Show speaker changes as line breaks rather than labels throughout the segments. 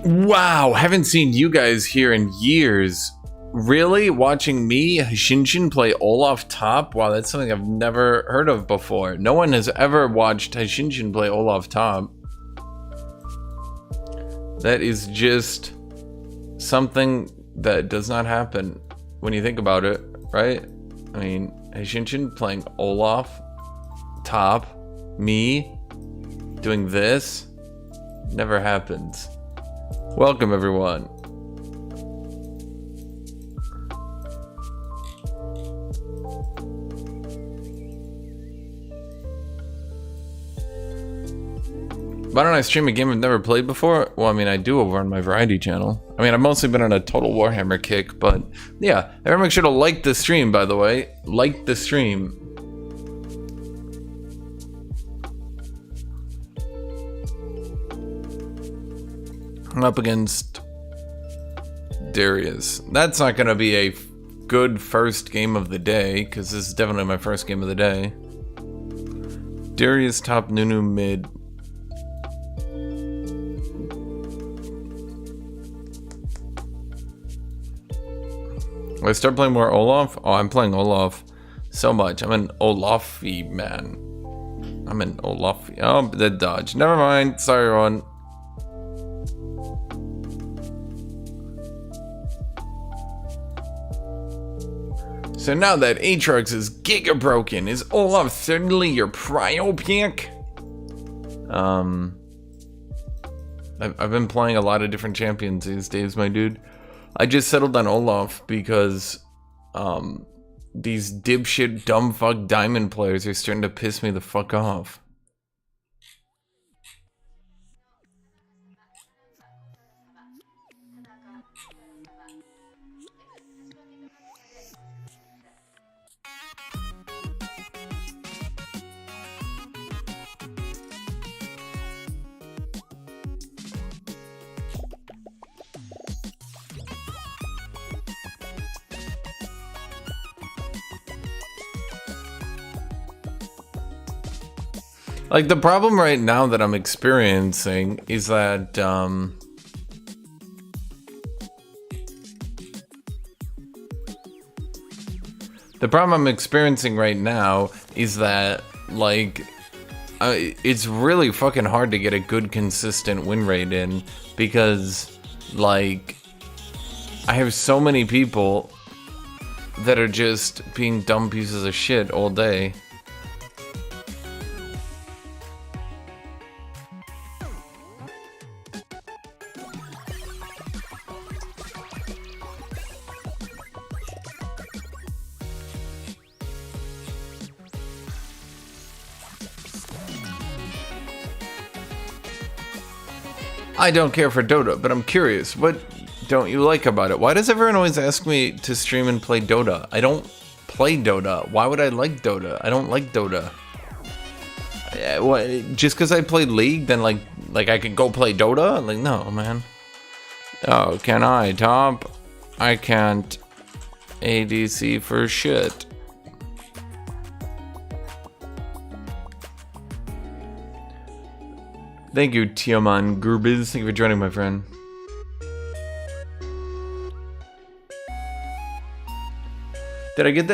Wow, haven't seen you guys here in years. Really? Watching me, Hashinshin, play Olaf top? Wow, that's something I've never heard of before. No one has ever watched Hashinshin play Olaf top. That is just something that does not happen when you think about it, right? I mean, Hashinshin playing Olaf top, me doing this, never happens. Welcome, everyone. Why don't I stream a game I've never played before? Well, I mean, I do over on my variety channel. I mean, I've mostly been on a Total Warhammer kick, but yeah. Everyone make sure to like the stream, by the way. Like the stream. I'm up against Darius. That's not going to be a good first game of the day, because this is definitely my first game of the day. Darius top, Nunu mid. Will I start playing more Olaf? Oh, I'm playing Olaf so much. I'm an Olafy man. I'm an Olafy. Oh, the dodge. Never mind. Sorry, everyone. So now that Aatrox is giga broken, is Olaf suddenly your prio pick? I've been playing a lot of different champions these days, my dude. I just settled on Olaf because these dipshit dumbfuck diamond players are starting to piss me the fuck off. Like, the problem right now that I'm experiencing is that, the problem I'm experiencing right now is that, like, it's really fucking hard to get a good, consistent win rate in, because, like, I have so many people that are just being dumb pieces of shit all day. I don't care for Dota, but I'm curious, what don't you like about it? Why does everyone always ask me to stream and play Dota? I don't play Dota. Why would I like Dota? I don't like Dota. What, just because I play League, then like I could go play Dota? Like, no, man. Oh, can I, top? I can't ADC for shit. Thank you, Tiaman Gurbiz. Thank you for joining, my friend. Did I get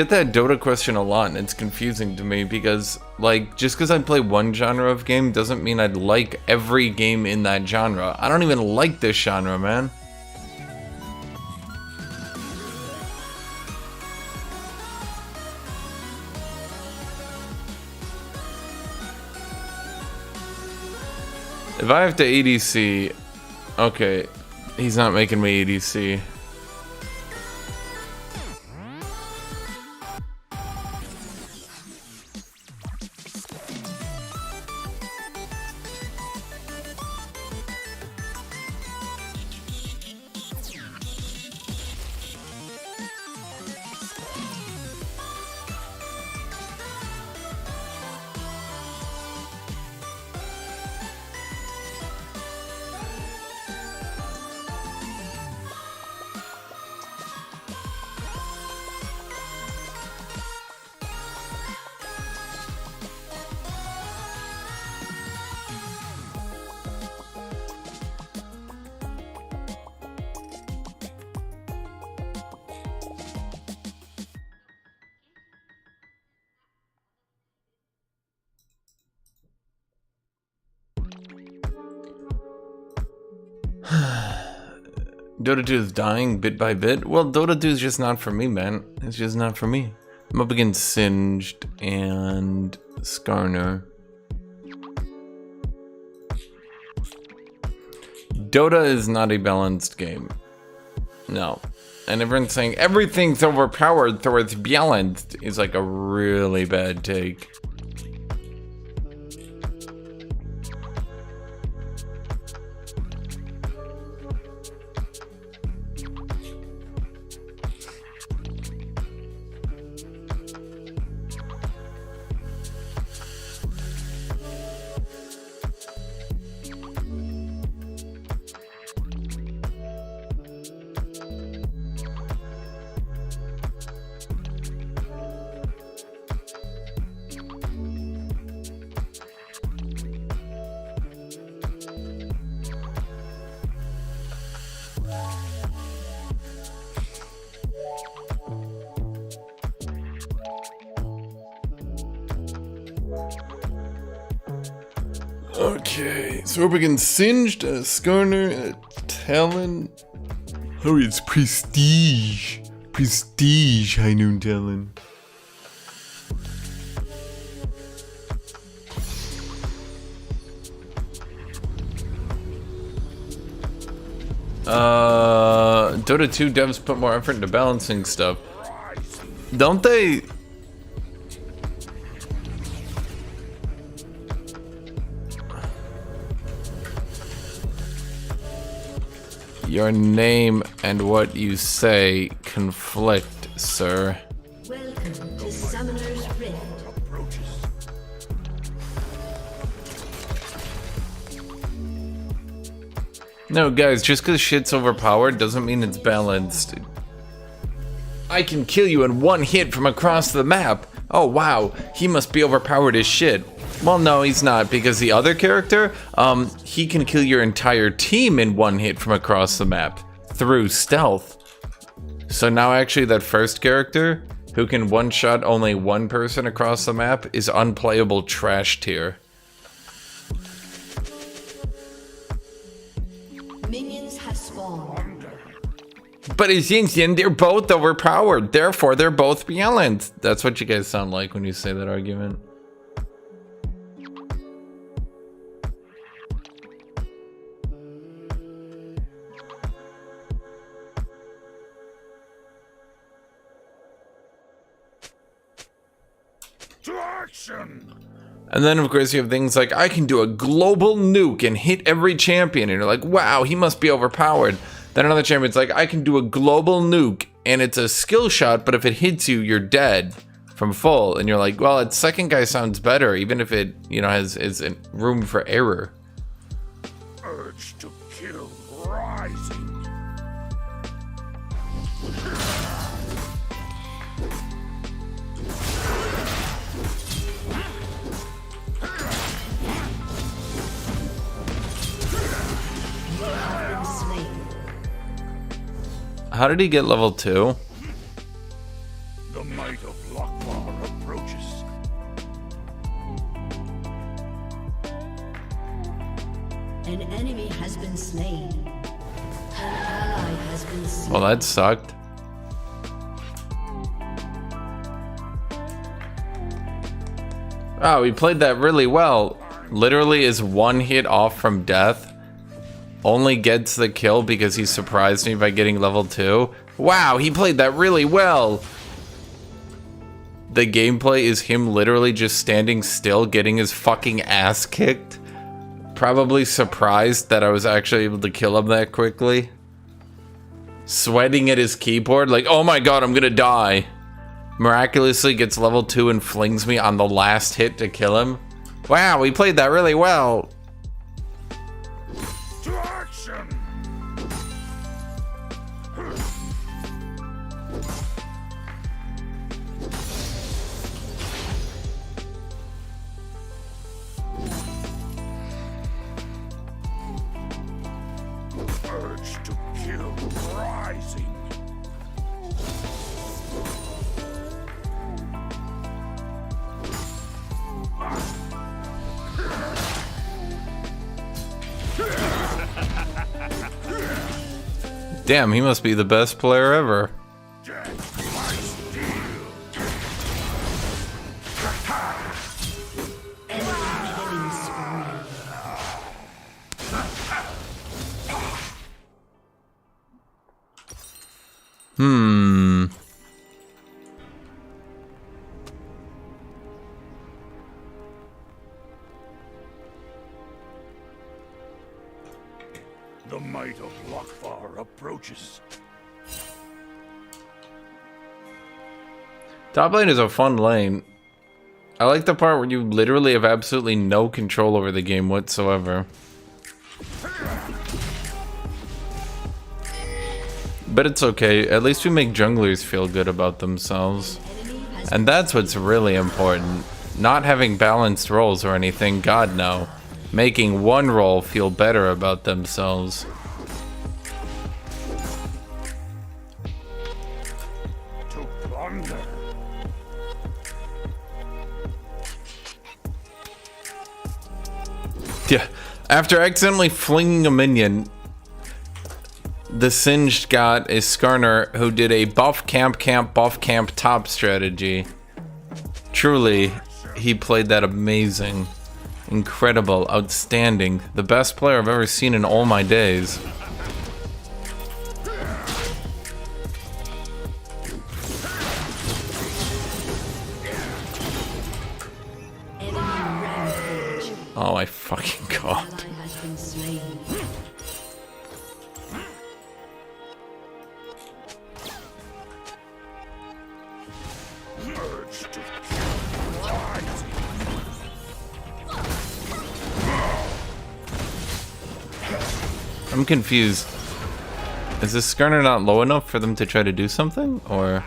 that Dota question a lot, and it's confusing to me because, like, just because I play one genre of game doesn't mean I'd like every game in that genre. I don't even like this genre, man. If I have to ADC, okay, he's not making me ADC. Dota 2 is dying bit by bit. Well, Dota 2 is just not for me, man. It's just not for me. I'm up against Singed and Skarner. Dota is not a balanced game. No. And everyone's saying everything's overpowered, so it's balanced, is like a really bad take. Okay, so we're up against Singed, Skarner, Talon. Oh, it's Prestige. Prestige, High Noon Talon. Dota 2 devs put more effort into balancing stuff. Don't they? Your name and what you say conflict, sir.
Welcome to Summoner's Rift.
No, guys, just because shit's overpowered doesn't mean it's balanced. I can kill you in one hit from across the map. Oh, wow, he must be overpowered as shit. Well, no, he's not, because the other character, he can kill your entire team in one hit from across the map through stealth. So now actually that first character, who can one-shot only one person across the map, is unplayable trash tier.
Minions have spawned.
But Hashinshin, they're both overpowered, therefore they're both balanced. That's what you guys sound like when you say that argument. And then of course you have things like, I can do a global nuke and hit every champion, and you're like, wow, he must be overpowered. Then another champion's like, I can do a global nuke and it's a skill shot, but if it hits you, you're dead from full. And you're like, well, its second guy sounds better, even if it, you know, has room for error.
Urge to kill rising.
How did he get level 2?
The might of Lokbar approaches.
An enemy has been slain. An ally has been slain.
Well, that sucked. Oh, he played that really well. Literally is one hit off from death. Only gets the kill because he surprised me by getting level 2. Wow, he played that really well. The gameplay is him literally just standing still, getting his fucking ass kicked. Probably surprised that I was actually able to kill him that quickly. Sweating at his keyboard like, oh my god, I'm gonna die. Miraculously gets level 2 and flings me on the last hit to kill him. Wow, he played that really well.
To action! Urge to kill rising.
Damn, he must be the best player ever.
Death by steel.
Killing spree.
The might of Lokvar approaches.
Top lane is a fun lane. I like the part where you literally have absolutely no control over the game whatsoever. But it's okay, at least we make junglers feel good about themselves. And that's what's really important. Not having balanced roles or anything, God no. Making one role feel better about themselves.
To plunder.
Yeah, after accidentally flinging a minion, the Singed got a Skarner who did a buff camp top strategy. Truly, he played that amazing, incredible, outstanding, the best player I've ever seen in all my days.
Enemy rampage.
Oh my fucking god.
Ally has been slain.
Urge to kill rising.
I'm confused. Is this Skarner not low enough for them to try to do something? Or...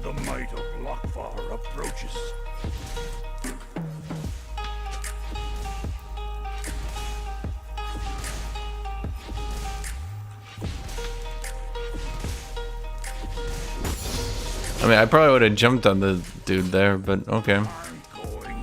The might of Lokvar approaches.
I mean, I probably would have jumped on the dude there, but okay.
I'm going.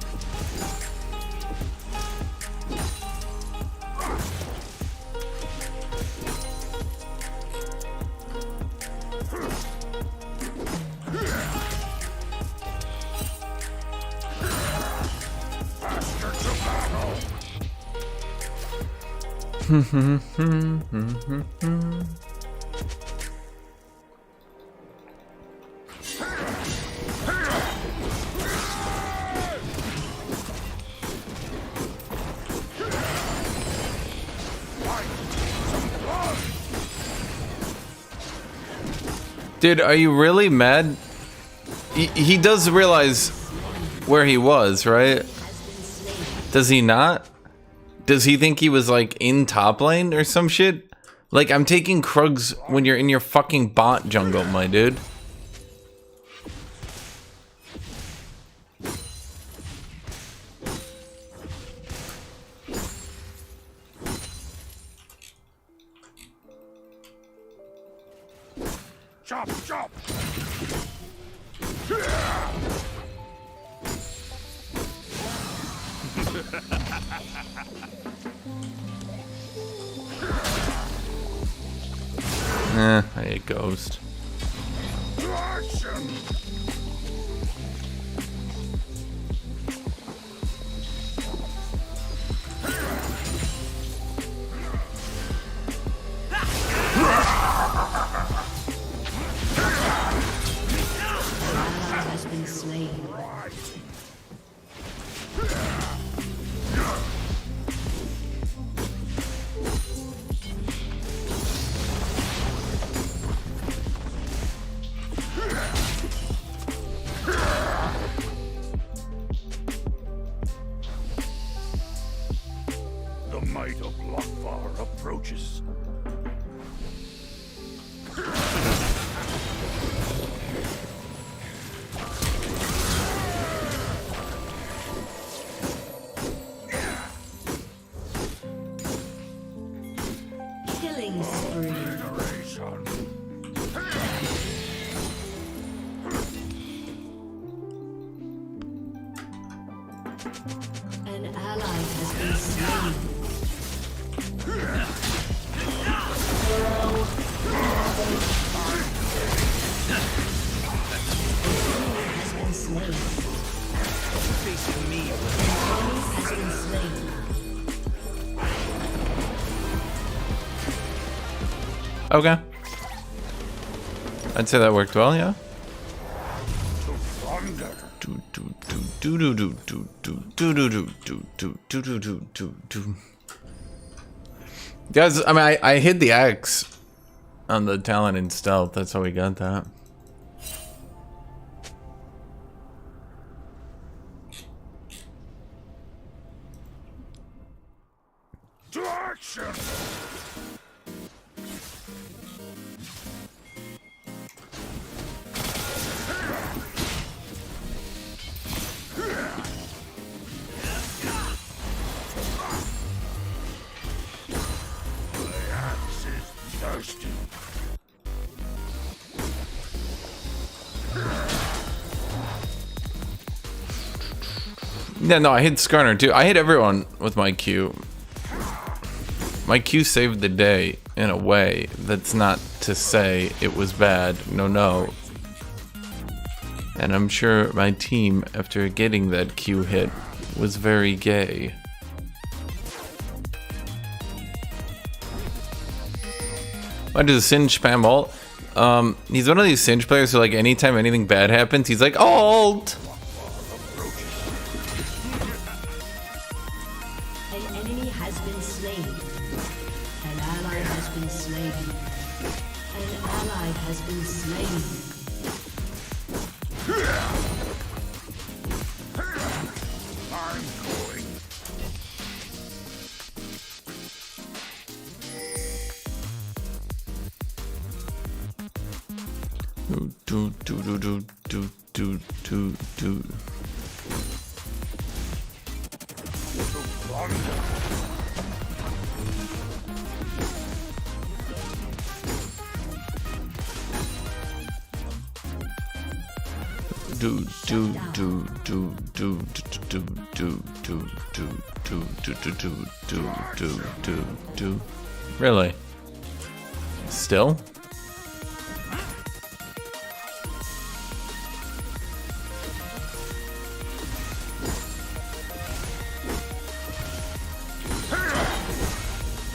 Faster to battle.
Dude, are you really mad? He does realize where he was, right? Does he not? Does he think he was like in top lane or some shit? Like, I'm taking Krugs when you're in your fucking bot jungle, my dude.
Chop, chop.
Hey, ghost.
Action.
Ally has been slain.
The might of Lokvar approaches.
Killing spree.
Generation.
An ally has been slain.
Okay. I'd say that worked well, yeah. Guys, I mean, I hit the X on the talent and stealth. That's how we got that.
To action! The axe is thirsty.
Yeah, no, I hit Skarner too. I hit everyone with my Q. My Q saved the day in a way that's not to say it was bad. No, no. And I'm sure my team, after getting that Q hit, was very gay. Why does Singe spam ult? He's one of these Singe players who, like, anytime anything bad happens, he's like, ult!
An enemy has been slain. An ally has been slain. An ally has been slain.
I'm going.
Do. Really? Still?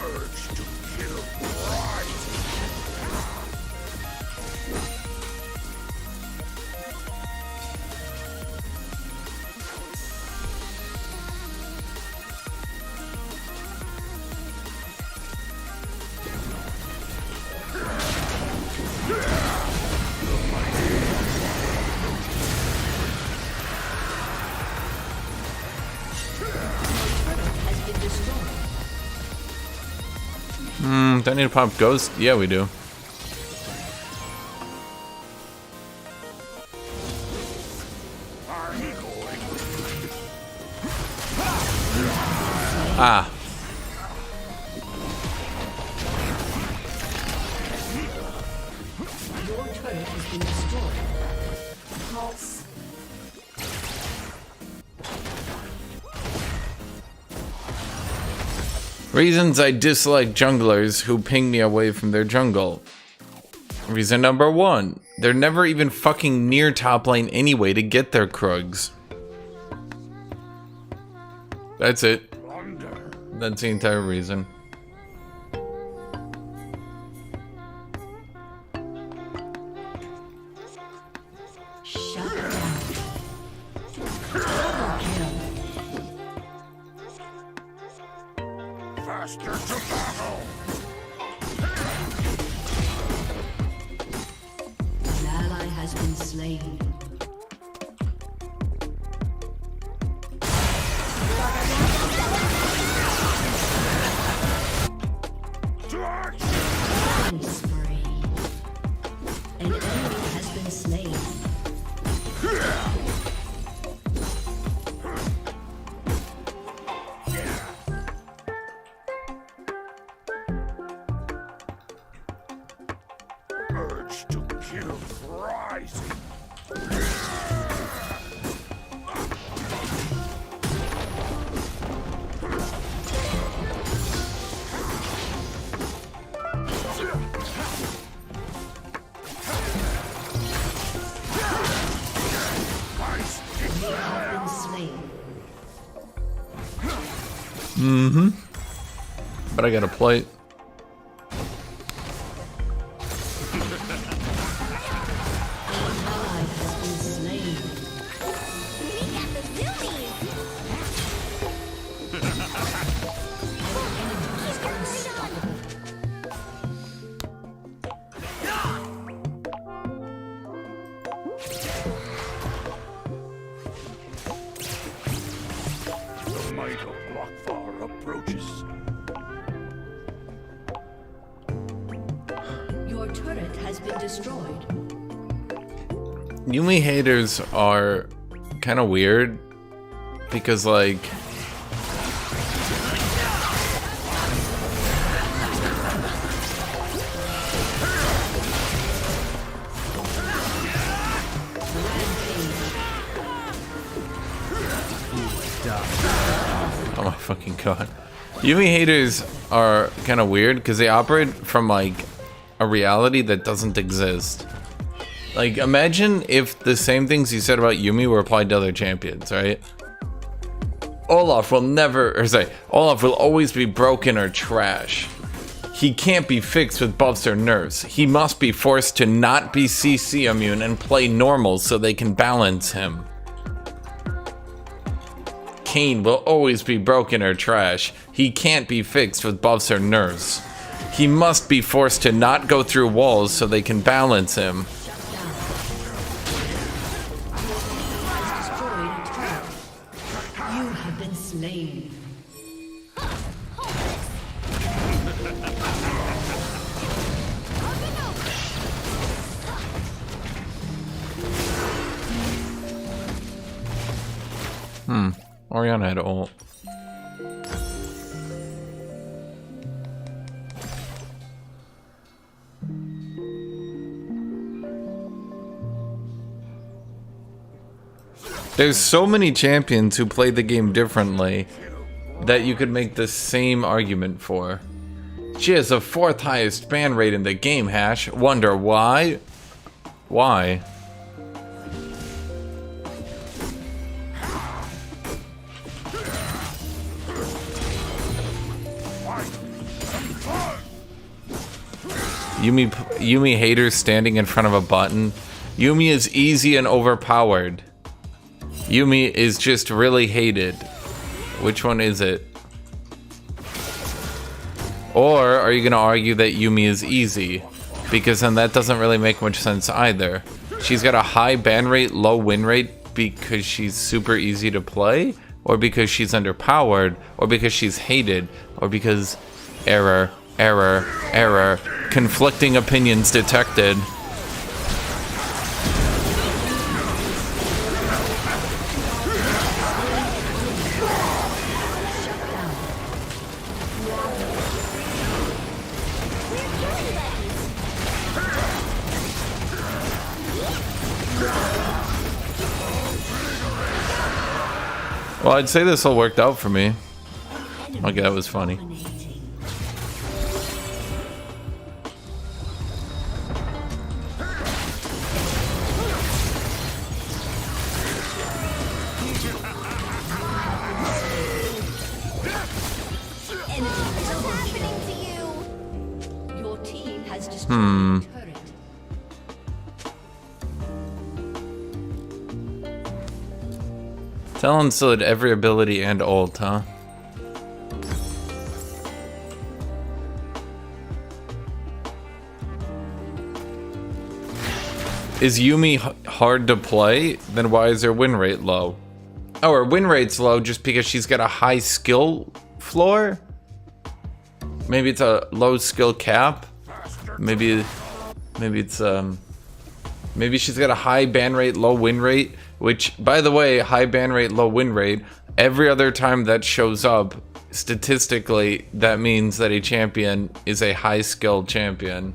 Urge to kill rising.
Has been destroyed.
Do I need to pop Ghost? Yeah, we do.
I'm going.
Ah.
Your turret has been destroyed. Pulse.
Reasons I dislike junglers who ping me away from their jungle. Reason number 1. They're never even fucking near top lane anyway to get their Krugs. That's it.
Plunder.
That's the entire reason.
Shut down. Double kill.
Faster to battle.
An ally has been slain.
To action.
Killing spree. An enemy has been slain.
Urge to kill rising.
Been slain.
But I got a plate.
approaches.
Your turret has been destroyed.
Yumi haters are kind of weird because, like, oh my fucking god. Yumi haters are kind of weird because they operate from, like, a reality that doesn't exist. Like, imagine if the same things you said about Yumi were applied to other champions, right? Olaf will never, or say, Olaf will always be broken or trash. He can't be fixed with buffs or nerfs. He must be forced to not be CC immune and play normal so they can balance him. Kayn will always be broken or trash. He can't be fixed with buffs or nerfs. He must be forced to not go through walls so they can balance him.
You have been slain.
Oriana had ult. There's so many champions who play the game differently that you could make the same argument for. She has the 4th highest ban rate in the game, Hash. Wonder why? Why? Yumi haters standing in front of a button. Yumi is easy and overpowered. Yumi is just really hated. Which one is it? Or are you gonna argue that Yumi is easy? Because then that doesn't really make much sense either. She's got a high ban rate, low win rate because she's super easy to play? Or because she's underpowered? Or because she's hated? Or because error, error, error. Conflicting opinions detected. Well, I'd say this all worked out for me. Okay, that was funny.
Your team has destroyed the turret.
Talon still had every ability and ult, huh? Is Yumi hard to play? Then why is her win rate low? Oh, her win rate's low just because she's got a high skill floor? Maybe it's a low skill cap? Maybe it's maybe she's got a high ban rate, low win rate, which, by the way, high ban rate, low win rate, every other time that shows up, statistically, that means that a champion is a high skill champion.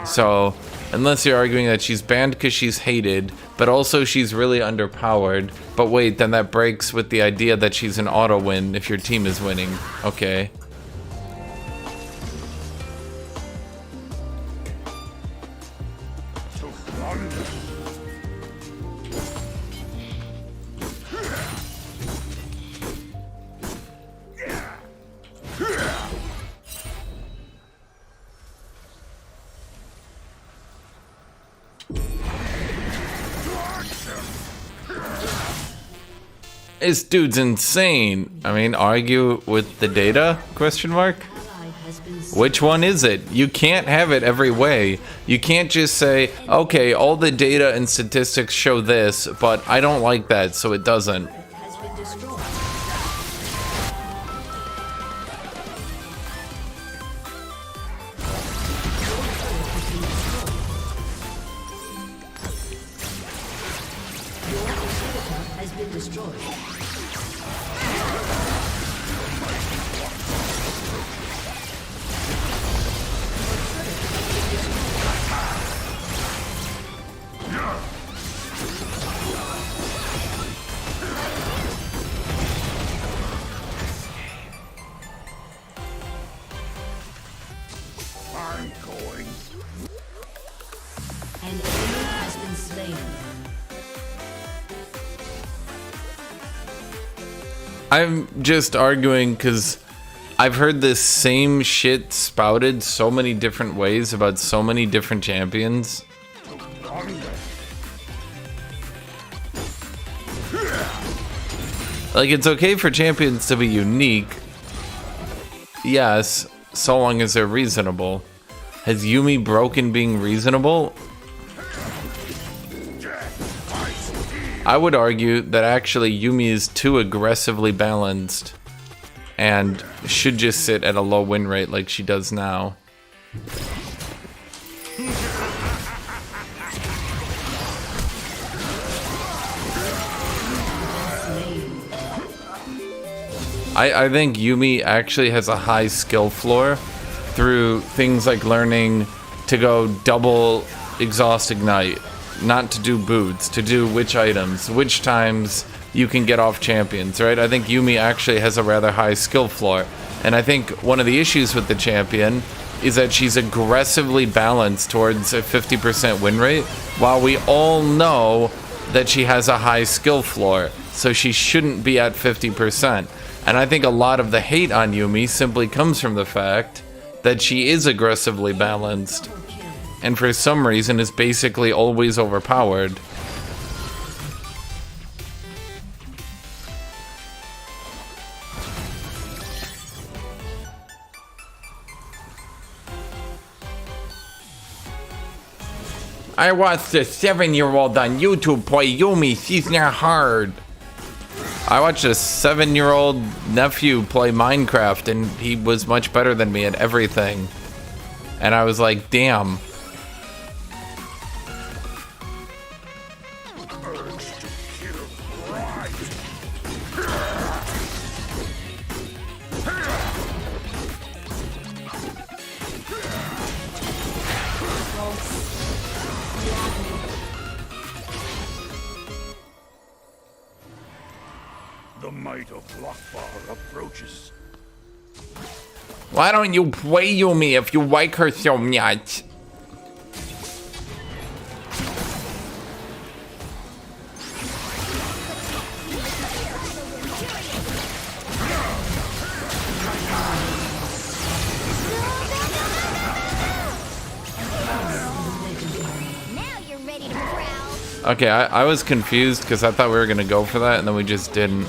So, unless you're arguing that she's banned because she's hated, but also she's really underpowered, but wait, then that breaks with the idea that she's an auto win if your team is winning. Okay. This dude's insane. I mean, argue with the data? Question mark? Which one is it? You can't have it every way. You can't just say, okay, all the data and statistics show this, but I don't like that, so it doesn't. I'm just arguing because I've heard this same shit spouted so many different ways about so many different champions. Like, it's okay for champions to be unique. Yes, so long as they're reasonable. Has Yumi broken being reasonable? I would argue that actually Yumi is too aggressively balanced and should just sit at a low win rate like she does now. I think Yumi actually has a high skill floor through things like learning to go double exhaust ignite, not to do boots, to do which items, which times you can get off champions, right? I think Yumi actually has a rather high skill floor. And I think one of the issues with the champion is that she's aggressively balanced towards a 50% win rate, while we all know that she has a high skill floor, so she shouldn't be at 50%. And I think a lot of the hate on Yumi simply comes from the fact that she is aggressively balanced and for some reason is basically always overpowered. I watched a 7-year-old on YouTube play Yumi, she's not hard. I watched a 7-year-old nephew play Minecraft and he was much better than me at everything. And I was like, damn.
The might of Lockbar approaches.
Why don't you play Yumi if you like her so much? Okay, I was confused because I thought we were gonna go for that and then we just didn't.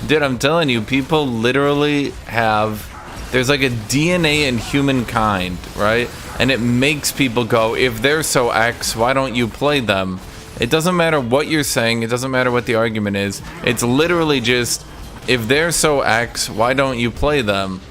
Dude, I'm telling you, people literally have, there's like a DNA in humankind, right? And it makes people go, if they're so X, why don't you play them? It doesn't matter what you're saying, it doesn't matter what the argument is. It's literally just, if they're so X, why don't you play them?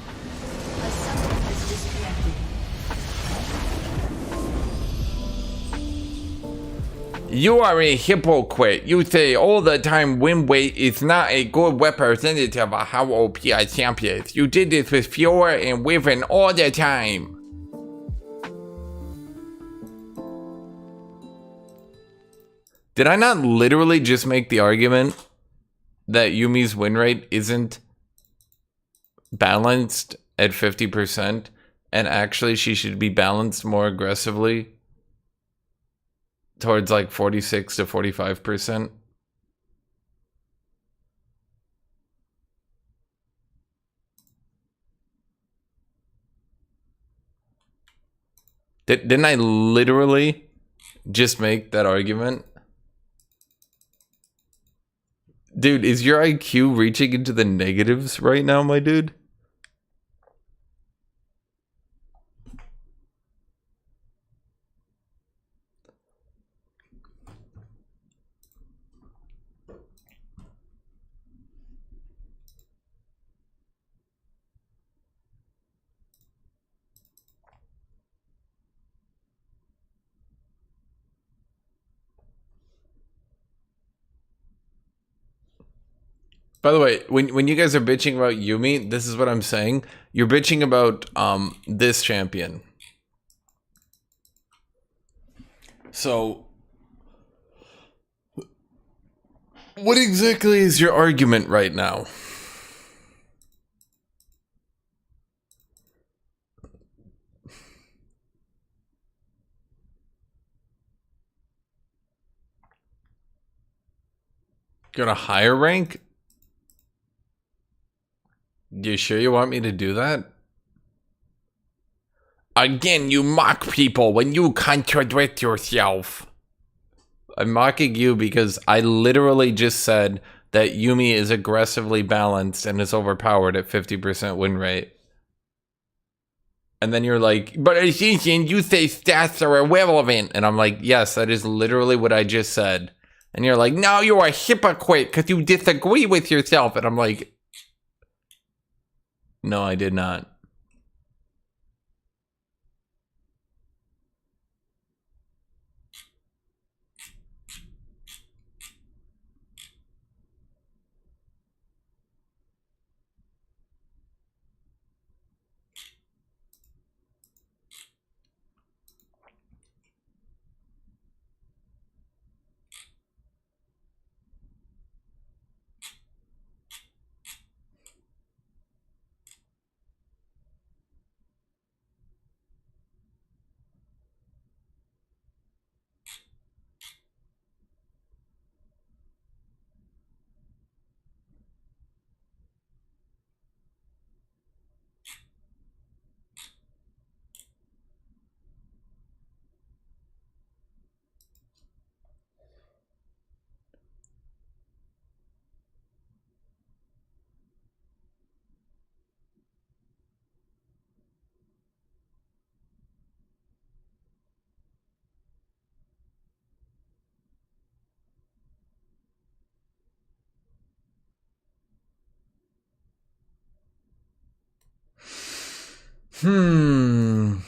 You are a hypocrite. You say all the time win weight is not a good representative of how OP a champion is. You did this with Fiora and Wyvern all the time. Did I not literally just make the argument that Yumi's win rate isn't balanced at 50% and actually she should be balanced more aggressively towards like 46 to 45%? Didn't I literally just make that argument? Dude, is your IQ reaching into the negatives right now, my dude? By the way, when you guys are bitching about Yumi, this is what I'm saying. You're bitching about this champion. So, what exactly is your argument right now? Got a higher rank? You sure you want me to do that? Again, you mock people when you contradict yourself. I'm mocking you because I literally just said that Yumi is aggressively balanced and is overpowered at 50% win rate. And then you're like, but Hashinshin, you say stats are irrelevant. And I'm like, yes, that is literally what I just said. And you're like, no, you're a hypocrite because you disagree with yourself. And I'm like, no, I did not. No,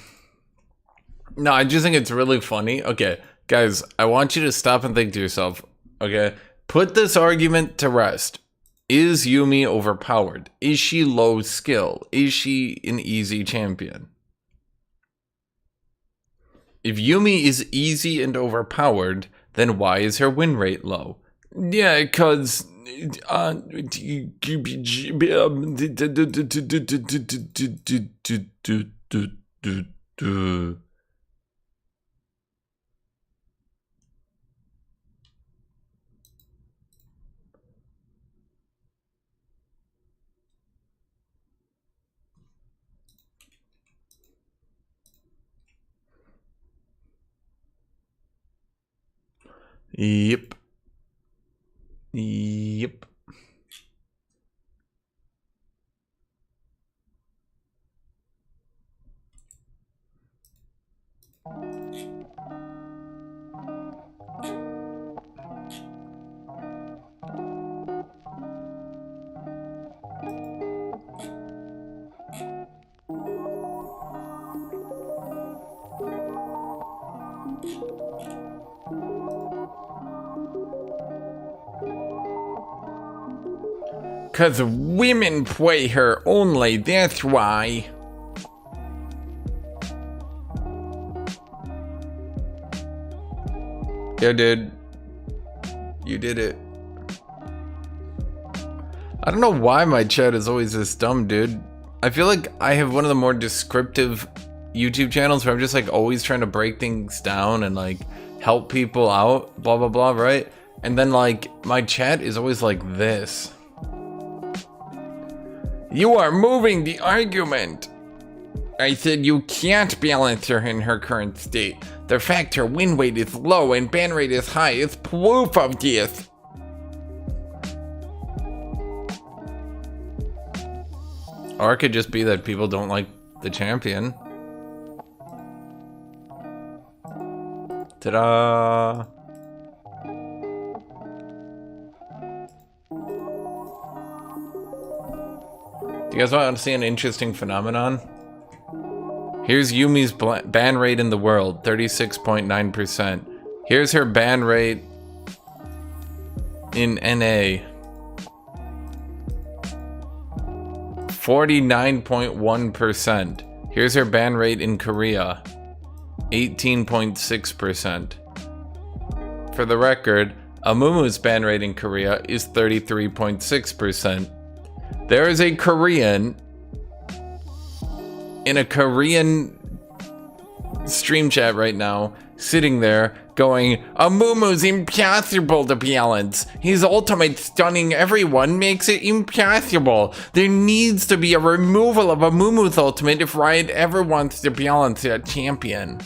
I just think it's really funny. Okay, guys, I want you to stop and think to yourself, okay? Put this argument to rest. Is Yumi overpowered? Is she low skill? Is she an easy champion? If Yumi is easy and overpowered, then why is her win rate low? Yeah, because... Yep. Yep. Cause women play her only, that's why. Yeah, dude. You did it. I don't know why my chat is always this dumb, dude. I feel like I have one of the more descriptive YouTube channels where I'm just like always trying to break things down and like help people out, blah, blah, blah, right? And then like my chat is always like this. You are moving the argument. I said you can't balance her in her current state. The fact her win rate is low and ban rate is high is proof of this. Or it could just be that people don't like the champion. Ta-da! Do you guys want to see an interesting phenomenon? Here's Yumi's ban rate in the world, 36.9%. Here's her ban rate in NA. 49.1%. Here's her ban rate in Korea. 18.6%. For the record, Amumu's ban rate in Korea is 33.6%. There is a Korean in a Korean stream chat right now, sitting there going, Amumu's impossible to balance. His ultimate stunning everyone makes it impossible. There needs to be a removal of Amumu's ultimate if Riot ever wants to balance that champion.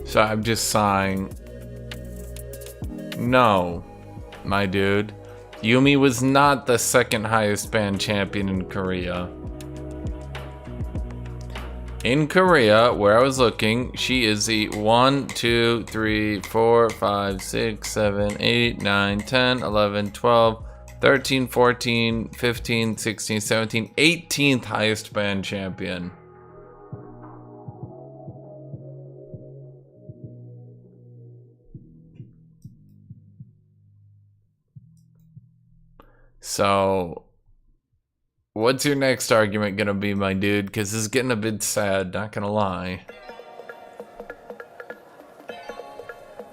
So I'm just sighing. No, my dude. Yumi was not the second highest banned champion in Korea. In Korea, where I was looking, she is the 1, 2, 3, 4, 5, 6, 7, 8, 9, 10, 11, 12, 13, 14, 15, 16, 17, 18th highest banned champion. So, what's your next argument gonna be, my dude? Because this is getting a bit sad, not gonna lie.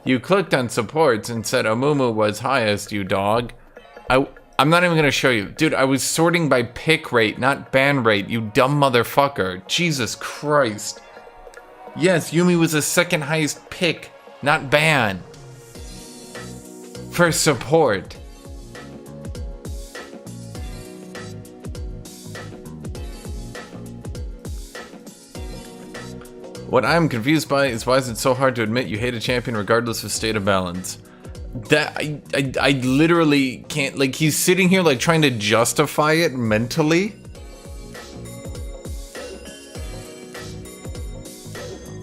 You clicked on supports and said Amumu was highest, you dog. I'm not even gonna show you. Dude, I was sorting by pick rate, not ban rate, you dumb motherfucker. Jesus Christ. Yes, Yumi was the second highest pick, not ban. For support. What I'm confused by is why is it so hard to admit you hate a champion regardless of state of balance? That I literally can't, like, he's sitting here like trying to justify it mentally.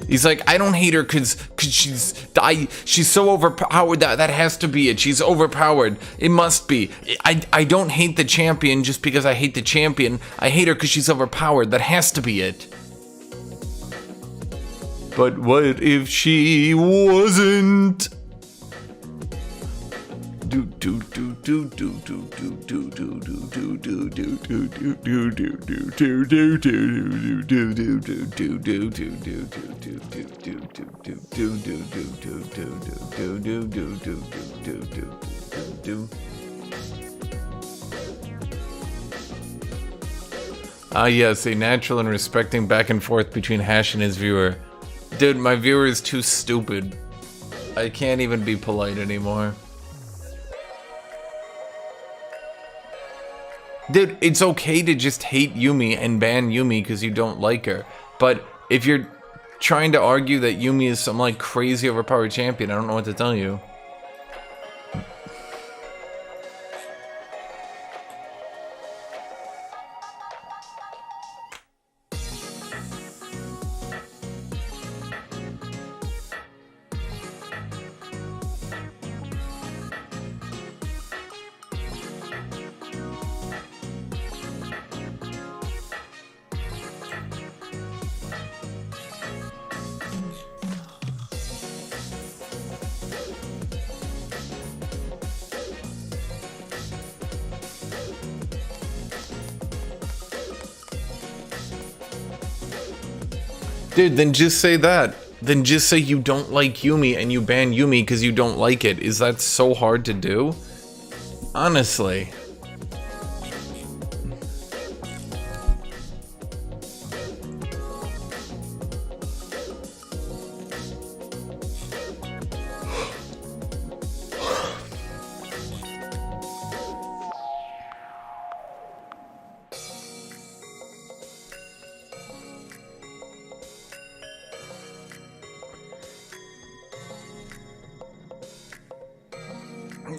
He's like, I don't hate her cause she's so overpowered, that has to be it. She's overpowered. It must be. I don't hate the champion just because I hate the champion. I hate her cause she's overpowered. That has to be it. But what if she wasn't? Ah yes, a natural and respecting back and forth between Hash and his viewer. Dude, my viewer is too stupid. I can't even be polite anymore. Dude, it's okay to just hate Yumi and ban Yumi because you don't like her. But if you're trying to argue that Yumi is some like crazy overpowered champion, I don't know what to tell you. Dude, then just say that. Then just say you don't like Yumi and you ban Yumi because you don't like it. Is that so hard to do? Honestly.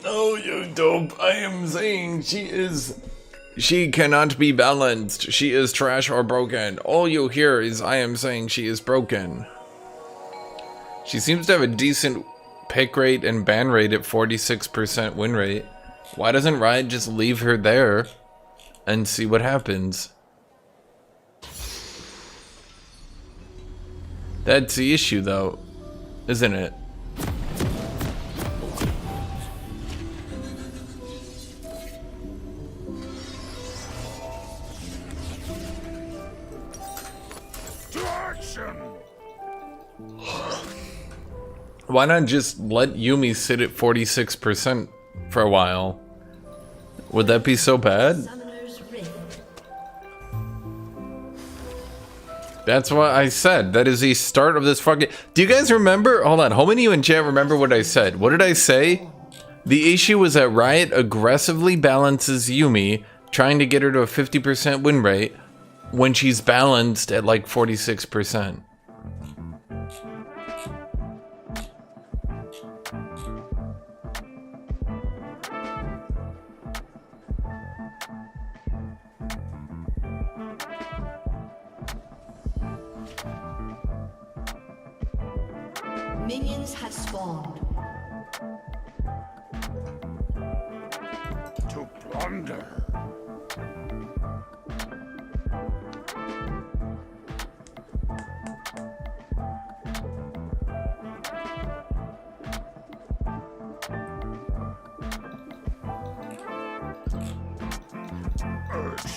Oh, you dope. I am saying she cannot be balanced. She is trash or broken. All you hear is I am saying she is broken. She seems to have a decent pick rate and ban rate at 46% win rate. Why doesn't Riot just leave her there and see what happens? That's the issue though, isn't it? Why not just let Yumi sit at 46% for a while? Would that be so bad?
Summoner's Rift.
That's what I said. That is the start of this fucking... Do you guys remember? Hold on. How many of you in chat remember what I said? What did I say? The issue was that Riot aggressively balances Yumi, trying to get her to a 50% win rate, when she's balanced at like 46%.
Minions have spawned.
To plunder.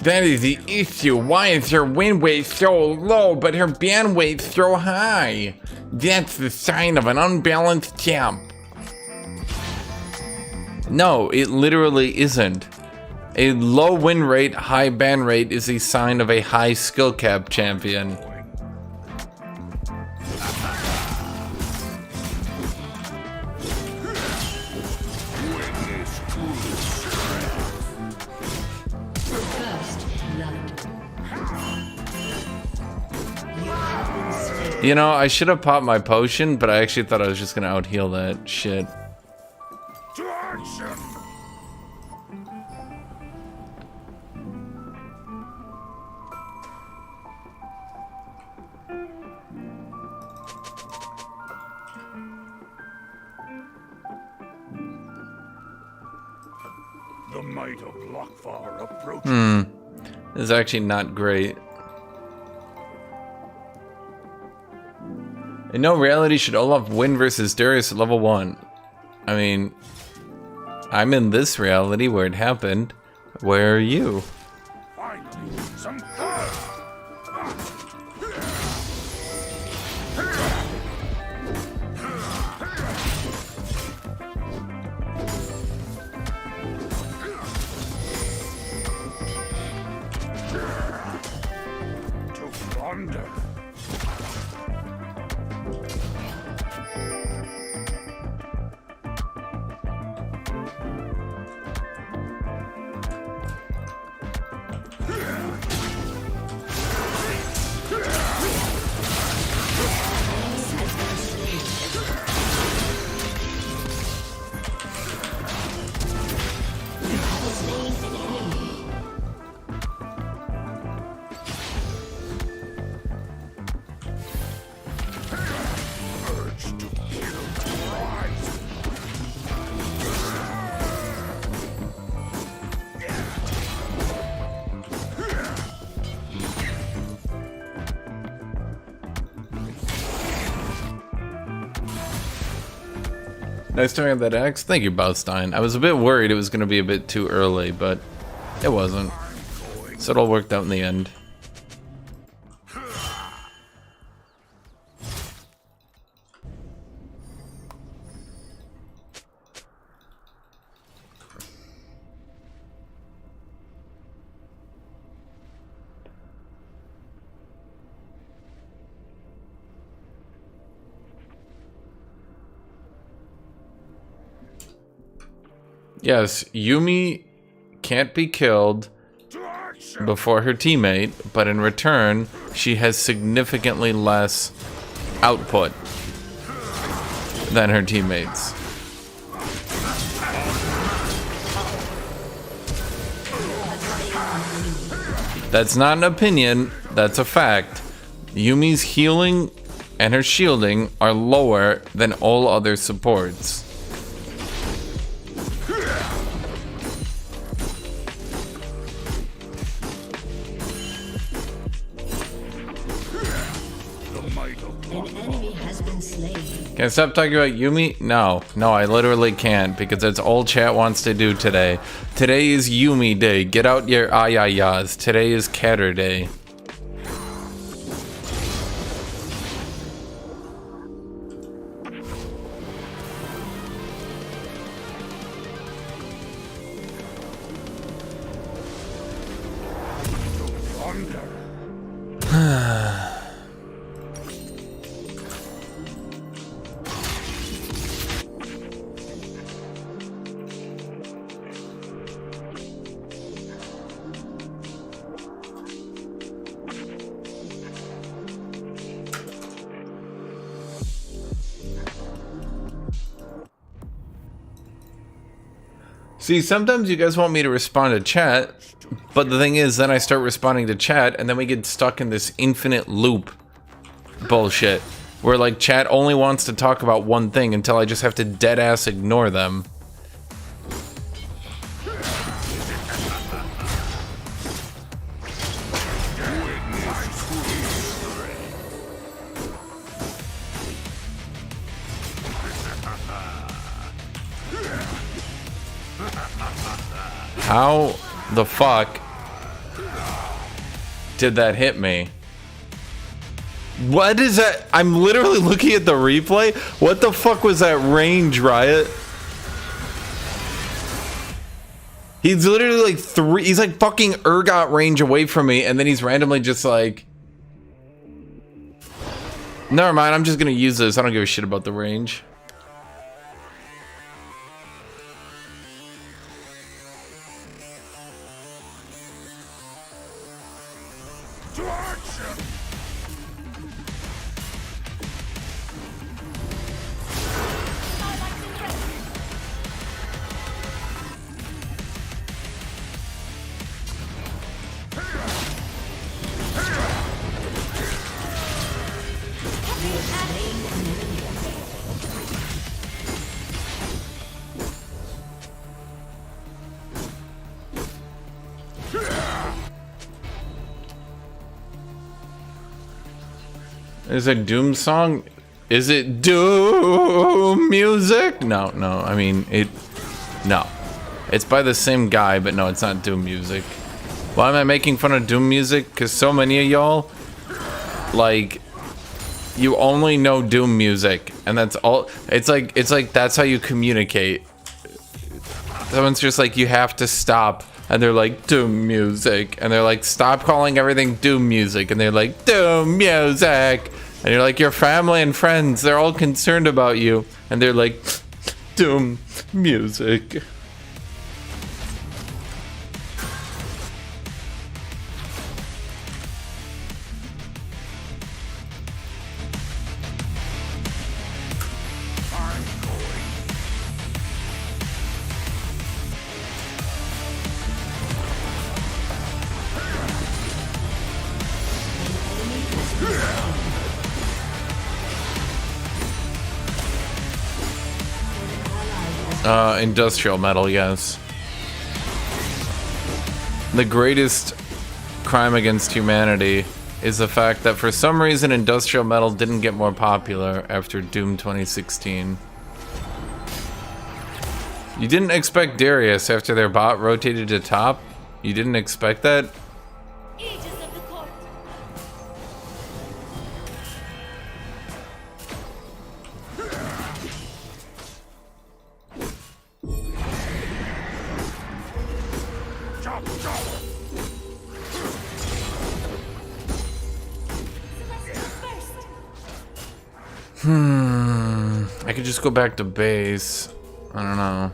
That is the issue. Why is her win rate so low, but her ban rate so high? That's the sign of an unbalanced champ. No, it literally isn't. A low win rate, high ban rate is a sign of a high skill cap champion.
First blood. You have been slain.
You know, I should have popped my potion, but I actually thought I was just gonna out heal that shit.
To action! The might of Lockfar approaches.
This is actually not great. In no reality should Olaf win versus Darius at level 1. I mean, I'm in this reality where it happened. Where are you?
Finally, some fire! To plunder.
Nice turning on that axe. Thank you, Baustein. I was a bit worried it was going to be a bit too early, but it wasn't. So it all worked out in the end. Yes, Yumi can't be killed before her teammate, but in return, she has significantly less output than her teammates. That's not an opinion, that's a fact. Yumi's healing and her shielding are lower than all other supports. Can I stop talking about Yumi? No, I literally can't because that's all chat wants to do today. Today is Yumi Day. Get out your ayayas. Today is Catter Day. See, sometimes you guys want me to respond to chat, but the thing is, then I start responding to chat, and then we get stuck in this infinite loop bullshit, where like chat only wants to talk about one thing until I just have to dead-ass ignore them. How the fuck did that hit me? What is that? I'm literally looking at the replay. What the fuck was that range, Riot? He's literally like he's like fucking ergot range away from me, and then he's randomly just like, never mind, I'm just gonna use this. I don't give a shit about the range. Is it Doom song? Is it Doom music? No. I mean, no. It's by the same guy, but no, it's not Doom music. Why am I making fun of Doom music? Because so many of y'all, like, you only know Doom music, and that's all. It's like that's how you communicate. Someone's just like, you have to stop. And they're like, Doom music. And they're like, stop calling everything Doom music. And they're like, Doom music. And you're like, your family and friends, they're all concerned about you. And they're like, Doom music. Industrial metal, yes. The greatest crime against humanity is the fact that for some reason industrial metal didn't get more popular after Doom 2016. You didn't expect Darius after their bot rotated to top? You didn't expect that?
Aegis of the court.
Chop, chop.
I could just go back to base. I don't know.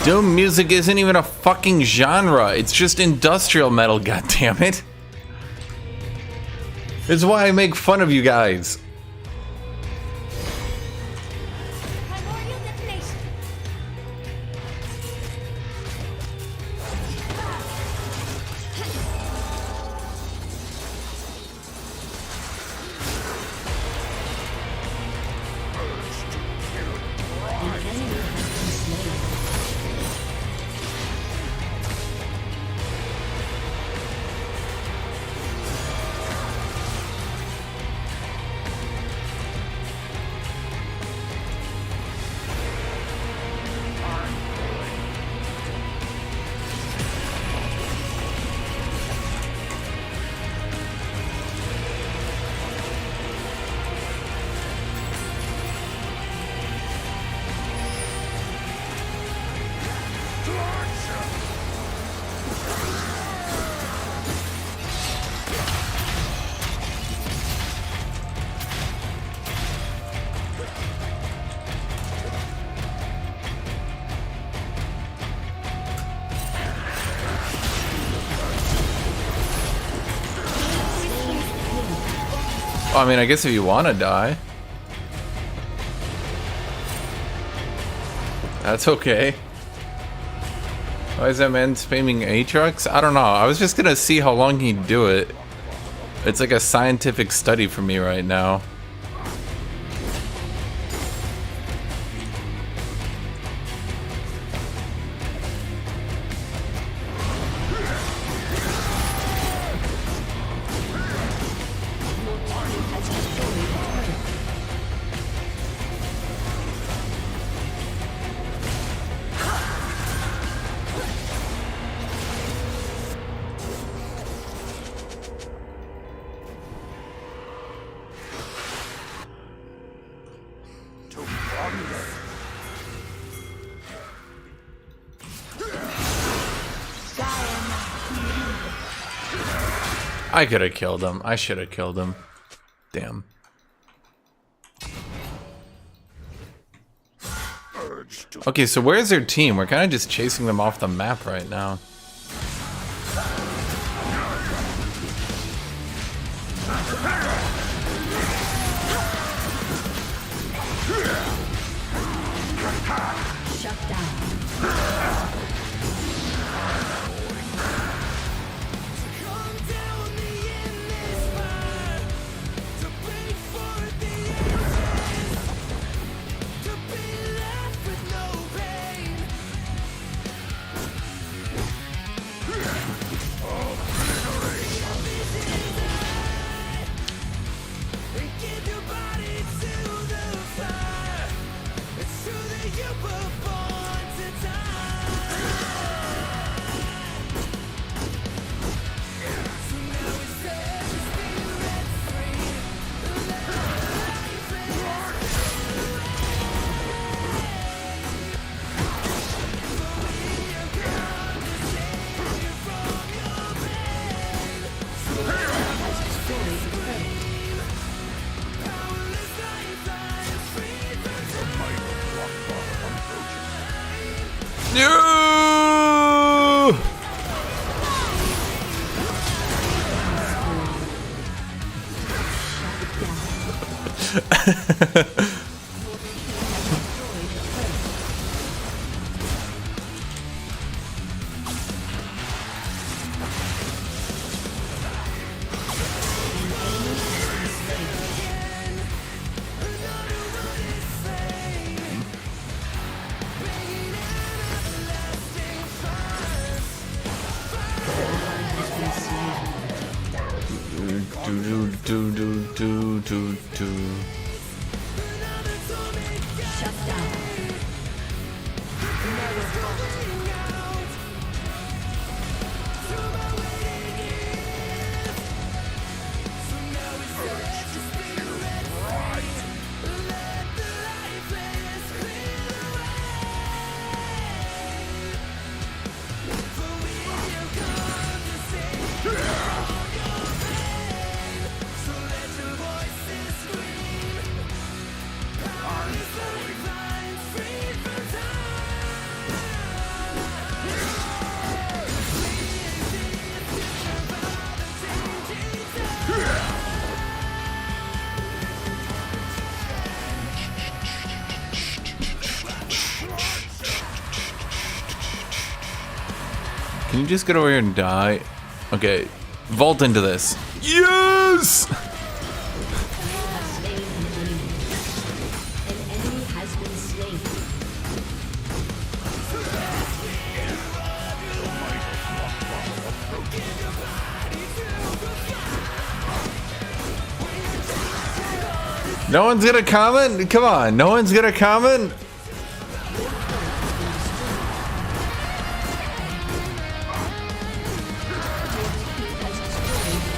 Doom music isn't even a fucking genre. It's just industrial metal, goddammit. It's why I make fun of you guys.
Primordial detonation. An enemy has been slain.
I mean, I guess if you want to die, that's okay. Why is that man spamming Aatrox? I don't know. I was just gonna see how long he'd do it. It's like a scientific study for me right now.
To plunder.
I could have killed him. I should have killed him. Damn.
Urge to
Okay, so where's their team? We're kind of just chasing them off the map right now.
Shut down.
No! do do do do do do do.
Shut down.
Can you just get over here and die? Okay, vault into this. Yes!
You have slain an enemy. An enemy has been slain.
No one's gonna comment? Come on, no one's gonna comment?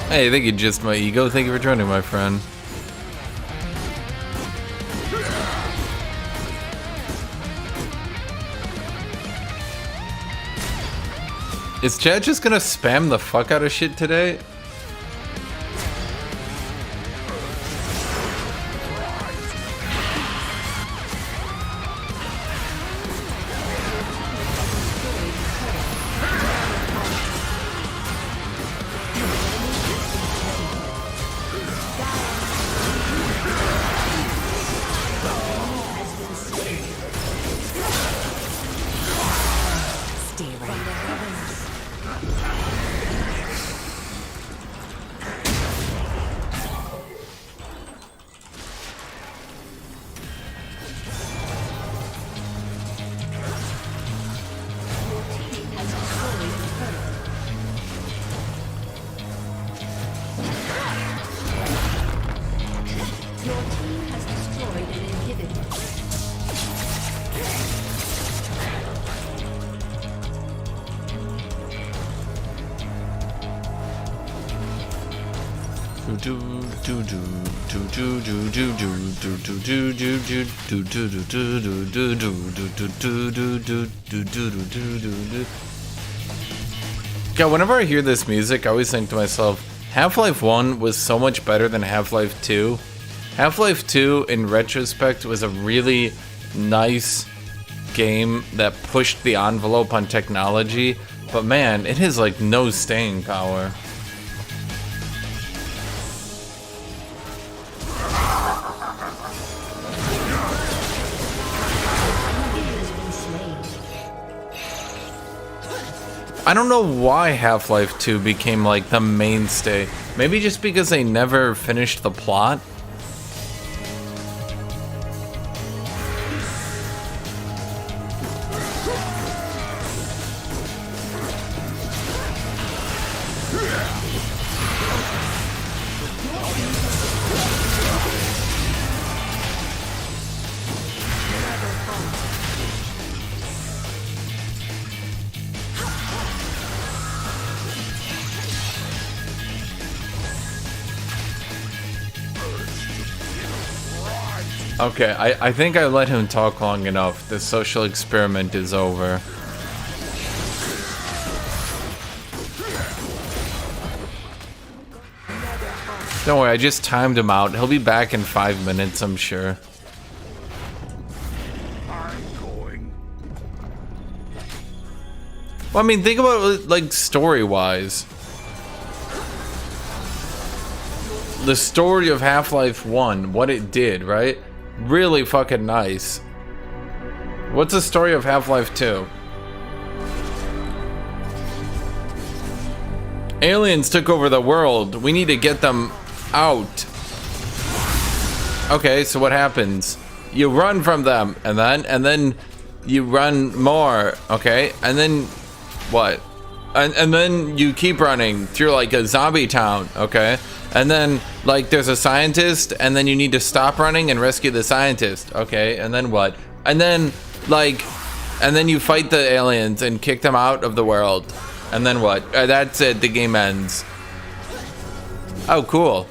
Hey, thank you, just my ego. Thank you for joining, my friend. Is Chad just gonna spam the fuck out of shit today? God, whenever I hear this music, I always think to myself, Half-Life 1 was so much better than Half-Life 2. Half-Life 2, in retrospect, was a really nice game that pushed the envelope on technology, but man, it has like no staying power. I don't know why Half-Life 2 became like the mainstay. Maybe just because they never finished the plot. Okay, I think I let him talk long enough. The social experiment is over. Don't worry, I just timed him out. He'll be back in 5 minutes, I'm sure.
I'm going.
Well, I mean, think about it, like, story-wise. The story of Half-Life 1, what it did, right? Really fucking nice. What's the story of Half-Life 2? Aliens took over the world. We need to get them out. Okay, so what happens? You run from them, and then you run more, okay? And then what? And then you keep running through like a zombie town, okay? And then like there's a scientist, and then you need to stop running and rescue the scientist, okay? And then what? And then like, and then you fight the aliens and kick them out of the world. And then what? That's it, the game ends. Oh, cool.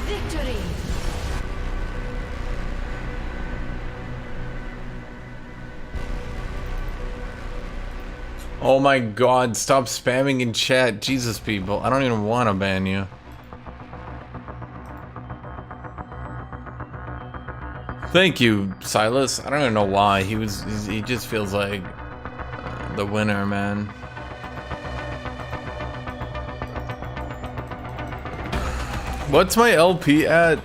Victory!
Oh my god, stop spamming in chat. Jesus, people. I don't even want to ban you. Thank you, Silas. I don't even know why. He just feels like the winner, man. What's my LP at?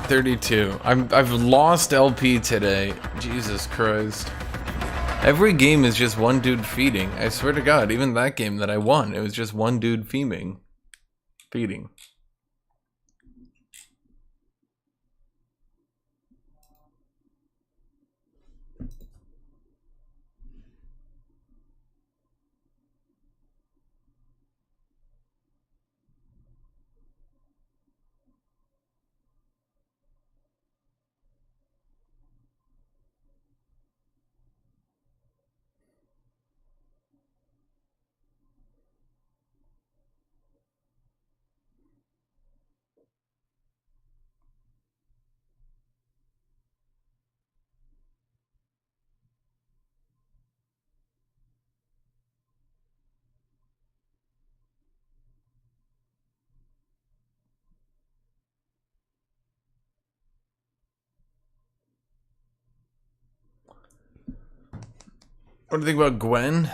32. I've lost LP today. Jesus Christ. Every game is just one dude feeding. I swear to God, even that game that I won, it was just one dude feeding. What do you think about Gwen?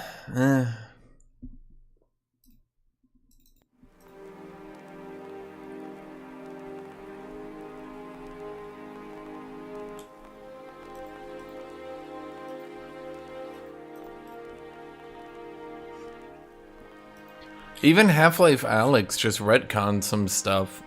Even Half-Life Alyx just retconned some stuff.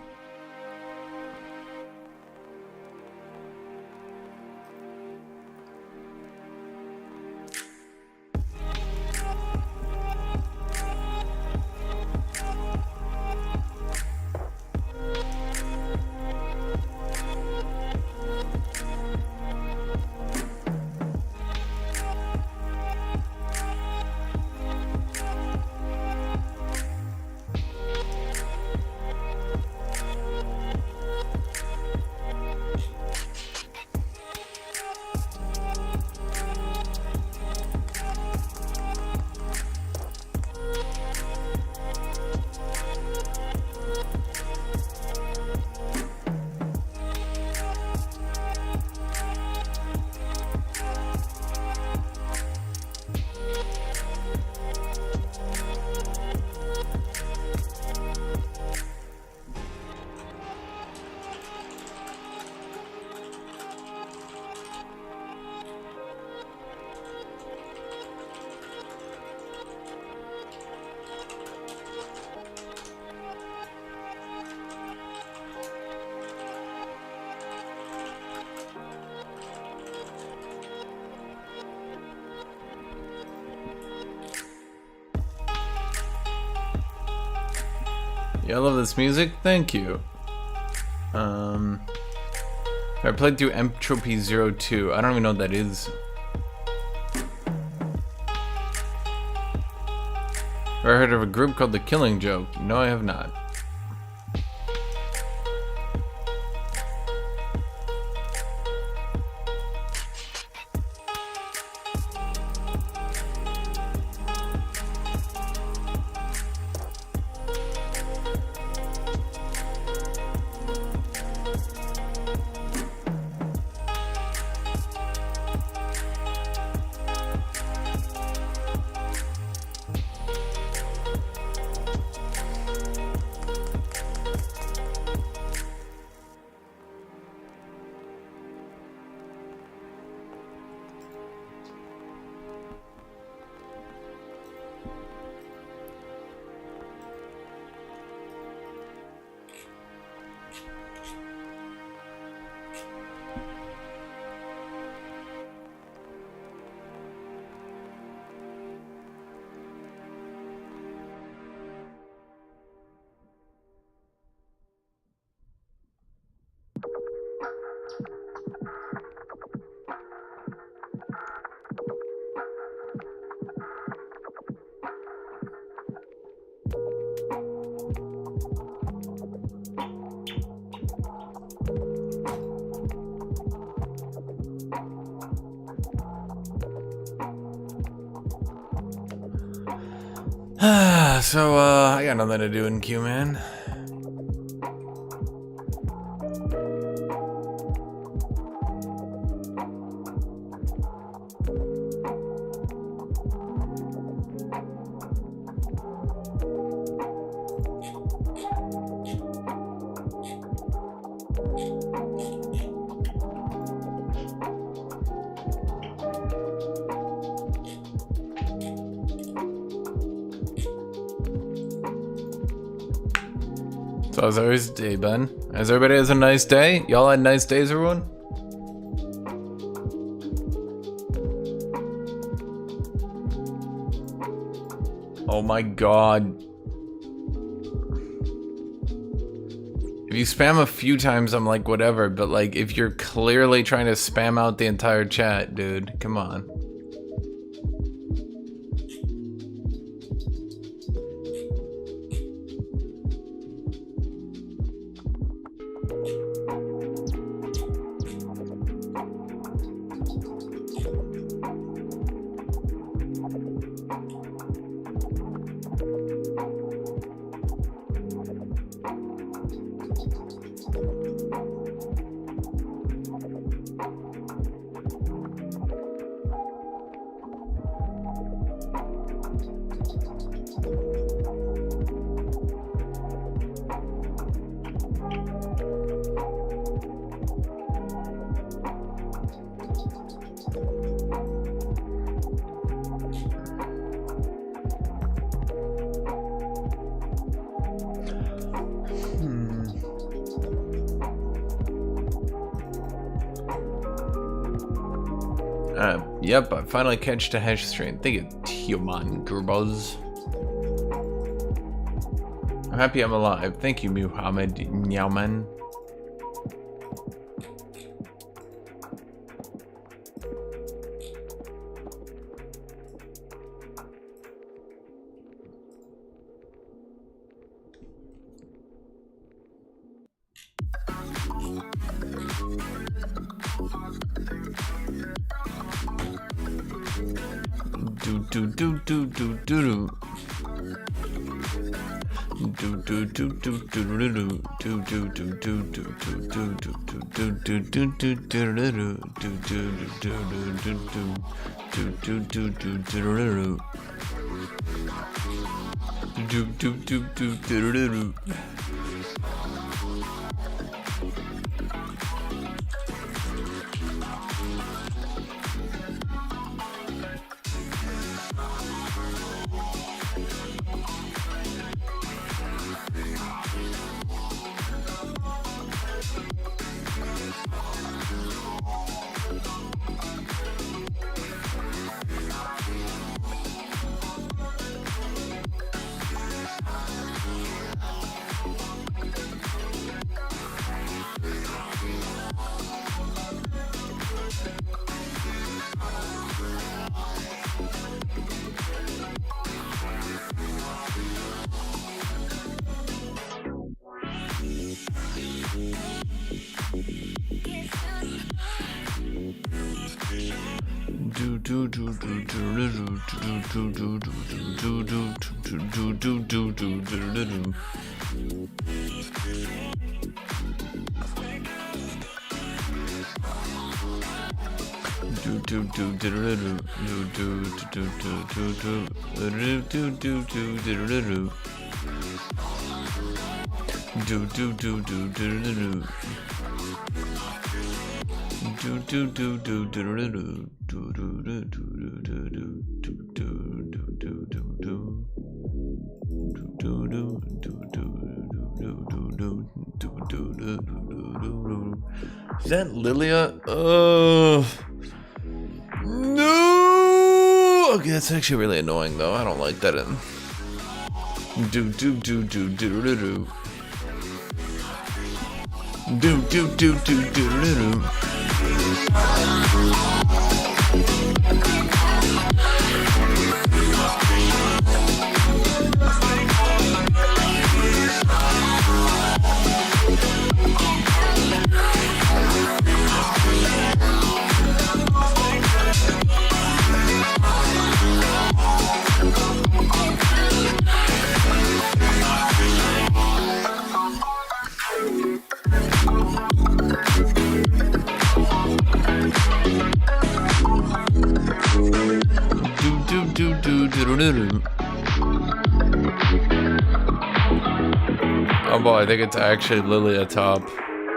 Yeah, I love this music. Thank you. I played through Entropy 02. I don't even know what that is. Ever heard of a group called The Killing Joke? No, I have not. So I got nothing to do in Q, man. So how's everybody's day been? As everybody has a nice day? Y'all had nice days, everyone? Oh my god. If you spam a few times, I'm like, whatever, but like, if you're clearly trying to spam out the entire chat, dude, come on. Yep, I finally catched a Hashinshin. Thank you, Tioman Gurbaz. I'm happy I'm alive. Thank you, Muhammad Nyauman. Is that Lilia? Oh no! Okay, that's actually really annoying though. I don't like that. I think it's actually Lilia top. Are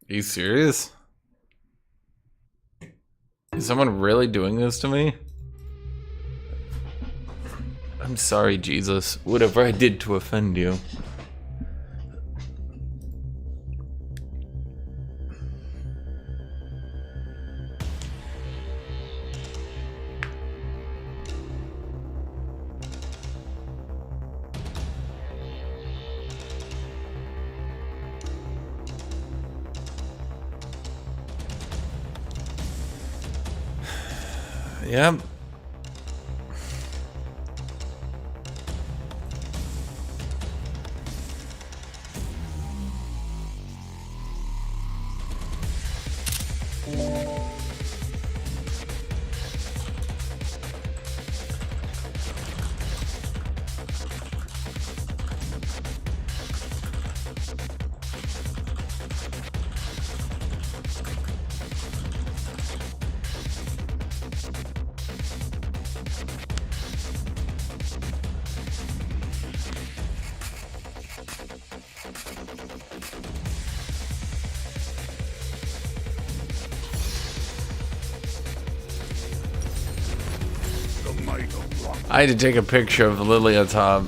you serious? Is someone really doing this to me? I'm sorry, Jesus. Whatever I did to offend you. Yep. I had to take a picture of Lilia top.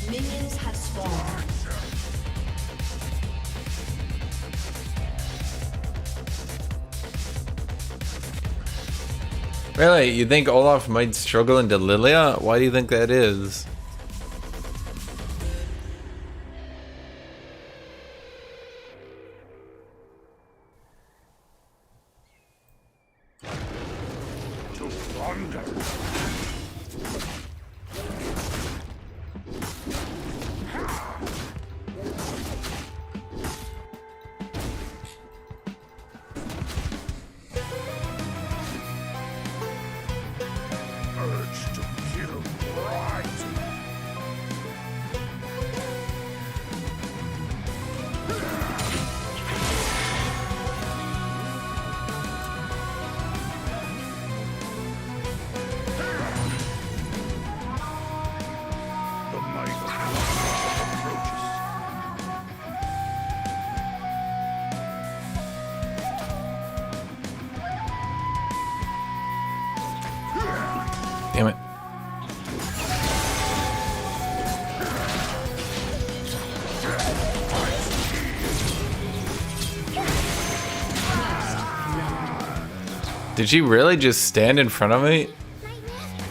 Minions have spawned.
Really? You think Olaf might struggle into Lilia? Why do you think that is?
To plunder. Urge to kill right. The might of approaches.
Damn it. Did she really just stand in front of me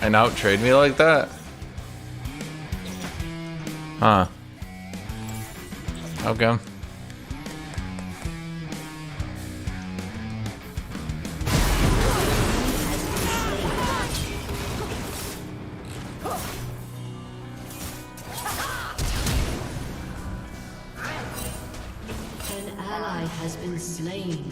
and out-trade me like that? Huh. Okay.
An ally has been slain.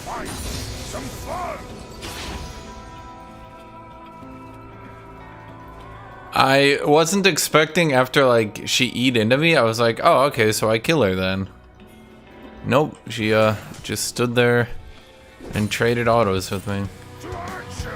Fight some fun.
I wasn't expecting after like she eat into me. I was like, oh, okay, so I kill her then. Nope, she just stood there and traded autos with me.
To action.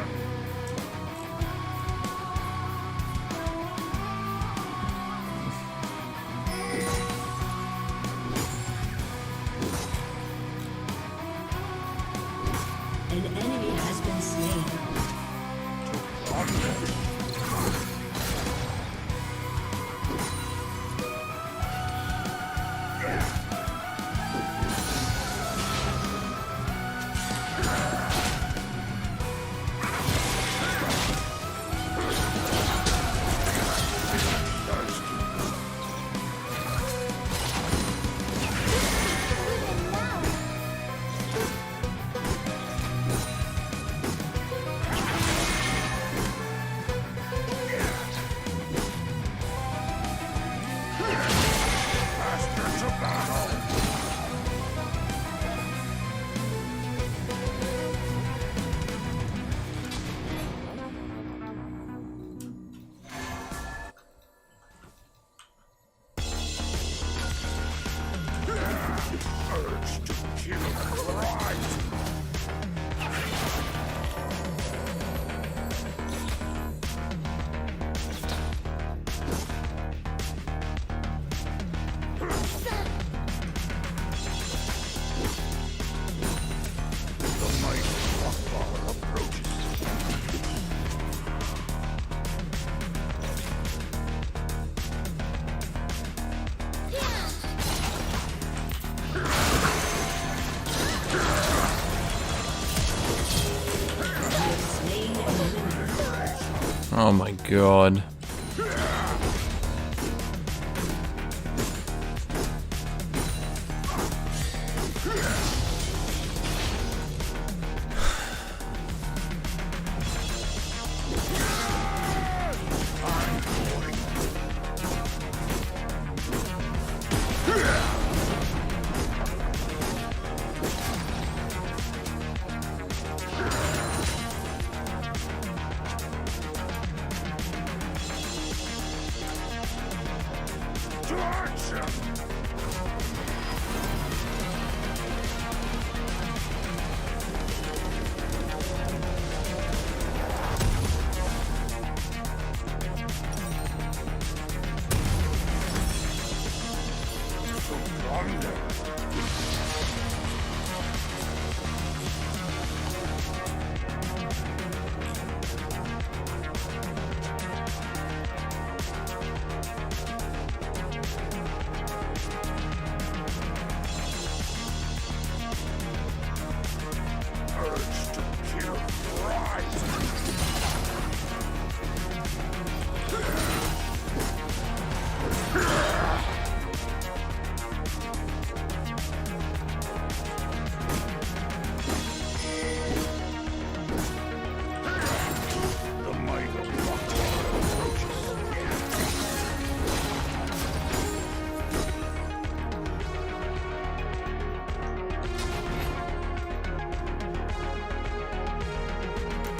Urge to kill rise. The mighty Akbar approaches.
Oh my god.
To action! To plunder! Urge to kill rise. The might of Akbar approaches.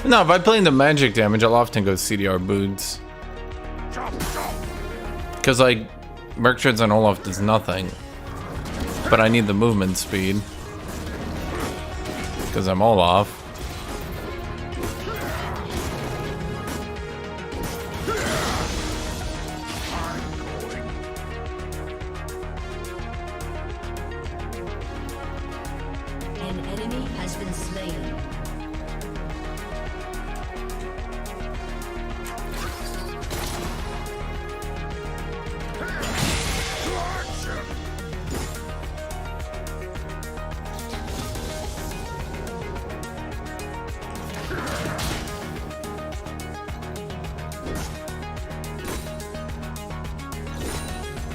No, if I play the magic damage, I'll often go CDR boots.
Chop, chop!
Because, like, Merc Treads on Olaf does nothing. But I need the movement speed. Because I'm Olaf.
An enemy has been slain.
To action!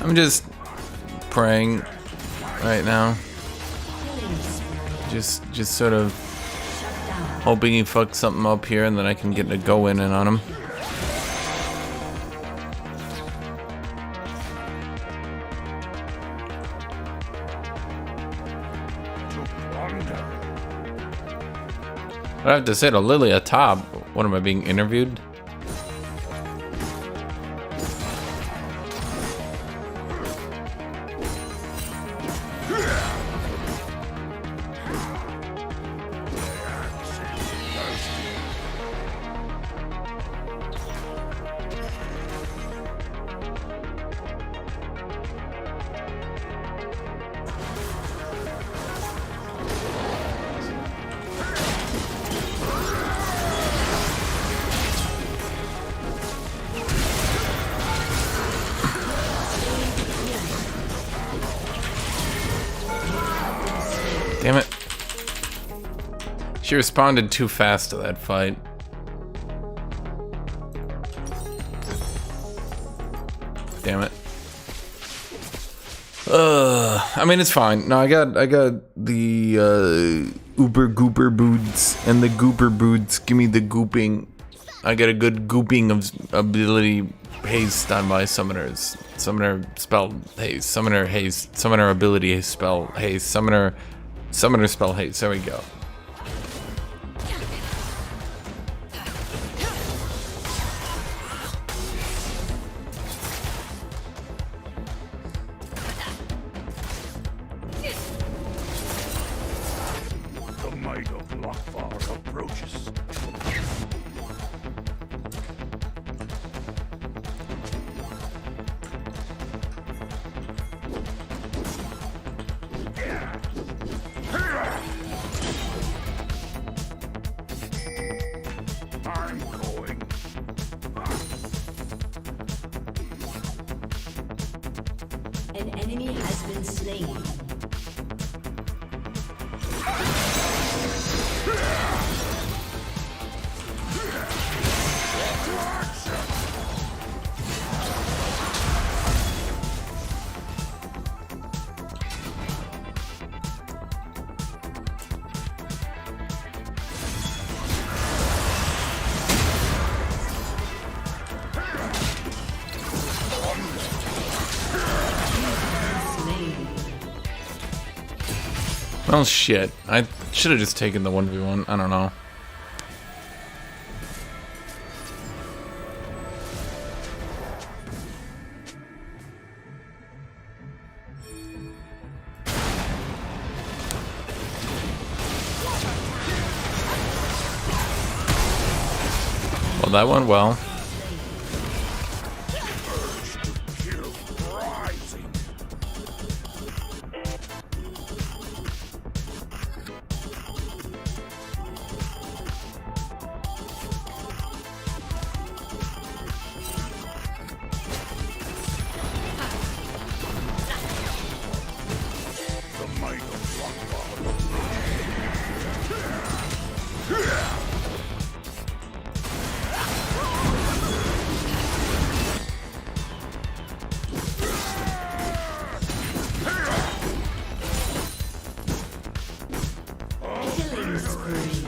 I'm just praying right now.
Killing spree.
Just sort of
Shut down.
hoping he fucks something up here and then I can get a go in and on him.
To plunder!
I have to say to Lilia top, what am I being interviewed? Damn it. She responded too fast to that fight. Damn it. I mean, it's fine. No, I got the Uber Gooper boots and the Gooper boots. Give me the gooping. I got a good gooping of ability haste on my summoners. Summoner spell haste. Summoner haste. Summoner ability spell haste. Summoner spell haste. There we go.
might of Lockbar approaches. I'm going.
An enemy has been slain.
Well, shit. I should have just taken the 1v1. I don't know. Well, that went well.
Rising. The might of
Killing spree.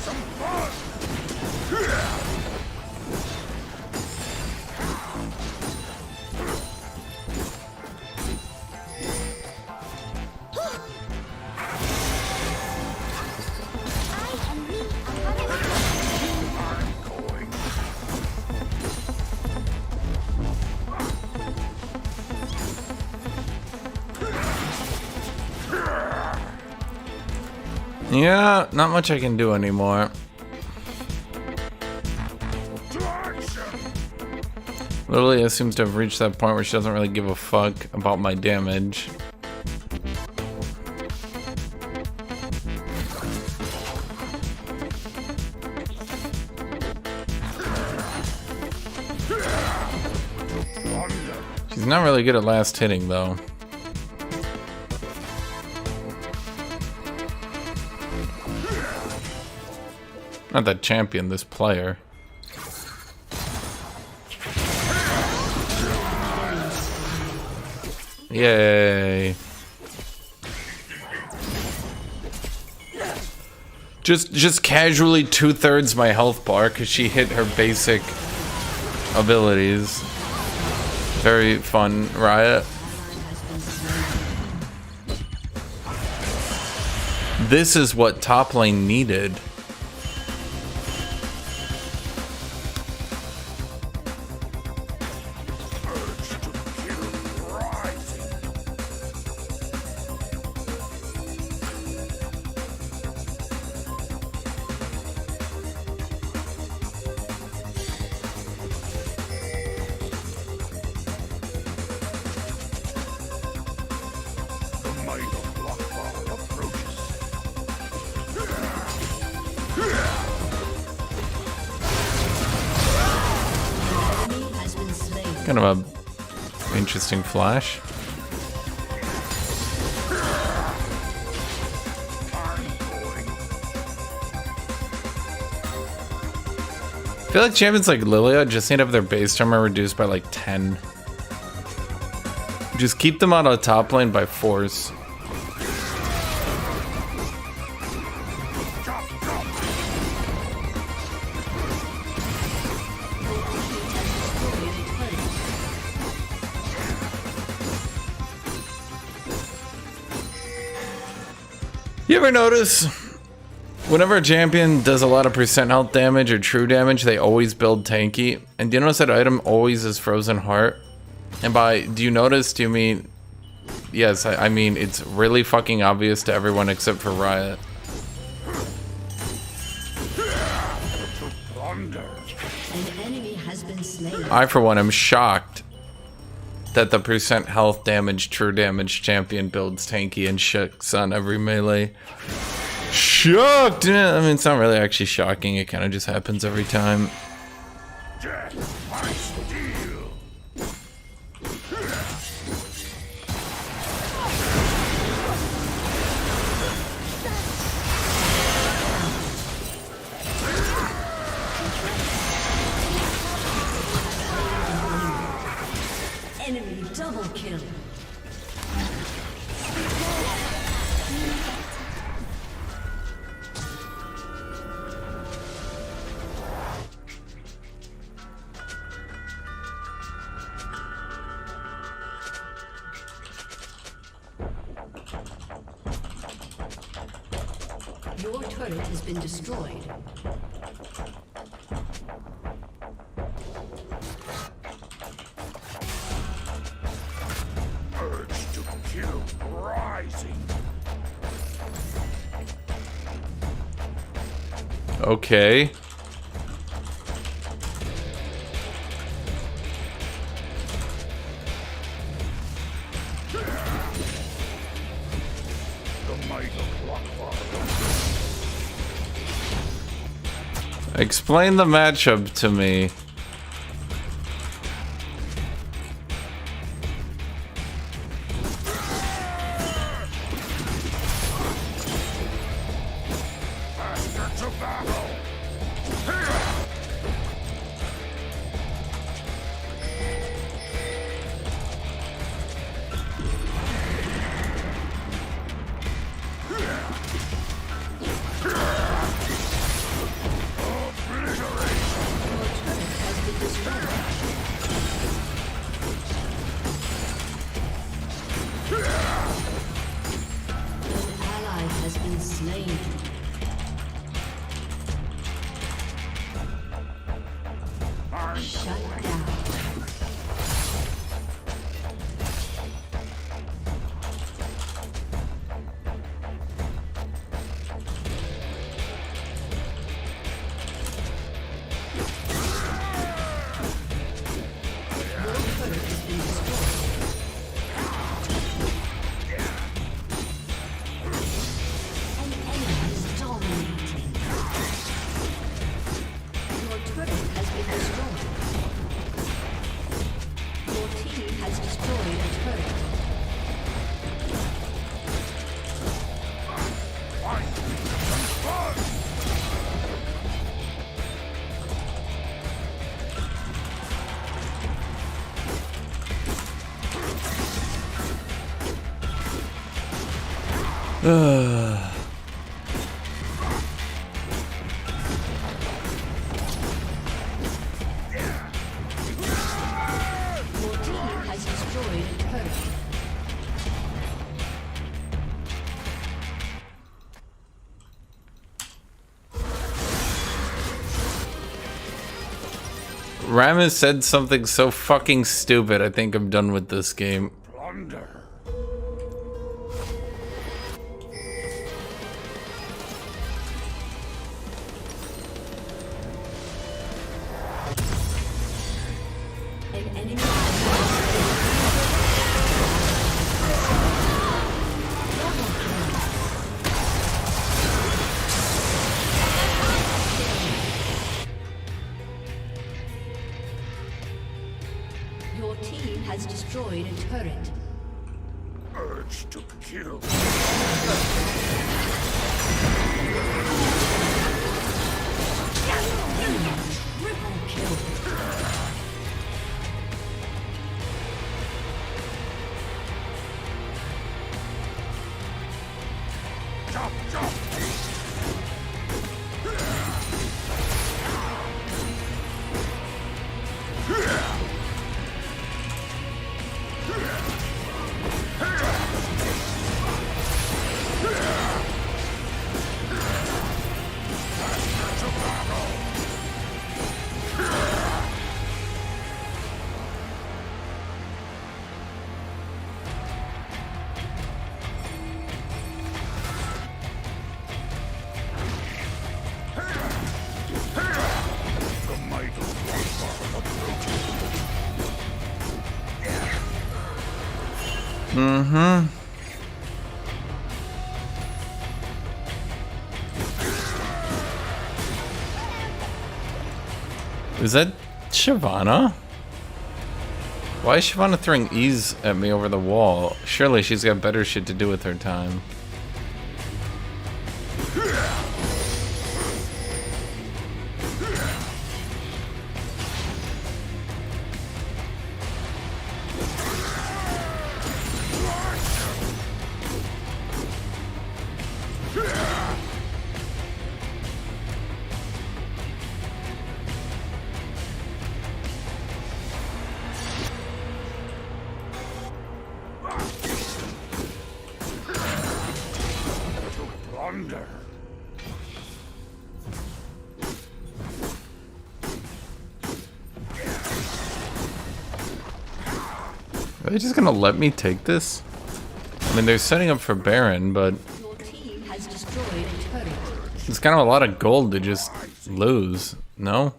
some fun. I'm going.
Yeah, not much I can do anymore.
To action.
Lilia seems to have reached that point where she doesn't really give a fuck about my damage.
Wonder.
She's not really good at last hitting, though. Not that champion, this player. Yay. Just casually 2/3 my health bar because she hit her basic abilities. Very fun, Riot. This is what top lane needed.
Urge to kill rising. The might of Lockbar approaches.
Enemy has been slain.
Kind of a interesting flash.
I'm going.
I feel like champions like Lilia just need to have their base armor reduced by like 10. Just keep them out of top lane by force.
Chop, chop.
You ever notice whenever a champion does a lot of percent health damage or true damage, they always build tanky? And do you notice that item always is Frozen Heart? And by do you notice, do you mean... Yes, I mean it's really fucking obvious to everyone except for Riot.
An enemy has been slain.
I, for one, am shocked that the percent health damage, true damage champion builds tanky and shooks on every melee. Shocked! I mean, it's not really actually shocking. It kind of just happens every time.
Death by steel.
Enemy double kill. Your turret has been destroyed.
Urge to kill rising.
Okay.
The might of Lockfire.
Explain the matchup to me.
Faster to battle.
An ally has been slain. Shut down. Your turret has been destroyed. An enemy is dominating. Your turret has been destroyed. Your team has destroyed a turret. Your team has destroyed a turret.
Ramus said something so fucking stupid. I think I'm done with this game.
Plunder.
An enemy Your team has destroyed a turret.
Urge to kill.
Triple kill.
Jump, jump.
Is that Shyvana? Why is Shyvana throwing E's at me over the wall? Surely she's got better shit to do with her time.
Plunder.
Are they just gonna let me take this? I mean, they're setting up for Baron, but
Your team has destroyed a turret.
it's kind of a lot of gold to just lose, no?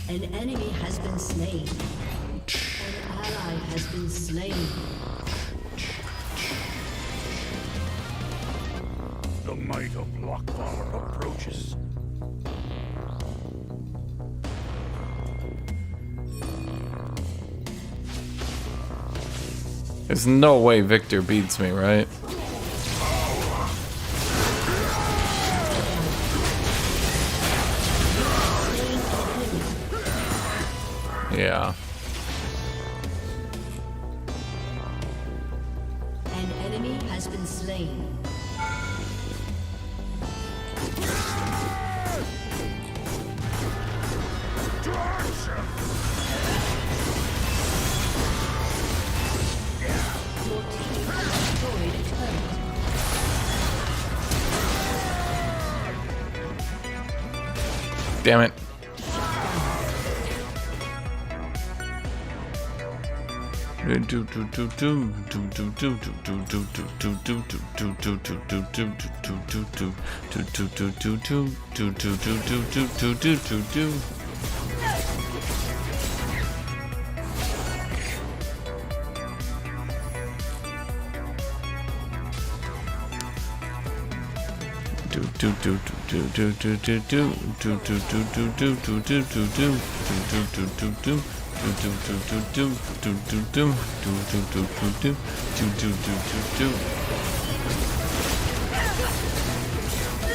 An enemy has been slain. An ally has been slain.
The might of Lockbar approaches.
There's no way Victor beats me, right? Yeah.
An enemy has been slain. Your team has destroyed a turret.
Damn it.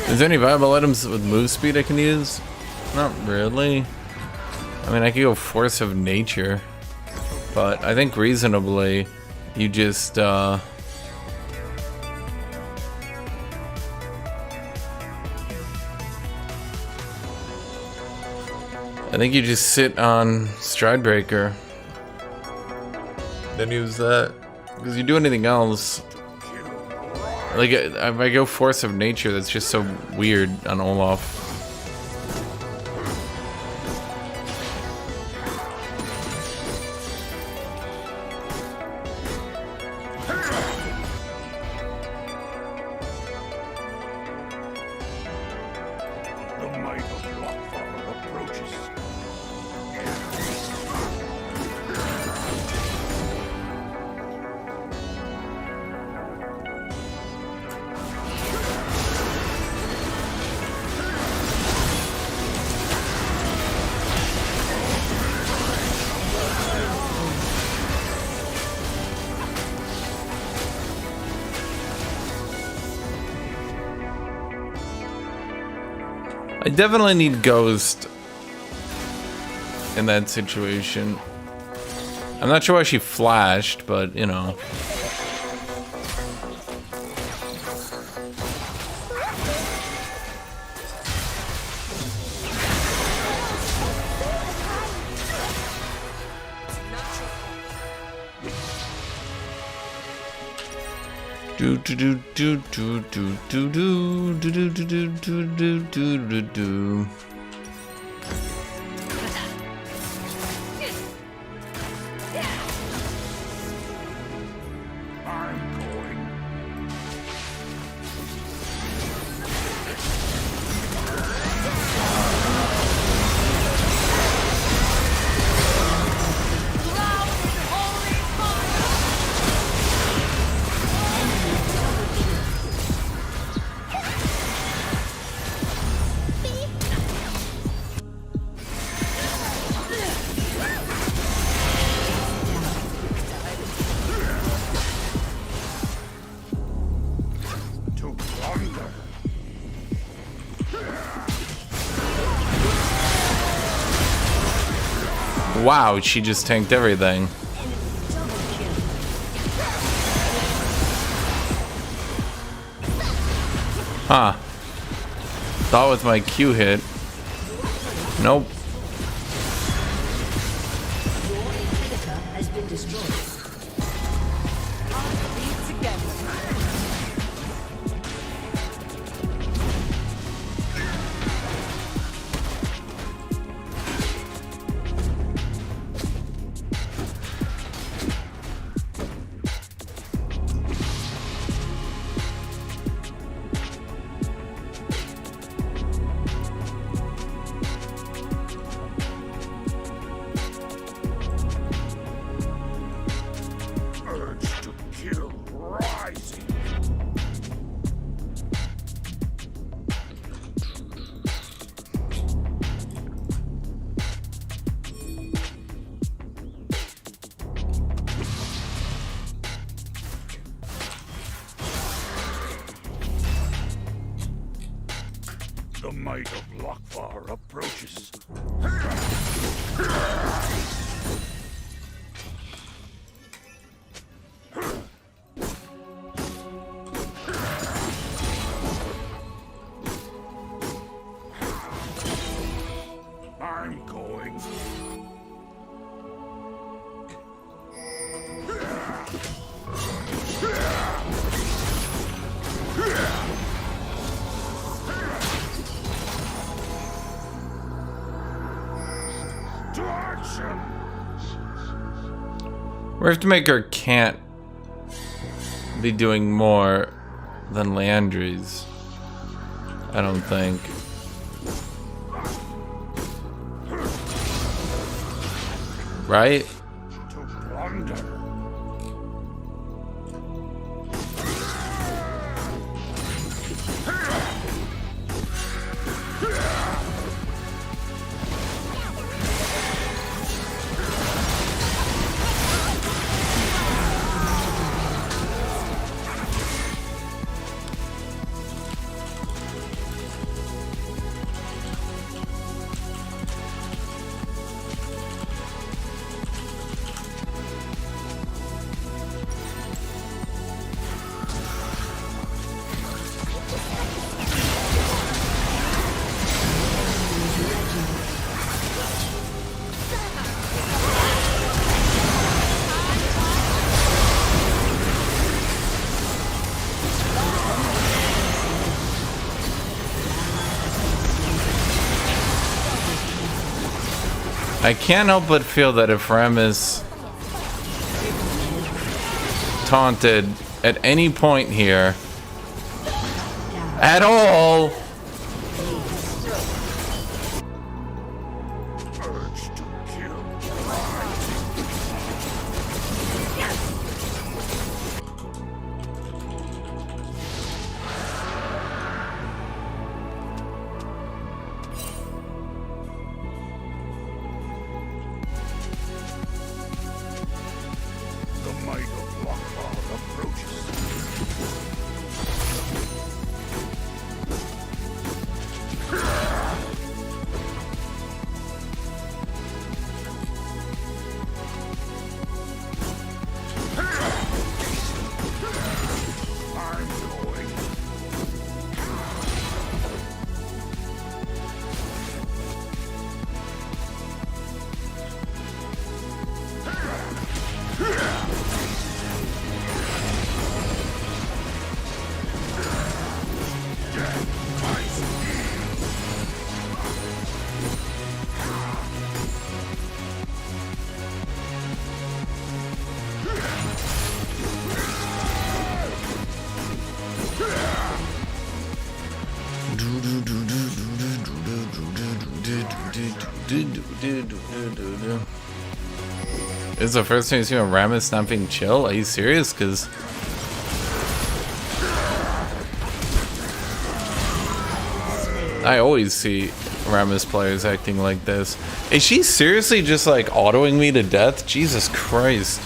Is there any viable items with move speed I can use? Not really. I mean, I could go Force of Nature, but I think reasonably, you just, I think you just sit on Stridebreaker, then use that. Because you do anything else, like if I go Force of Nature, that's just so weird on Olaf.
The might of Lockbar approaches.
I definitely need Ghost in that situation. I'm not sure why she flashed, but you know. Do do do do do do do do do do do do do do do.
I'm going.
Wow, she just tanked everything. Huh. Thought with my Q hit. Nope.
Your inhibitor has been destroyed.
Urge to kill rising. The might of Lockvar approaches. I'm going. To action!
Riftmaker can't be doing more than Landry's. I don't think. Right?
To plunder.
I can't help but feel that if Rem is taunted at any point here at all,
Urge to kill. The might of Lockvar approaches. I'm going.
This is the first time you see a Rammus not being chill? Are you serious? Because I always see Rammus players acting like this. Is she seriously just like autoing me to death? Jesus Christ.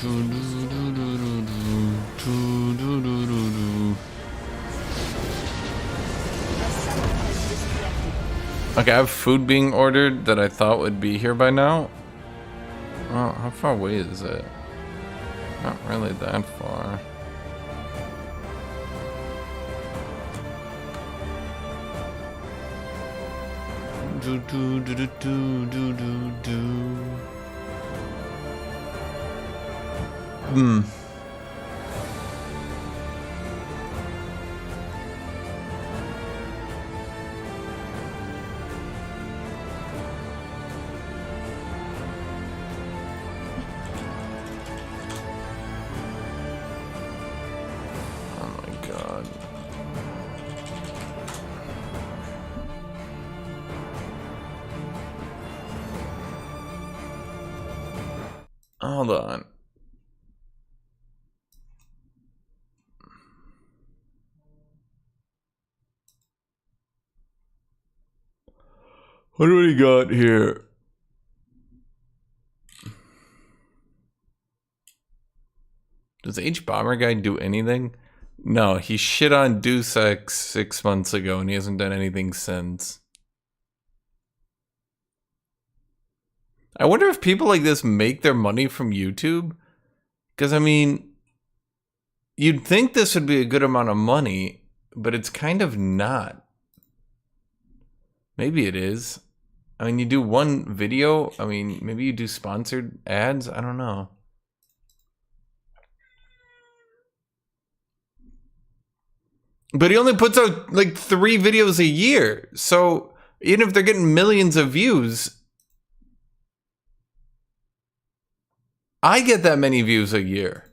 Okay, I have food being ordered that I thought would be here by now. Oh, how far away is it? Not really that far. Oh my god. Hold on. What do we got here? Does H Bomber Guy do anything? No, he shit on Deus Ex 6 months ago and he hasn't done anything since. I wonder if people like this make their money from YouTube? Because, I mean, you'd think this would be a good amount of money, but it's kind of not. Maybe it is. I mean, you do one video. I mean, maybe you do sponsored ads. I don't know. But he only puts out like 3 videos a year. So even if they're getting millions of views, I get that many views a year.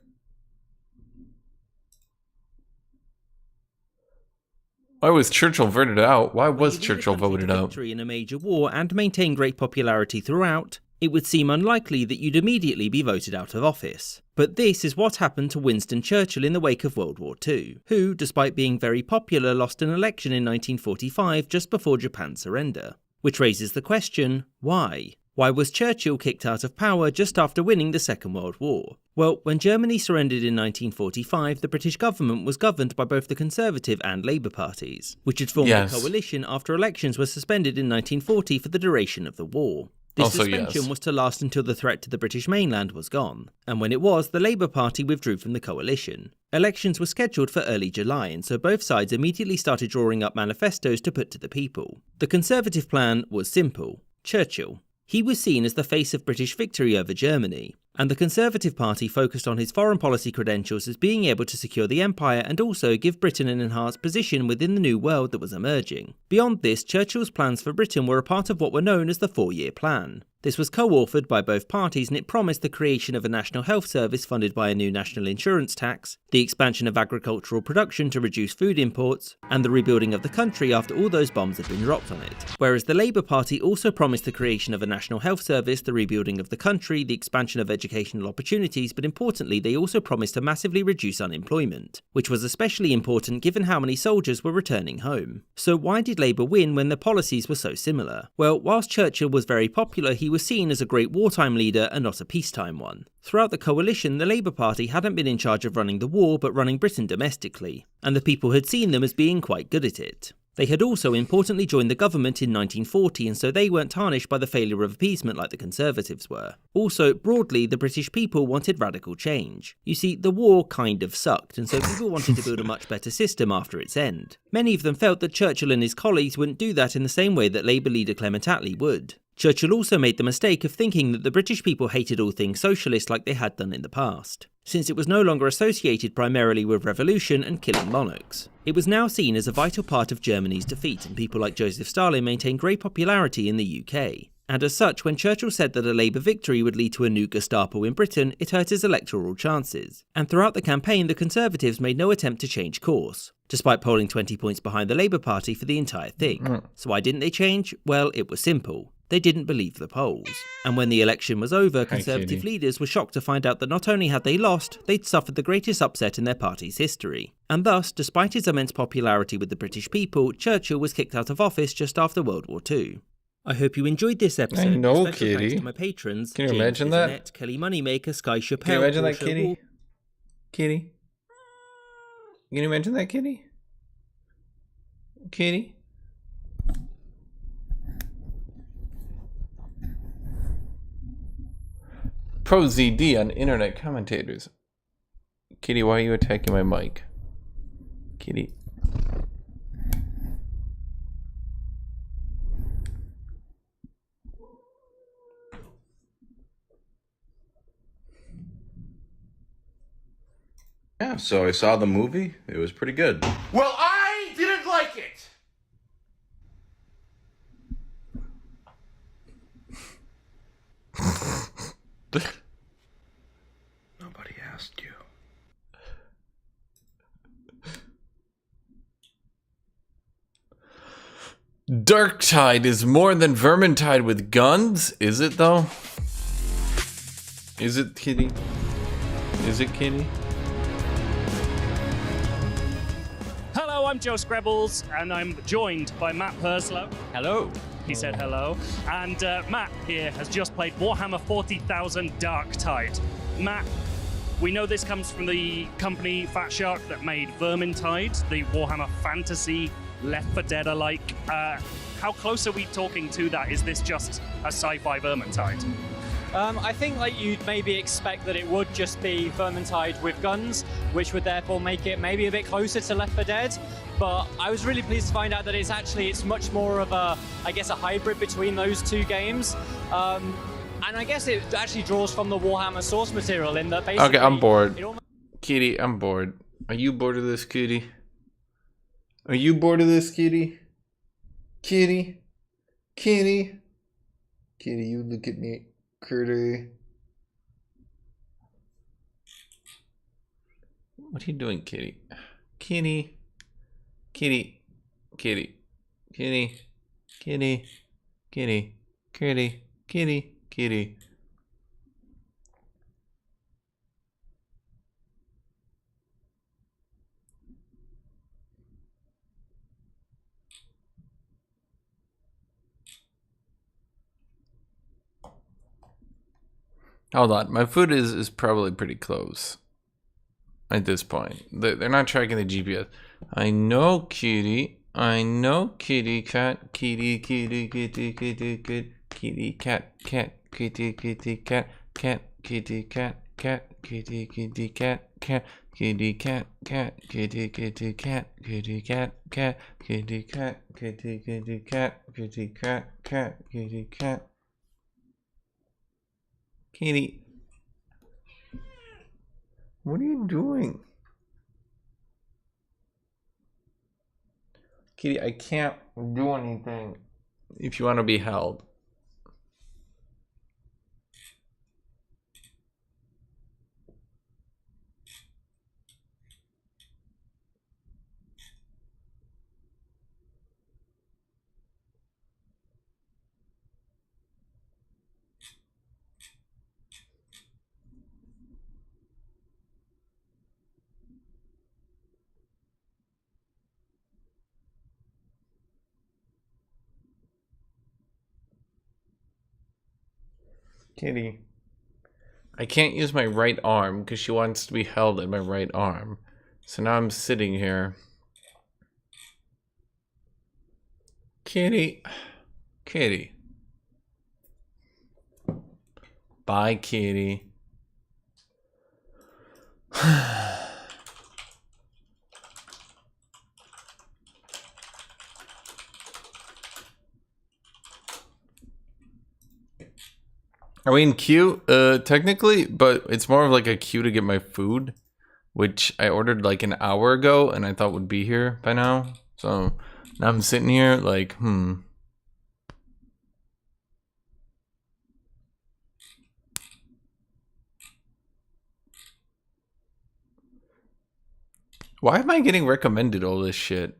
Why was Churchill voted out? Why was Churchill voted out?
Victory in a major war and maintain great popularity throughout, it would seem unlikely that you'd immediately be voted out of office. But this is what happened to Winston Churchill in the wake of World War II, who, despite being very popular, lost an election in 1945 just before Japan's surrender. Which raises the question, why? Why was Churchill kicked out of power just after winning the Second World War? Well, when Germany surrendered in 1945, the British government was governed by both the Conservative and Labour parties, which had formed a coalition after elections were suspended in 1940 for the duration of the war. This suspension was to last until the threat to the British mainland was gone, and when it was, the Labour Party withdrew from the coalition. Elections were scheduled for early July, and so both sides immediately started drawing up manifestos to put to the people. The Conservative plan was simple: Churchill. He was seen as the face of British victory over Germany, and the Conservative Party focused on his foreign policy credentials as being able to secure the empire and also give Britain an enhanced position within the new world that was emerging. Beyond this, Churchill's plans for Britain were a part of what were known as the 4-year plan. This was co-authored by both parties and it promised the creation of a national health service funded by a new national insurance tax, the expansion of agricultural production to reduce food imports, and the rebuilding of the country after all those bombs had been dropped on it. Whereas the Labour Party also promised the creation of a national health service, the rebuilding of the country, the expansion of educational opportunities, but importantly they also promised to massively reduce unemployment, which was especially important given how many soldiers were returning home. So why did Labour win when their policies were so similar? Well, whilst Churchill was very popular, he was seen as a great wartime leader and not a peacetime one. Throughout the coalition, the Labour Party hadn't been in charge of running the war but running Britain domestically, and the people had seen them as being quite good at it. They had also importantly joined the government in 1940, and so they weren't tarnished by the failure of appeasement like the Conservatives were. Also, broadly, the British people wanted radical change. You see, the war kind of sucked, and so people wanted to build a much better system after its end. Many of them felt that Churchill and his colleagues wouldn't do that in the same way that Labour leader Clement Attlee would. Churchill also made the mistake of thinking that the British people hated all things socialist like they had done in the past, since it was no longer associated primarily with revolution and killing monarchs. It was now seen as a vital part of Germany's defeat, and people like Joseph Stalin maintained great popularity in the UK. And as such, when Churchill said that a Labour victory would lead to a new Gestapo in Britain, it hurt his electoral chances. And throughout the campaign, the Conservatives made no attempt to change course, despite polling 20 points behind the Labour Party for the entire thing. So why didn't they change? Well, it was simple. They didn't believe the polls. And when the election was over, Conservative leaders were shocked to find out that not only had they lost, they'd suffered the greatest upset in their party's history. And thus, despite his immense popularity with the British people, Churchill was kicked out of office just after World War II. I hope you enjoyed this episode.
I know,
Special thanks
Kitty.
to my patrons,
Can you
James
imagine that?
Bissonette, Kelly Moneymaker, Sky Chappelle,
Can you imagine that,
Portia
Kitty?
Wall-
Kitty? Can you imagine that, Kitty? Kitty? Pro ZD on internet commentators. Kitty, why are you attacking my mic? Kitty.
Yeah, so I saw the movie. It was pretty good.
Well, I didn't like it.
Nobody asked you.
Darktide is more than Vermintide with guns? Is it though? Is it, Kitty? Is it, Kitty?
Hello, I'm Joe Screbbles, and I'm joined by Matt Perslow. Hello. He said hello. And Matt here has just played Warhammer 40,000 Darktide. Matt, we know this comes from the company Fat Shark that made Vermintide, the Warhammer Fantasy Left 4 Dead-alike. How close are we talking to that? Is this just a sci-fi Vermintide?
I think like you'd maybe expect that it would just be Vermintide with guns, which would therefore make it maybe a bit closer to Left 4 Dead. But I was really pleased to find out that it's much more of a, I guess, a hybrid between those two games. And I guess it actually draws from the Warhammer source material in that basically...
Okay, I'm bored. Kitty, I'm bored. Are you bored of this, Kitty? Are you bored of this, Kitty? Kitty? Kitty? Kitty, you look at me. Critter. What are you doing, Kitty? Kitty. Kitty. Kitty. Kitty. Kitty. Kitty. Kitty. Kitty. Kitty. Hold on, my food is probably pretty close at this point. They're not tracking the GPS. I know, Kitty. I know, kitty cat. Kitty, kitty, kitty, kitty, kitty, kitty cat, cat, kitty, kitty cat, cat, kitty cat, cat, kitty, kitty cat, cat, kitty cat, cat, kitty, kitty cat, kitty cat, cat, kitty cat, kitty, kitty cat, kitty cat, cat, kitty cat. Kitty, what are you doing? Kitty, I can't do anything if you want to be held. Kitty, I can't use my right arm because she wants to be held in my right arm. So now I'm sitting here. Kitty. Kitty. Bye, Kitty. Are we in queue? Technically, but it's more of like a queue to get my food, which I ordered like an hour ago and I thought would be here by now. So now I'm sitting here like, Why am I getting recommended all this shit?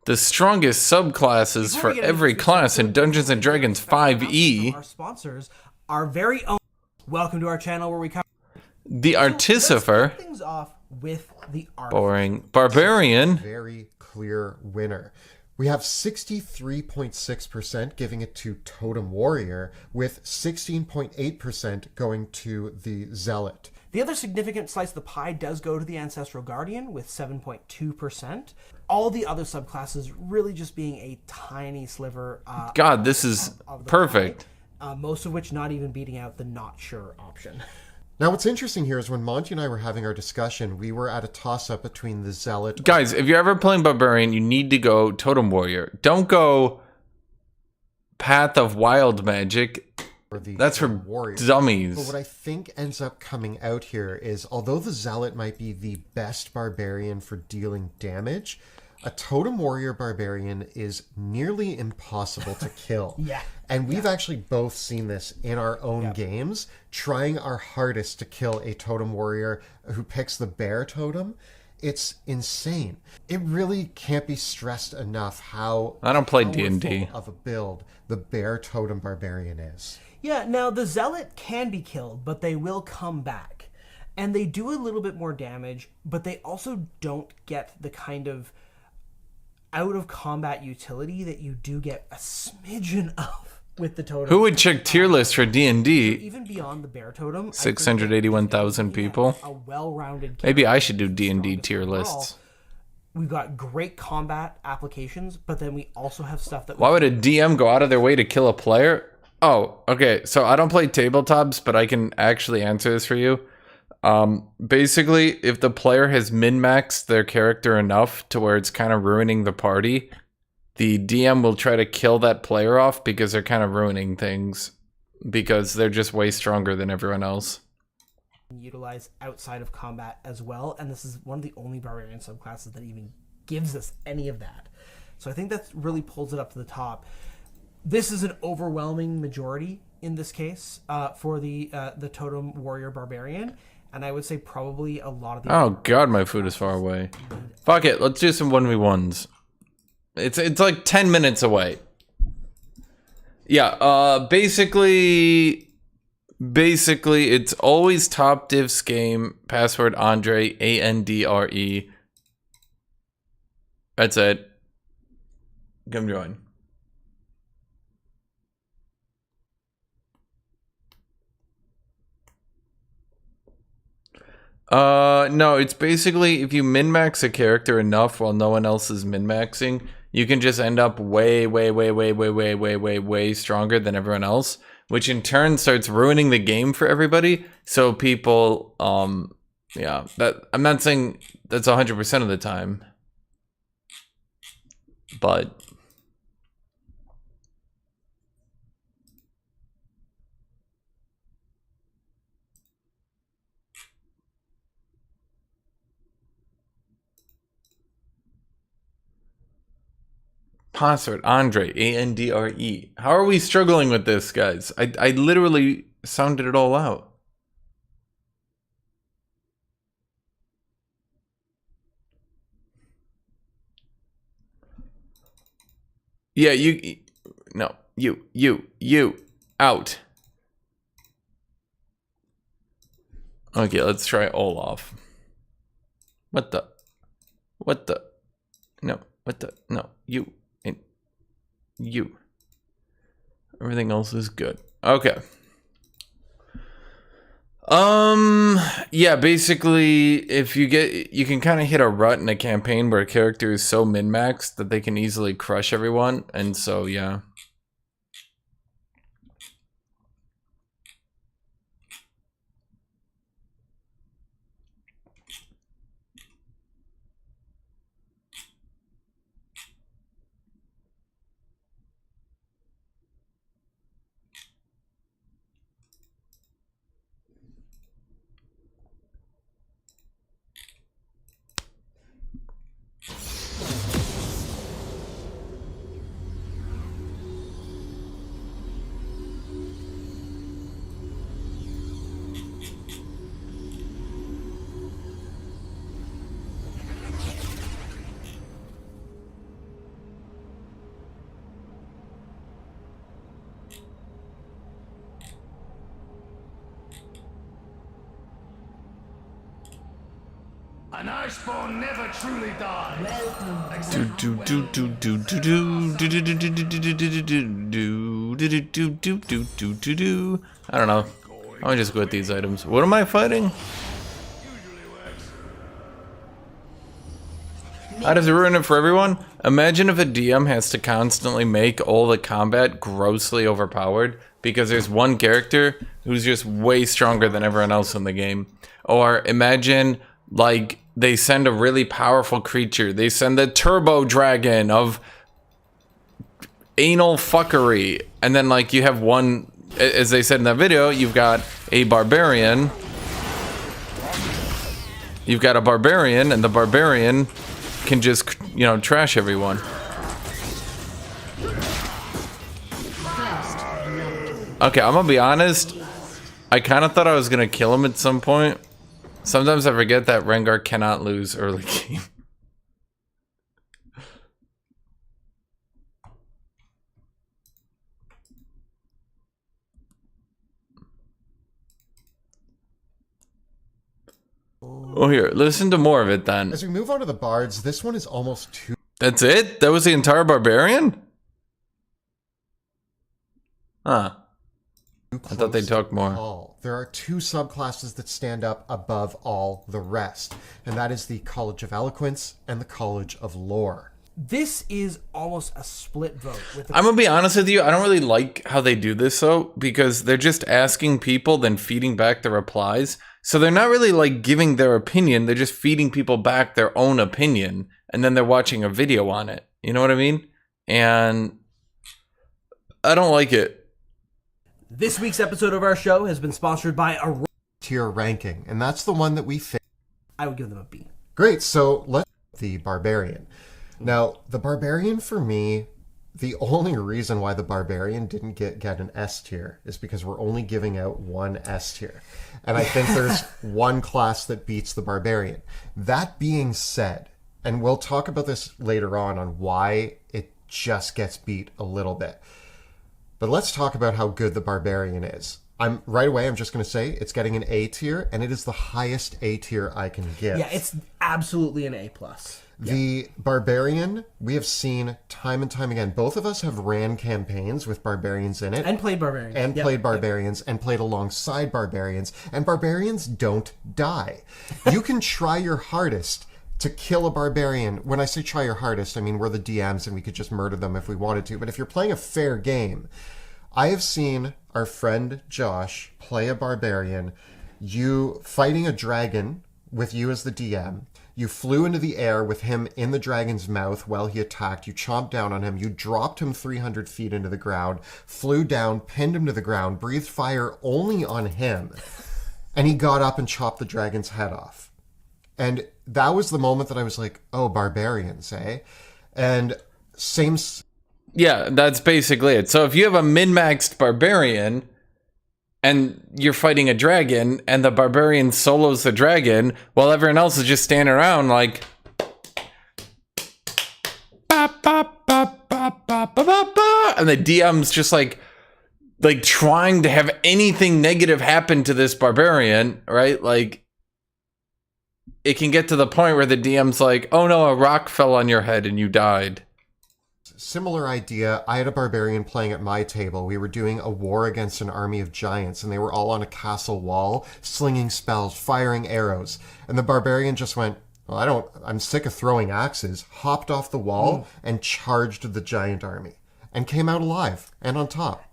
The strongest subclasses for every class in Dungeons and Dragons E. 5e.
Our sponsors, our very own. Welcome to our channel where we cover
The
Let's
Artificer.
start things off with the
Boring. Barbarian.
Very clear winner. We have 63.6% giving it to Totem Warrior, with 16.8% going to the Zealot.
The other significant slice of the pie does go to the Ancestral Guardian with 7.2%. All the other subclasses really just being a tiny sliver.
God, this is
of the
perfect.
pie, most of which not even beating out the not sure option.
Now, what's interesting here is when Monty and I were having our discussion, we were at a toss-up between the Zealot...
Guys, if you're ever playing Barbarian, you need to go Totem Warrior. Don't go Path of Wild Magic.
or the
That's for
Warrior.
dummies.
But what I think ends up coming out here is, although the Zealot might be the best Barbarian for dealing damage, a Totem Warrior Barbarian is nearly impossible to kill.
Yeah.
And we've actually both seen this in our own games, trying our hardest to kill a Totem Warrior who picks the Bear Totem. It's insane. It really can't be stressed enough how
I don't play
powerful
D&D.
of a build the Bear Totem Barbarian is.
Yeah, now the Zealot can be killed, but they will come back. And they do a little bit more damage, but they also don't get the kind of out of combat utility that you do get a smidgen of with the totem.
Who would check tier list for D&D?
Even beyond the Bear Totem,
681,000 people.
A well-rounded
Maybe I
character
should do
is
D&D
strongest
tier
overall.
lists.
We've got great combat applications, but then we also have stuff that
Why would a DM go out of their way to kill a player? Oh, okay. So I don't play tabletops, but I can actually answer this for you. Basically, if the player has min-maxed their character enough to where it's kind of ruining the party, the DM will try to kill that player off because they're kind of ruining things because they're just way stronger than everyone else.
utilize outside of combat as well, and this is one of the only barbarian subclasses that even gives us any of that. So I think that really pulls it up to the top. This is an overwhelming majority in this case for the Totem Warrior Barbarian, and I would say probably a lot of the
Oh god, my food is far away. Fuck it, let's do some 1v1s. It's like 10 minutes away. Yeah, basically it's always top divs game, password Andre, ANDRE. That's it. Come join. No, it's basically if you min-max a character enough while no one else is min-maxing, you can just end up way stronger than everyone else, which in turn starts ruining the game for everybody. So people, yeah, that I'm not saying that's 100% of the time, but password Andre, ANDRE. How are we struggling with this, guys? I literally sounded it all out. Yeah, you out. Okay, let's try Olaf. What the no, you. Everything else is good. Okay. Yeah, basically, if you can kind of hit a rut in a campaign where a character is so min-maxed that they can easily crush everyone, and so, yeah.
An Iceborn never truly dies.
I don't know. I'll just go with these items. What am I fighting? How does it ruin it for everyone? Imagine if a DM has to constantly make all the combat grossly overpowered because there's one character who's just way stronger than everyone else in the game. Or imagine, like, they send a really powerful creature. They send the turbo dragon of anal fuckery. And then, like, you have one, as they said in that video, you've got a barbarian. You've got a barbarian, and the barbarian can just, you know, trash everyone. Okay, I'm gonna be honest. I kind of thought I was gonna kill him at some point. Sometimes I forget that Rengar cannot lose early game. Oh, here, listen to more of it then.
As we move on to the bards, this one is almost too...
That's it? That was the entire barbarian? Huh. I thought they'd talk more.
There are two subclasses that stand up above all the rest, and that is the College of Eloquence and the College of Lore.
This is almost a split vote.
I'm gonna be honest with you, I don't really like how they do this though, because they're just asking people, then feeding back the replies. So they're not really like giving their opinion, they're just feeding people back their own opinion, and then they're watching a video on it. You know what I mean? And I don't like it.
This week's episode of our show has been sponsored by a
tier ranking, and that's the one that we think.
I would give them a B.
Great, so let's the Barbarian. Now, the Barbarian for me, the only reason why the Barbarian didn't get an S tier is because we're only giving out one S tier. And I think there's one class that beats the Barbarian. That being said, and we'll talk about this later on why it just gets beat a little bit. But let's talk about how good the Barbarian is. Right away, I'm just going to say it's getting an A tier, and it is the highest A tier I can give.
Yeah, it's absolutely an A+.
The Barbarian, we have seen time and time again. Both of us have ran campaigns with Barbarians in it.
And played Barbarians.
And played Barbarians, and played alongside Barbarians. And Barbarians don't die. You can try your hardest to kill a Barbarian. When I say try your hardest, I mean we're the DMs and we could just murder them if we wanted to. But if you're playing a fair game, I have seen our friend Josh play a Barbarian. You fighting a dragon with you as the DM. You flew into the air with him in the dragon's mouth while he attacked. You chomped down on him. You dropped him 300 feet into the ground, flew down, pinned him to the ground, breathed fire only on him. And he got up and chopped the dragon's head off. And that was the moment that I was like, oh, Barbarians, eh? And same...
Yeah, that's basically it. So if you have a min-maxed Barbarian and you're fighting a dragon and the Barbarian solos the dragon while everyone else is just standing around like and the DM's just like trying to have anything negative happen to this Barbarian, right? Like it can get to the point where the DM's like, oh no, a rock fell on your head and you died.
Similar idea. I had a Barbarian playing at my table. We were doing a war against an army of giants, and they were all on a castle wall, slinging spells, firing arrows. And the Barbarian just went, well, I'm sick of throwing axes, hopped off the wall, and charged the giant army, and came out alive, and on top.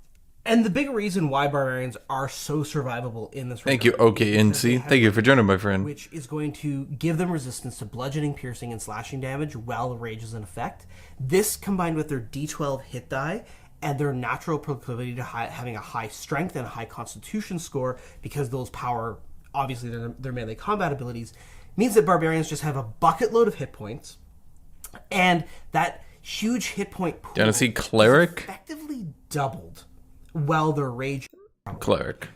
And the big reason why Barbarians are so survivable in this...
Thank you, OKNC. Thank you for joining, my friend.
Which is going to give them resistance to bludgeoning, piercing, and slashing damage while the rage is in effect. This, combined with their D12 hit die and their natural proclivity to having a high strength and a high constitution score, because those power, obviously, their melee combat abilities, means that Barbarians just have a bucket load of hit points, and that huge hit point pool...
Do you want to see Cleric?
...effectively doubled while their rage...
Cleric.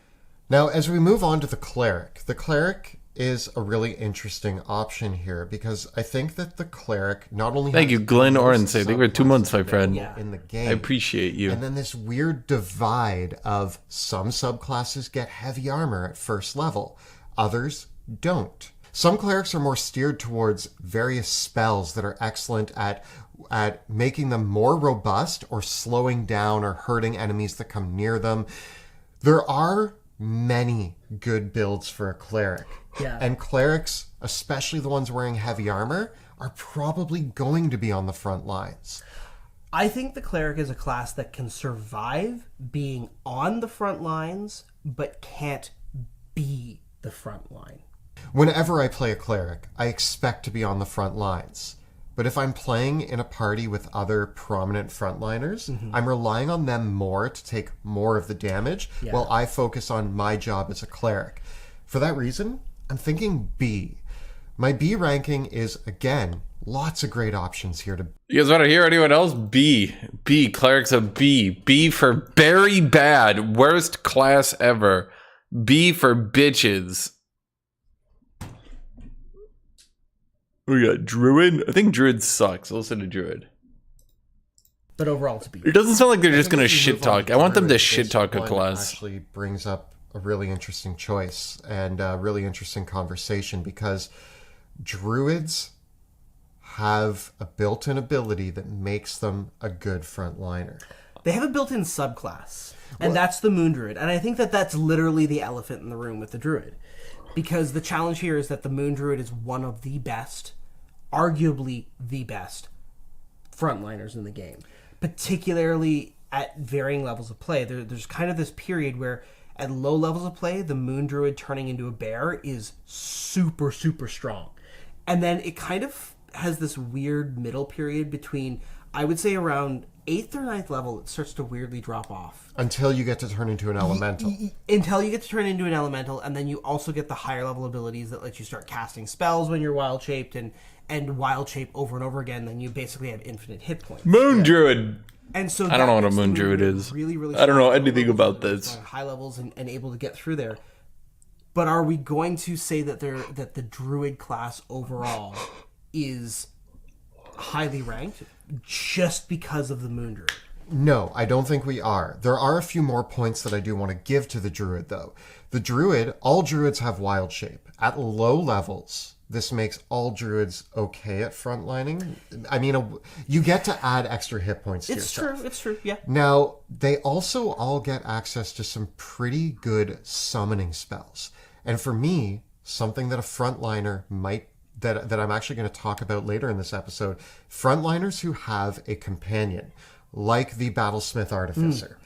Now, as we move on to the Cleric is a really interesting option here, because I think that the Cleric not only...
Thank you, Glenn Orense. Thank you for 2 months, my friend.
In the game.
I appreciate you.
And then this weird divide of some subclasses get heavy armor at first level, others don't. Some clerics are more steered towards various spells that are excellent at making them more robust or slowing down or hurting enemies that come near them. There are many good builds for a cleric.
Yeah.
And clerics, especially the ones wearing heavy armor, are probably going to be on the front lines.
I think the cleric is a class that can survive being on the front lines, but can't be the front line.
Whenever I play a cleric, I expect to be on the front lines. But if I'm playing in a party with other prominent frontliners, I'm relying on them more to take more of the damage while I focus on my job as a cleric. For that reason, I'm thinking B. My B ranking is, again, lots of great options here to...
You guys want to hear anyone else? B. B. Cleric's a B. B for very bad. Worst class ever. B for bitches. We got Druid. I think Druid sucks. Listen to Druid.
But overall, it's B.
It doesn't sound like they're just
think
going to
if we
shit
move on
talk. I want them to
Druid,
shit
this
talk a
one
class.
Actually brings up a really interesting choice and a really interesting conversation, because Druids have a built-in ability that makes them a good frontliner.
They have a built-in subclass, and that's the Moon Druid. And I think that that's literally the elephant in the room with the Druid. Because the challenge here is that the Moon Druid is one of the best, arguably the best, frontliners in the game. Particularly at varying levels of play. There's kind of this period where at low levels of play, the Moon Druid turning into a bear is super, super strong. And then it kind of has this weird middle period between, I would say around 8th or 9th level, it starts to weirdly drop off.
Until you get to turn into an elemental.
Until you get to turn into an elemental, and then you also get the higher level abilities that let you start casting spells when you're wild shaped and wild shape over and over again. Then you basically have infinite hit points.
Moon Druid.
And so
I don't know what a
makes the
Moon Druid is.
Really, really
I don't know
strong
anything
levels
about this.
on high levels and able to get through there. But are we going to say that the Druid class overall is highly ranked just because of the Moon Druid?
No, I don't think we are. There are a few more points that I do want to give to the Druid, though. The Druid, all Druids have wild shape. At low levels, this makes all Druids okay at frontlining. I mean, you get to add extra hit points to yourself.
It's true, yeah.
Now, they also all get access to some pretty good summoning spells. And for me, something that a frontliner might that I'm actually going to talk about later in this episode, frontliners who have a companion, like the Battlesmith Artificer.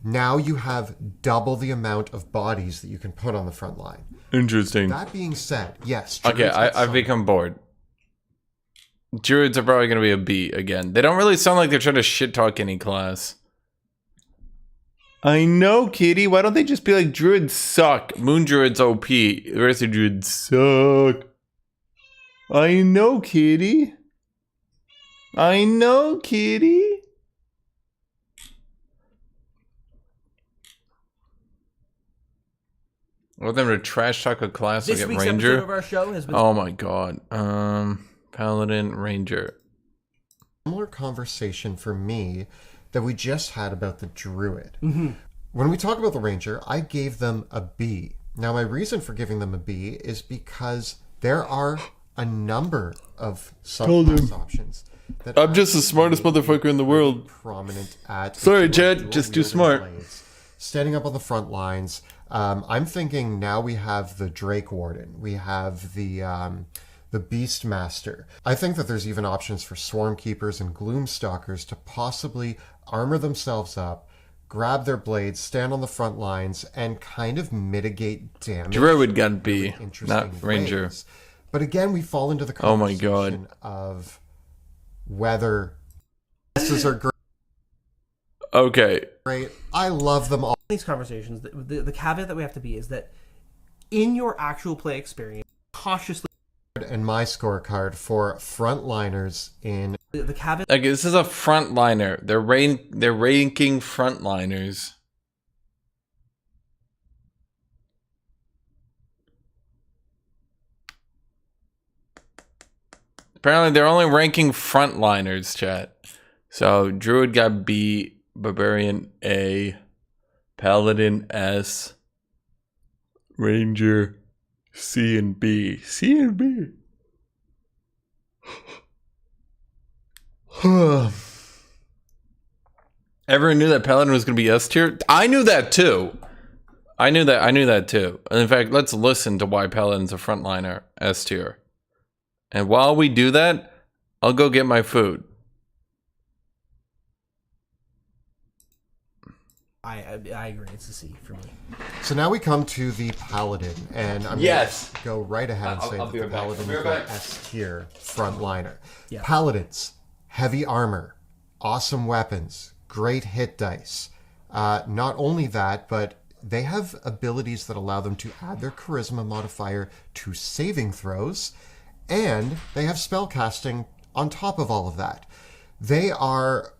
Now you have double the amount of bodies that you can put on the front line.
Interesting.
That being said, yes.
Okay, I've become bored. Druids are probably going to be a B again. They don't really sound like they're trying to shit talk any class. I know, Kitty. Why don't they just be like, Druids suck. Moon Druids OP. The rest of Druids suck. I know, Kitty. I know, Kitty. I want them to trash talk a class
This
like a
week's
Ranger.
episode of our show has been...
Oh my god. Paladin, Ranger.
Similar conversation for me that we just had about the Druid. When we talk about the Ranger, I gave them a B. Now, my reason for giving them a B is because there are a number of subclass options. That
I'm just the smartest motherfucker in the world.
Prominent at
Sorry, Chad, just too smart.
Standing up on the front lines. I'm thinking now we have the Drake Warden. We have the Beastmaster. I think that there's even options for Swarm Keepers and Gloomstalkers to possibly armor themselves up, grab their blades, stand on the front lines, and kind of mitigate damage.
Druid gun B,
Interesting
not Ranger.
ways. But again, we fall into the
Oh my
conversation
god.
of whether classes are
Okay.
great. I love them all.
These conversations, the caveat that we have to be is that in your actual play experience, cautiously...
And my scorecard for frontliners in...
The caveat...
Okay, this is a frontliner. They're ranking frontliners. Apparently, they're only ranking frontliners, chat. So, Druid got B, Barbarian A, Paladin S, Ranger C and B. C and B. Everyone knew that Paladin was going to be S tier. I knew that too. I knew that too. And in fact, let's listen to why Paladin's a frontliner S tier. And while we do that, I'll go get my food.
I agree. It's a C for me.
So now we come to the Paladin, and I'm going to go right ahead and say that the Paladin is the S tier frontliner.
Yeah.
Paladins, heavy armor, awesome weapons, great hit dice. Not only that, but they have abilities that allow them to add their charisma modifier to saving throws, and they have spell casting on top of all of that. They are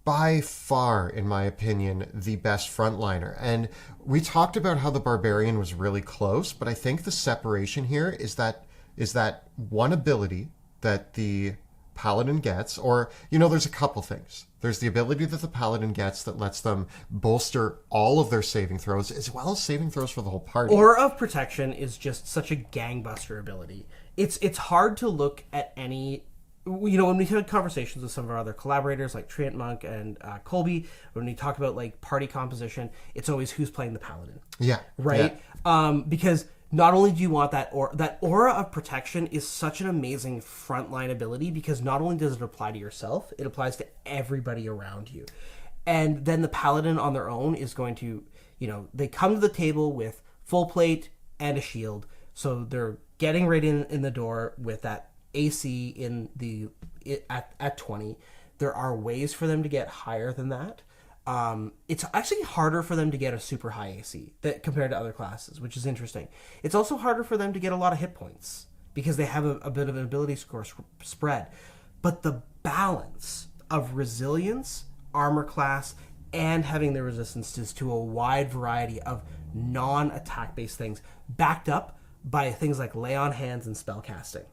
by far, in my opinion, the best frontliner. And we talked about how the Barbarian was really close, but I think the separation here is that one ability that the Paladin gets, or, there's a couple things. There's the ability that the Paladin gets that lets them bolster all of their saving throws, as well as saving throws for the whole party.
Aura of Protection is just such a gangbuster ability. It's hard to look at any... when we had conversations with some of our other collaborators like Trient Monk and Colby, when we talk about like party composition, it's always who's playing the Paladin.
Yeah.
Right? Yeah. Because not only do you want that Aura of Protection is such an amazing frontline ability, because not only does it apply to yourself, it applies to everybody around you. And then the Paladin on their own is going to, they come to the table with full plate and a shield. So they're getting right in the door with that AC at 20. There are ways for them to get higher than that. It's actually harder for them to get a super high AC compared to other classes, which is interesting. It's also harder for them to get a lot of hit points because they have a bit of an ability score spread. But the balance of resilience, armor class, and having the resistances to a wide variety of non-attack based things, backed up by things like lay on hands and spell casting,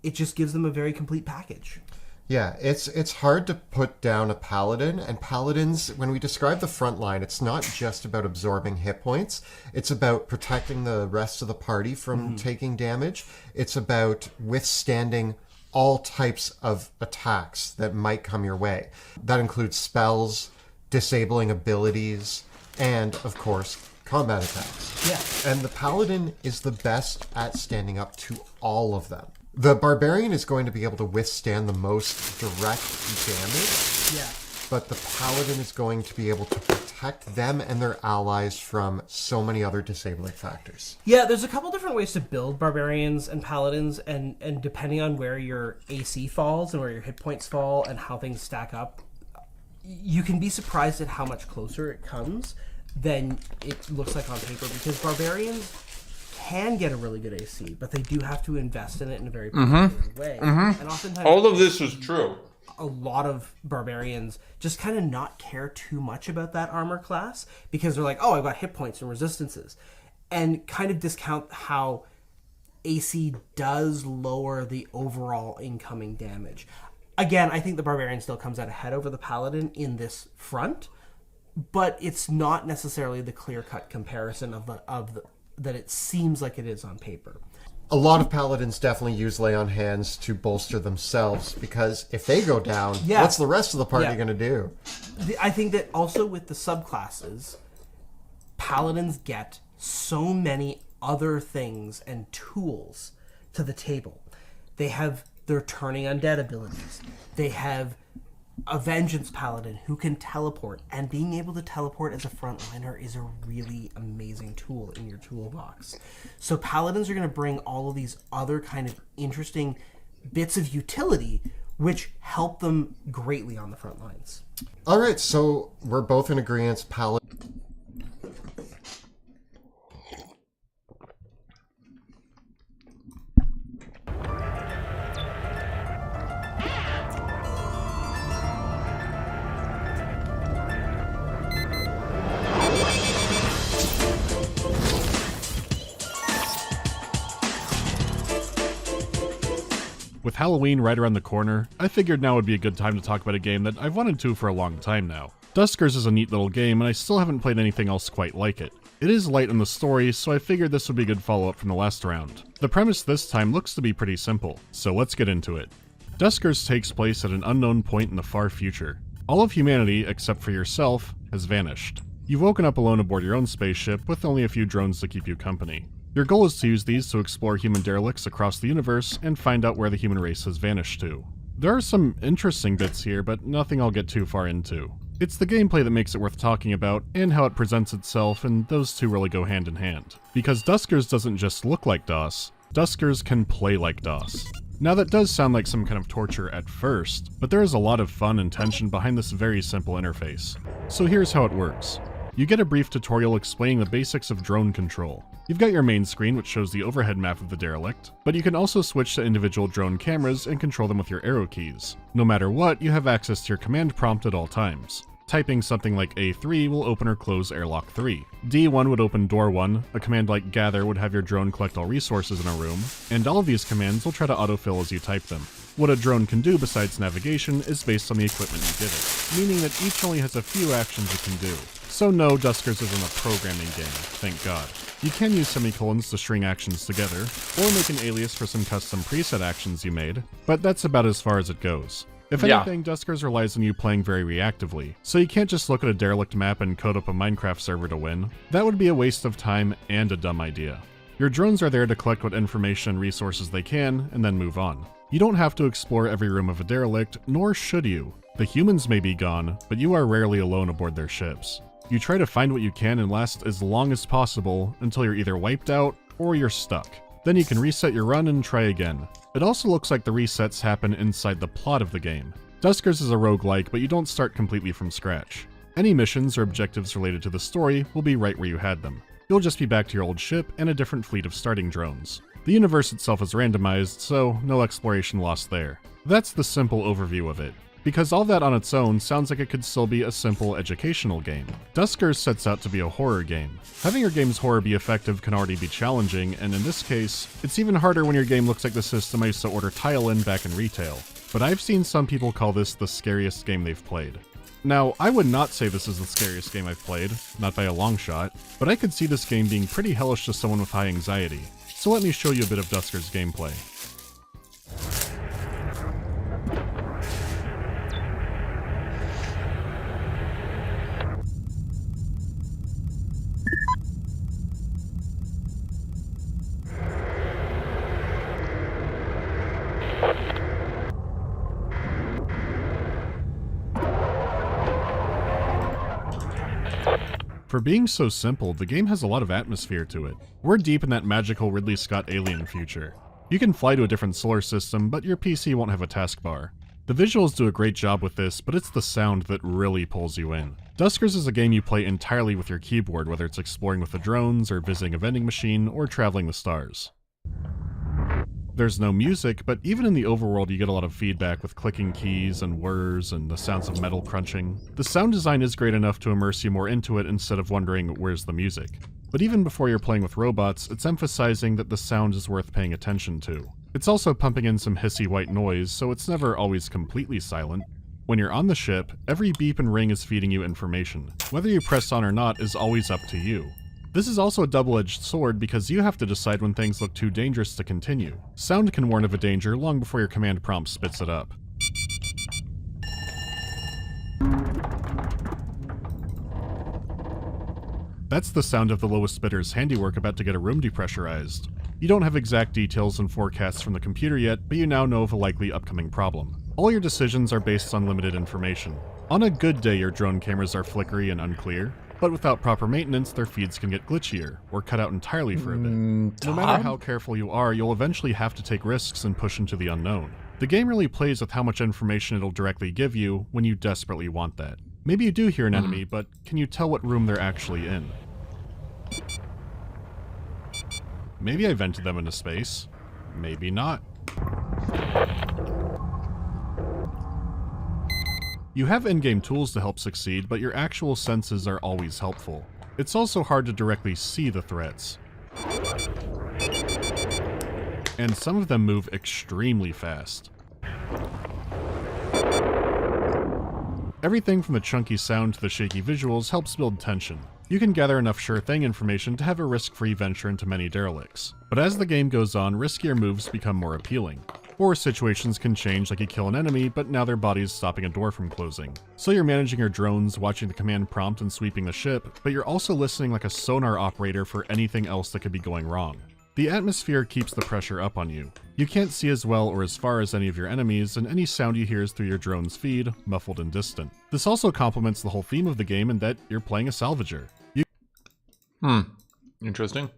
it just gives them a very complete package.
Yeah, it's hard to put down a Paladin, and Paladins, when we describe the front line, it's not just about absorbing hit points, it's about protecting the rest of the party from taking damage. It's about withstanding all types of attacks that might come your way. That includes spells, disabling abilities, and, of course, combat attacks.
Yeah.
And the Paladin is the best at standing up to all of them. The Barbarian is going to be able to withstand the most direct damage.
Yeah.
But the Paladin is going to be able to protect them and their allies from so many other disabling factors.
Yeah, there's a couple different ways to build Barbarians and Paladins, and depending on where your AC falls and where your hit points fall and how things stack up, you can be surprised at how much closer it comes than it looks like on paper, because Barbarians can get a really good AC, but they do have to invest in it in a very particular way. And oftentimes,
all of this is true.
A lot of Barbarians just kind of not care too much about that armor class because they're like, oh, I've got hit points and resistances, and kind of discount how AC does lower the overall incoming damage. Again, I think the Barbarian still comes out ahead over the Paladin in this front, but it's not necessarily the clear-cut comparison of the that it seems like it is on paper.
A lot of Paladins definitely use lay on hands to bolster themselves, because if they go down, what's the rest of the party going to do?
I think that also with the subclasses, Paladins get so many other things and tools to the table. They have their turning undead abilities. They have a Vengeance Paladin who can teleport, and being able to teleport as a frontliner is a really amazing tool in your toolbox. So Paladins are going to bring all of these other kind of interesting bits of utility which help them greatly on the front lines.
All right, so we're both in agreement. Paladin.
With Halloween right around the corner, I figured now would be a good time to talk about a game that I've wanted to for a long time now. Duskers is a neat little game, and I still haven't played anything else quite like it. It is light in the story, so I figured this would be a good follow-up from the last round. The premise this time looks to be pretty simple, so let's get into it. Duskers takes place at an unknown point in the far future. All of humanity, except for yourself, has vanished. You've woken up alone aboard your own spaceship with only a few drones to keep you company. Your goal is to use these to explore human derelicts across the universe and find out where the human race has vanished to. There are some interesting bits here, but nothing I'll get too far into. It's the gameplay that makes it worth talking about, and how it presents itself, and those two really go hand in hand. Because Duskers doesn't just look like DOS, Duskers can play like DOS. Now that does sound like some kind of torture at first, but there is a lot of fun and tension behind this very simple interface. So here's how it works. You get a brief tutorial explaining the basics of drone control. You've got your main screen, which shows the overhead map of the derelict, but you can also switch to individual drone cameras and control them with your arrow keys. No matter what, you have access to your command prompt at all times. Typing something like A3 will open or close airlock 3. D1 would open door 1, a command like gather would have your drone collect all resources in a room, and all of these commands will try to autofill as you type them. What a drone can do besides navigation is based on the equipment you give it, meaning that each only has a few actions it can do. So no, Duskers isn't a programming game, thank God. You can use semicolons to string actions together, or make an alias for some custom preset actions you made, but that's about as far as it goes. If anything, Duskers relies on you playing very reactively, so you can't just look at a derelict map and code up a Minecraft server to win. That would be a waste of time and a dumb idea. Your drones are there to collect what information and resources they can, and then move on. You don't have to explore every room of a derelict, nor should you. The humans may be gone, but you are rarely alone aboard their ships. You try to find what you can and last as long as possible until you're either wiped out or you're stuck. Then you can reset your run and try again. It also looks like the resets happen inside the plot of the game. Duskers is a roguelike, but you don't start completely from scratch. Any missions or objectives related to the story will be right where you had them. You'll just be back to your old ship and a different fleet of starting drones. The universe itself is randomized, so no exploration lost there. That's the simple overview of it. Because all that on its own sounds like it could still be a simple educational game. Duskers sets out to be a horror game. Having your game's horror be effective can already be challenging, and in this case, it's even harder when your game looks like the system I used to order tile in back in retail. But I've seen some people call this the scariest game they've played. Now, I would not say this is the scariest game I've played, not by a long shot, but I could see this game being pretty hellish to someone with high anxiety. So let me show you a bit of Duskers gameplay. For being so simple, the game has a lot of atmosphere to it. We're deep in that magical Ridley Scott alien future. You can fly to a different solar system, but your PC won't have a taskbar. The visuals do a great job with this, but it's the sound that really pulls you in. Duskers is a game you play entirely with your keyboard, whether it's exploring with the drones, or visiting a vending machine, or traveling the stars. There's no music, but even in the overworld you get a lot of feedback with clicking keys and whirs and the sounds of metal crunching. The sound design is great enough to immerse you more into it instead of wondering where's the music. But even before you're playing with robots, it's emphasizing that the sound is worth paying attention to. It's also pumping in some hissy white noise, so it's never always completely silent. When you're on the ship, every beep and ring is feeding you information. Whether you press on or not is always up to you. This is also a double-edged sword because you have to decide when things look too dangerous to continue. Sound can warn of a danger long before your command prompt spits it up. That's the sound of the lowest bidder's handiwork about to get a room depressurized. You don't have exact details and forecasts from the computer yet, but you now know of a likely upcoming problem. All your decisions are based on limited information. On a good day, your drone cameras are flickery and unclear, but without proper maintenance, their feeds can get glitchier, or cut out entirely for a bit. No matter how careful you are, you'll eventually have to take risks and push into the unknown. The game really plays with how much information it'll directly give you when you desperately want that. Maybe you do hear an enemy, but can you tell what room they're actually in? Maybe I vented them into space. Maybe not. You have in-game tools to help succeed, but your actual senses are always helpful. It's also hard to directly see the threats. And some of them move extremely fast. Everything from the chunky sound to the shaky visuals helps build tension. You can gather enough sure thing information to have a risk-free venture into many derelicts. But as the game goes on, riskier moves become more appealing. Or situations can change, like you kill an enemy, but now their body's stopping a door from closing. So you're managing your drones, watching the command prompt and sweeping the ship, but you're also listening like a sonar operator for anything else that could be going wrong. The atmosphere keeps the pressure up on you. You can't see as well or as far as any of your enemies, and any sound you hear is through your drone's feed, muffled and distant. This also complements the whole theme of the game in that you're playing a salvager.
Interesting.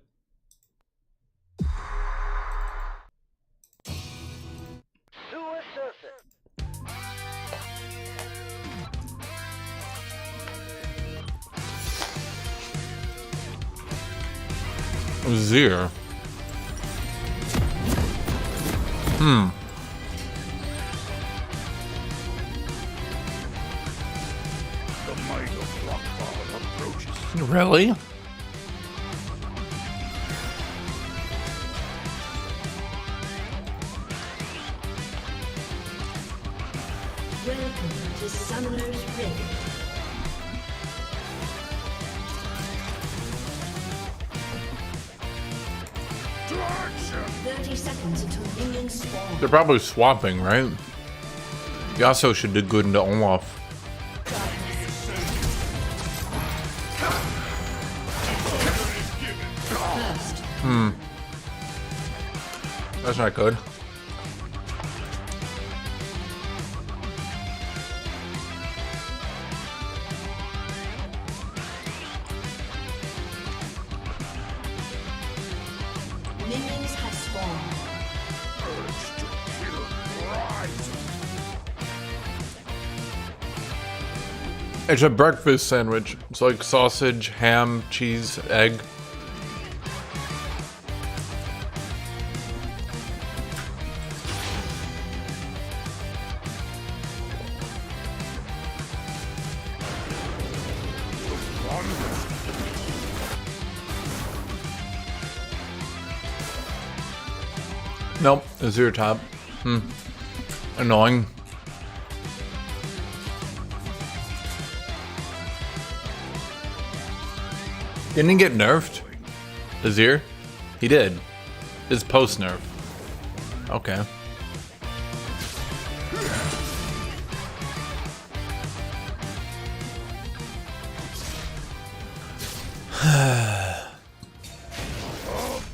Zir.
The might of Lockfall approaches.
Really?
Welcome to Summoner's Rift.
To action!
30 seconds until minions spawn.
They're probably swapping, right? Yasuo should do good into Olaf.
First,
That's not good.
minions have spawned.
Urge to kill rise.
It's a breakfast sandwich. It's like sausage, ham, cheese, egg. Nope, it's your top. Annoying. Didn't he get nerfed? Azir? He did. It's post nerf. Okay.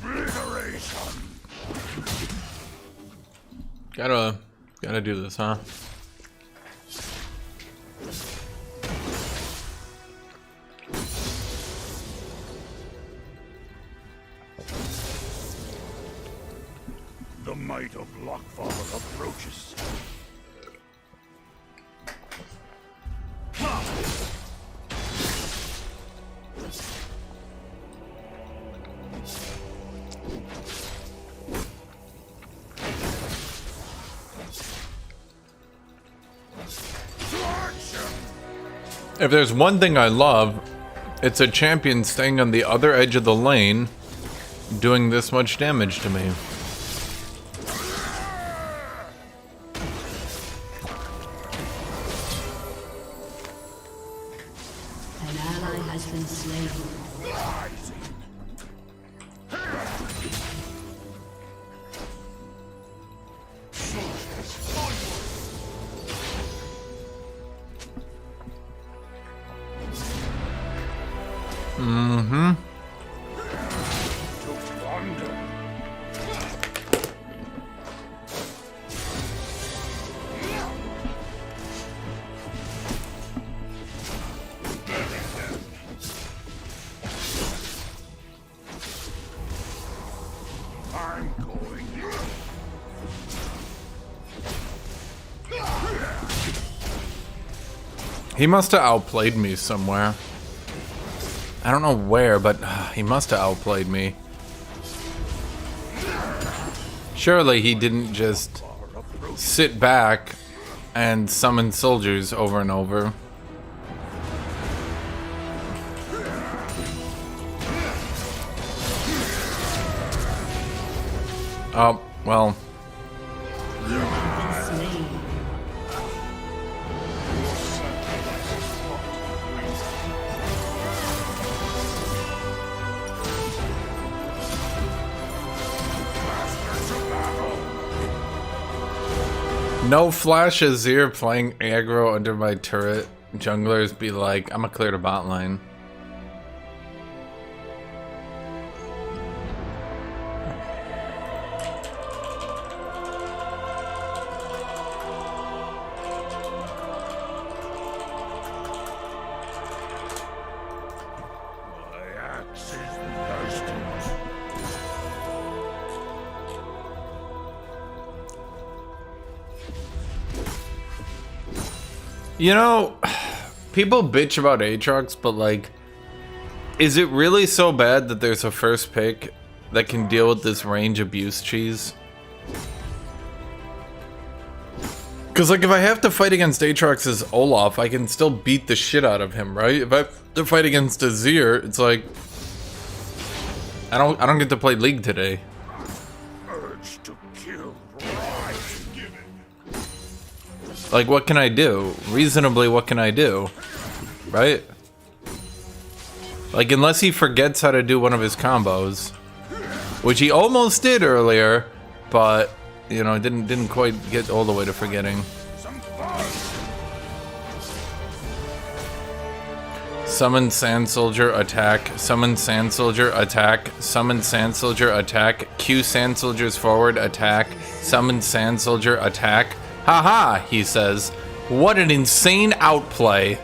Obliteration.
Gotta do this, huh?
The might of Lockfall approaches.
If there's one thing I love, it's a champion staying on the other edge of the lane, doing this much damage to me.
An ally has been slain.
To wander. I'm going.
He must have outplayed me somewhere. I don't know where, but he must have outplayed me. Surely he didn't just sit back and summon soldiers over and over. Oh, well.
You have been slain.
No flash Azir playing aggro under my turret. Junglers be like, I'm gonna clear the bot line.
My axe is thirsty.
You know, people bitch about Aatrox, but like, is it really so bad that there's a first pick that can deal with this range abuse cheese? Because like, if I have to fight against Aatrox's Olaf, I can still beat the shit out of him, right? If I have to fight against Azir, it's like, I don't get to play League today.
Urge to kill rise given.
Like, what can I do? Reasonably, what can I do? Right? Like, unless he forgets how to do one of his combos, which he almost did earlier, but, you know, didn't quite get all the way to forgetting.
Some fun.
Summon Sand Soldier, attack. Summon Sand Soldier, attack. Summon Sand Soldier, attack. Q Sand Soldiers forward, attack. Summon Sand Soldier, attack. Haha, he says. What an insane outplay.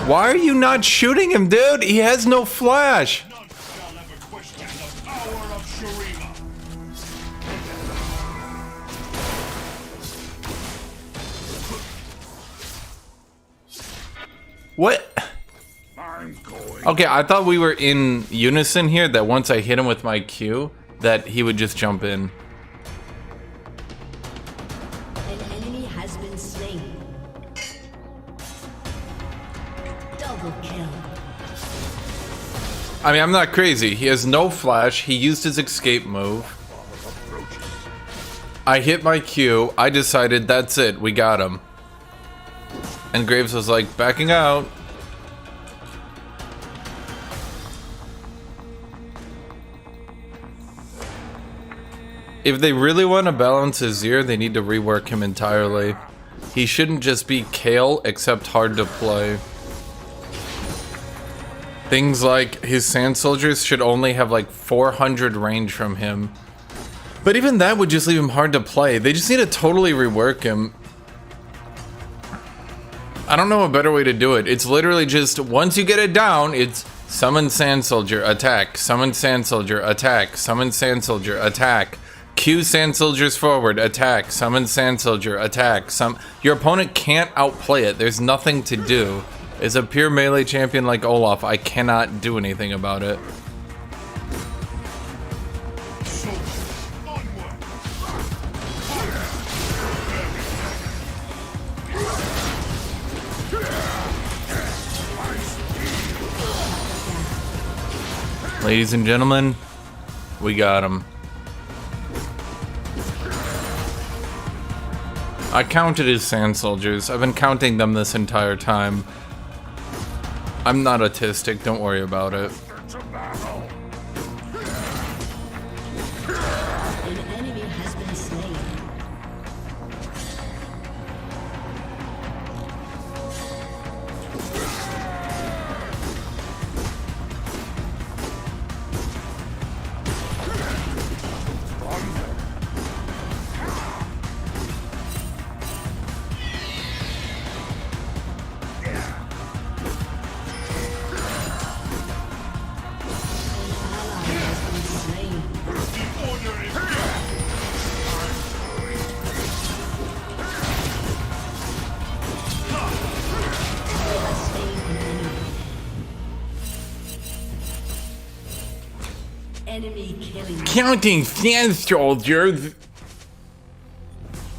Why are you not shooting him, dude? He has no flash.
None shall ever question the power of Shurima.
What?
I'm going.
Okay, I thought we were in unison here, that once I hit him with my Q, that he would just jump in.
An enemy has been slain. Double kill.
I mean, I'm not crazy. He has no flash. He used his escape move. I hit my Q. I decided that's it. We got him. And Graves was like, backing out. If they really want to balance Azir, they need to rework him entirely. He shouldn't just be Kale, except hard to play. Things like his Sand Soldiers should only have like 400 range from him. But even that would just leave him hard to play. They just need to totally rework him. I don't know a better way to do it. It's literally just, once you get it down, it's summon Sand Soldier, attack. Summon Sand Soldier, attack. Summon Sand Soldier, attack. Q Sand Soldiers forward, attack. Summon Sand Soldier, attack. Your opponent can't outplay it. There's nothing to do. As a pure melee champion like Olaf, I cannot do anything about it. Ladies and gentlemen, we got him. I counted his Sand Soldiers. I've been counting them this entire time. I'm not autistic, don't worry about it.
To battle.
An enemy has been slain. Enemy killing.
Counting Sand Soldiers.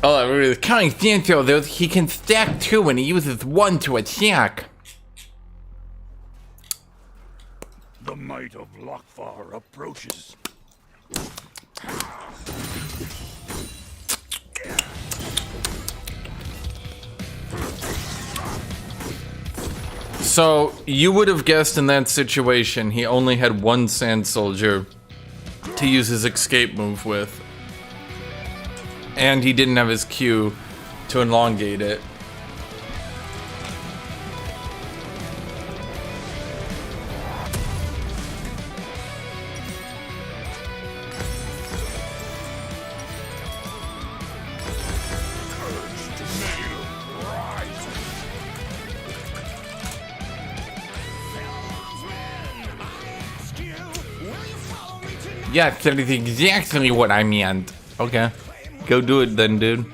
Oh, really? Counting Sand Soldiers, he can stack 2 and he uses 1 to attack.
The might of Lokfar approaches.
So you would have guessed in that situation he only had one sand soldier to use his escape move with. And he didn't have his Q to elongate it. Yeah, that's exactly what I meant. Okay. Go do it then, dude.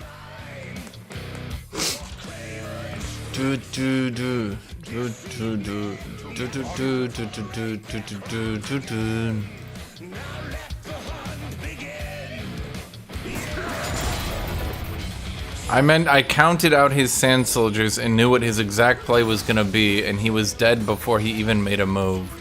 I meant I counted out his sand soldiers and knew what his exact play was gonna be, and he was dead before he even made a move.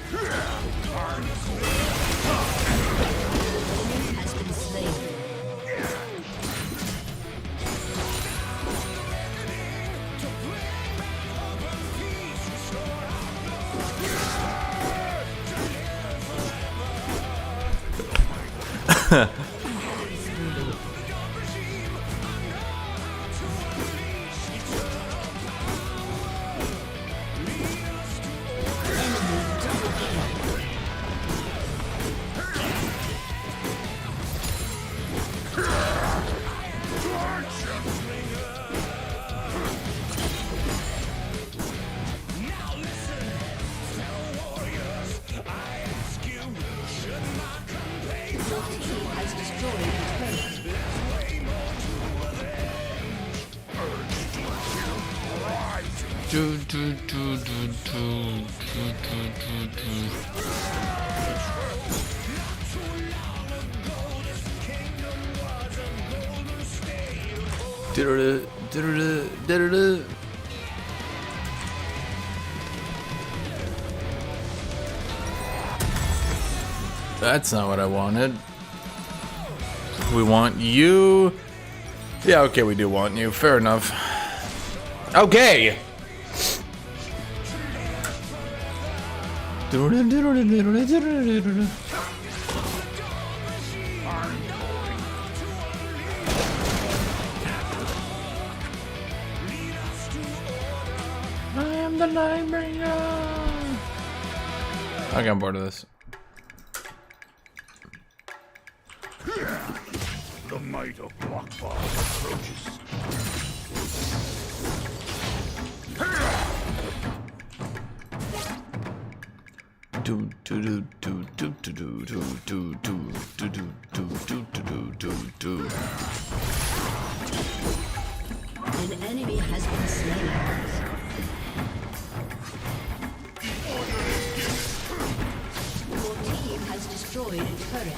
That's not what I wanted. We want you. Yeah, okay, we do want you. Fair enough. Okay. I am the Nightbringer. I got bored of this.
The might of Blockbar approaches.
An enemy has been slain. Your team has destroyed a turret.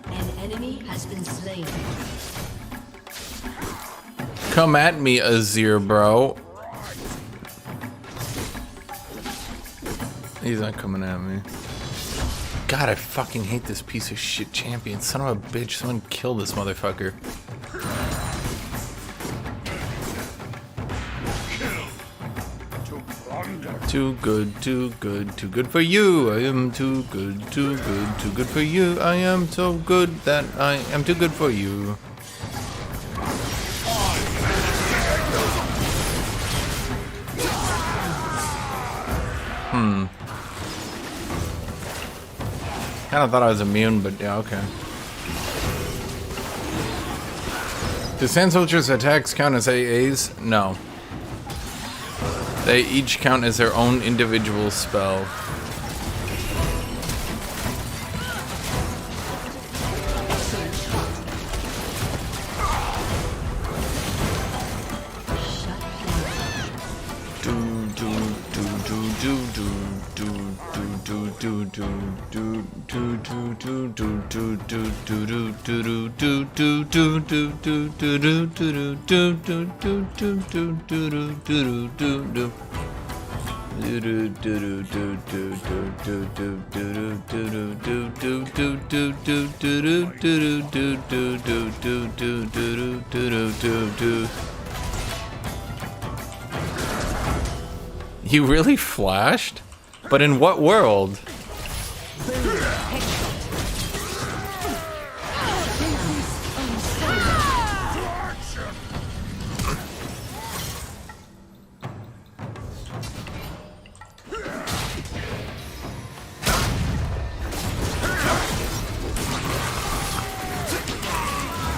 An enemy has been slain.
Come at me, Azir, bro. He's not coming at me. God, I fucking hate this piece of shit champion. Son of a bitch. Someone kill this motherfucker. Too good, too good, too good for you. I am too good for you. I am so good that I am too good for you. Kinda thought I was immune, but yeah, okay. Do Sand Soldiers' attacks count as AAs? No. They each count as their own individual spell. He really flashed? But in what world?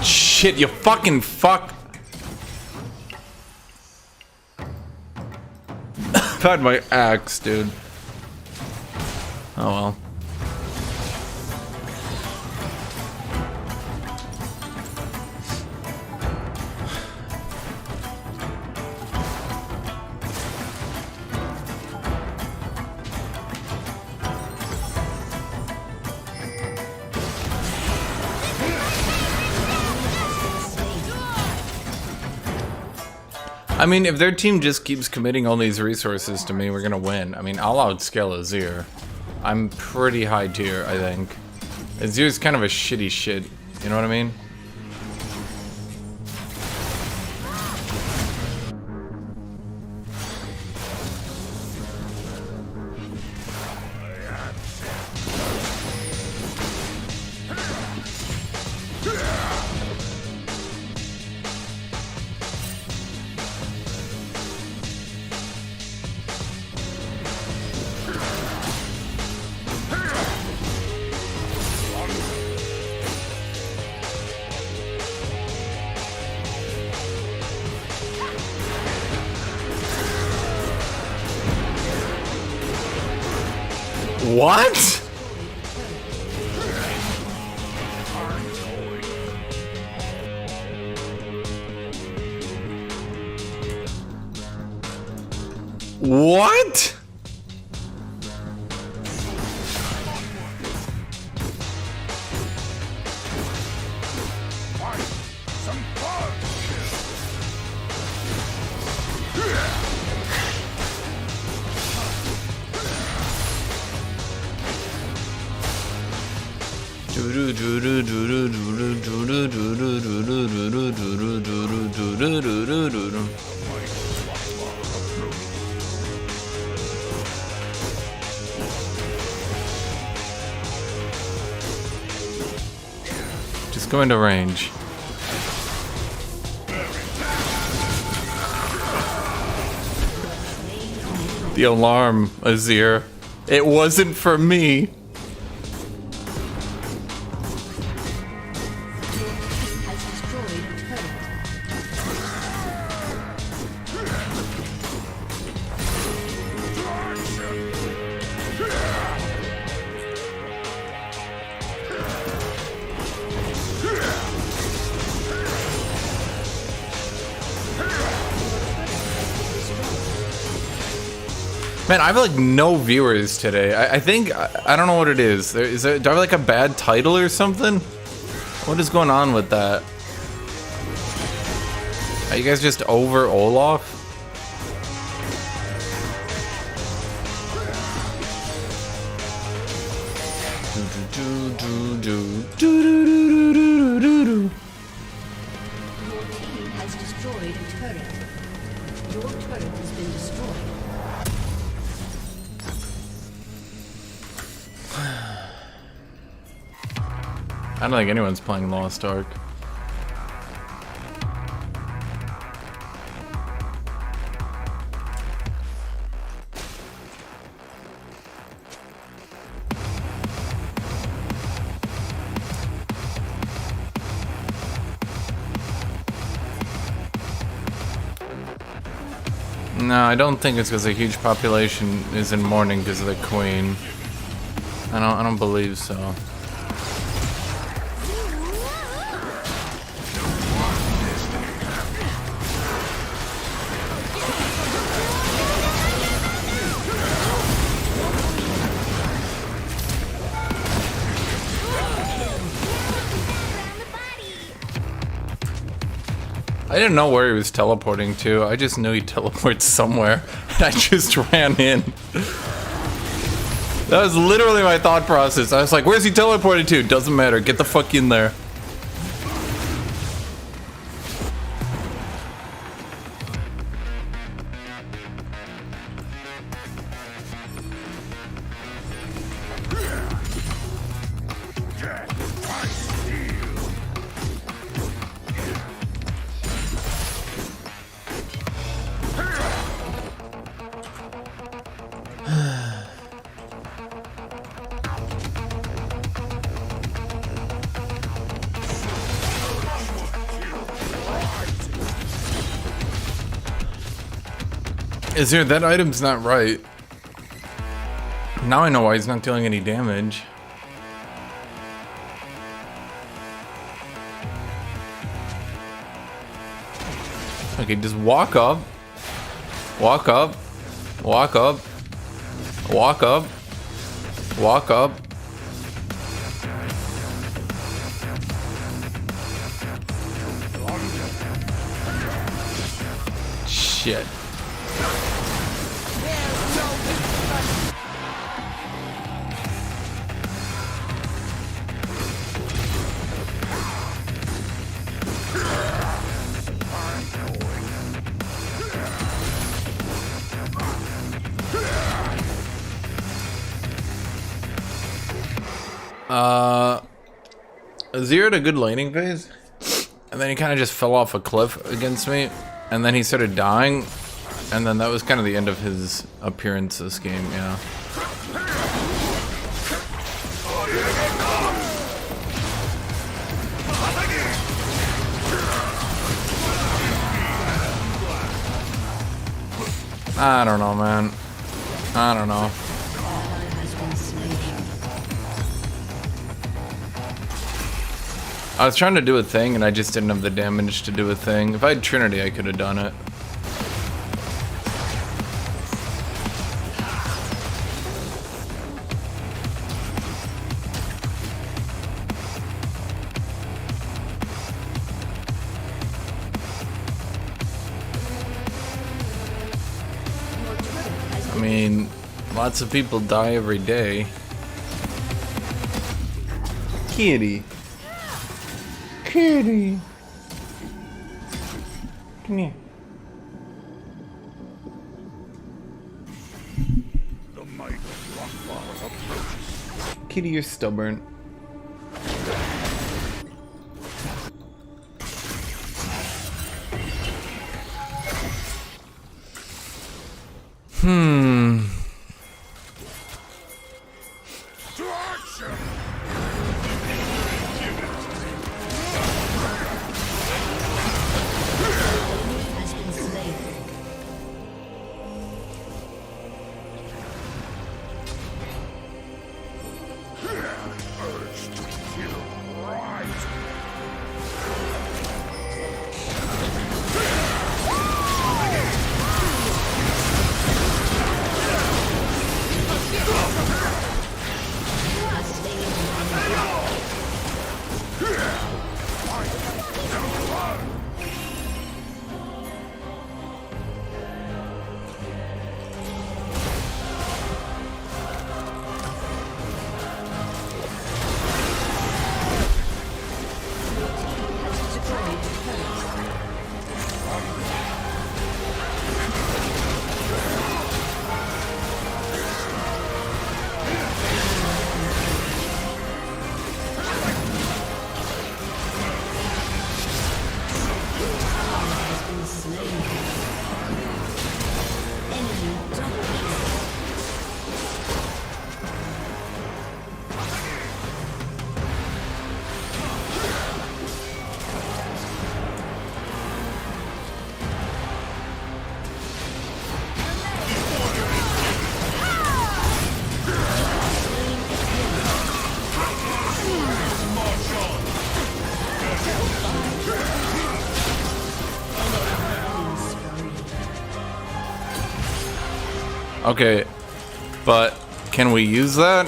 Shit, you fucking fuck. I've had my axe, dude. Oh well. I mean, if their team just keeps committing all these resources to me, we're gonna win. I mean, I'll outscale Azir. I'm pretty high tier, I think. Azir's kind of a shitty shit, you know what I mean? What? What? Just go into range. The alarm, Azir. It wasn't for me. Man, I have like no viewers today. I think, I don't know what it is. Do I have like a bad title or something? What is going on with that? Are you guys just over Olaf? I don't think anyone's playing Lost Ark. No, I don't think it's because a huge population is in mourning because of the Queen. I don't believe so. I didn't know where he was teleporting to. I just knew he teleports somewhere. And I just ran in. That was literally my thought process. I was like, where's he teleporting to? Doesn't matter. Get the fuck in there. Is there that item's not right? Now I know why he's not dealing any damage. Okay, just walk up. Walk up. Walk up. Walk up. Walk up. Shit. Zero had a good laning phase, and then he kind of just fell off a cliff against me, and then he started dying, and then that was kind of the end of his appearance this game, yeah. I don't know, man. I don't know. I was trying to do a thing and I just didn't have the damage to do a thing. If I had Trinity, I could have done it. I mean, lots of people die every day. Kitty. Kitty. Come here.
The might of Rockfall approaches.
Kitty, you're stubborn.
To action!
Has been slain.
Urged to kill right.
Okay, but can we use that?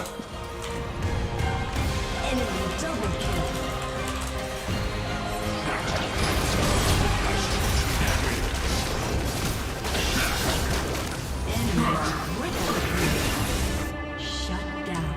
Enemy double kill. Enemy triple kill. Shut down.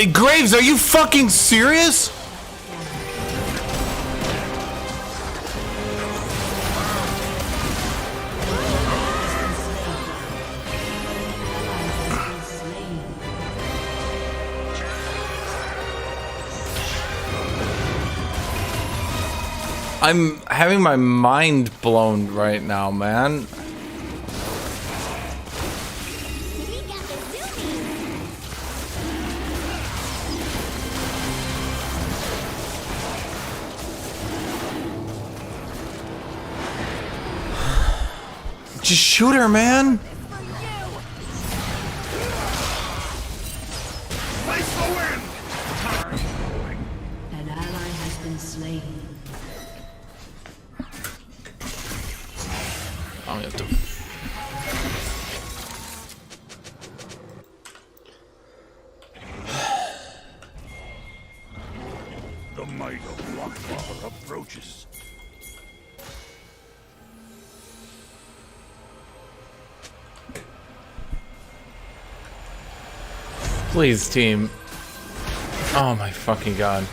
Graves, are you fucking serious? I'm having my mind blown right now, man. Just shoot her, man.
An ally has been slain.
Oh, you have to.
The might of Lockbar approaches.
Please, team. Oh my fucking god.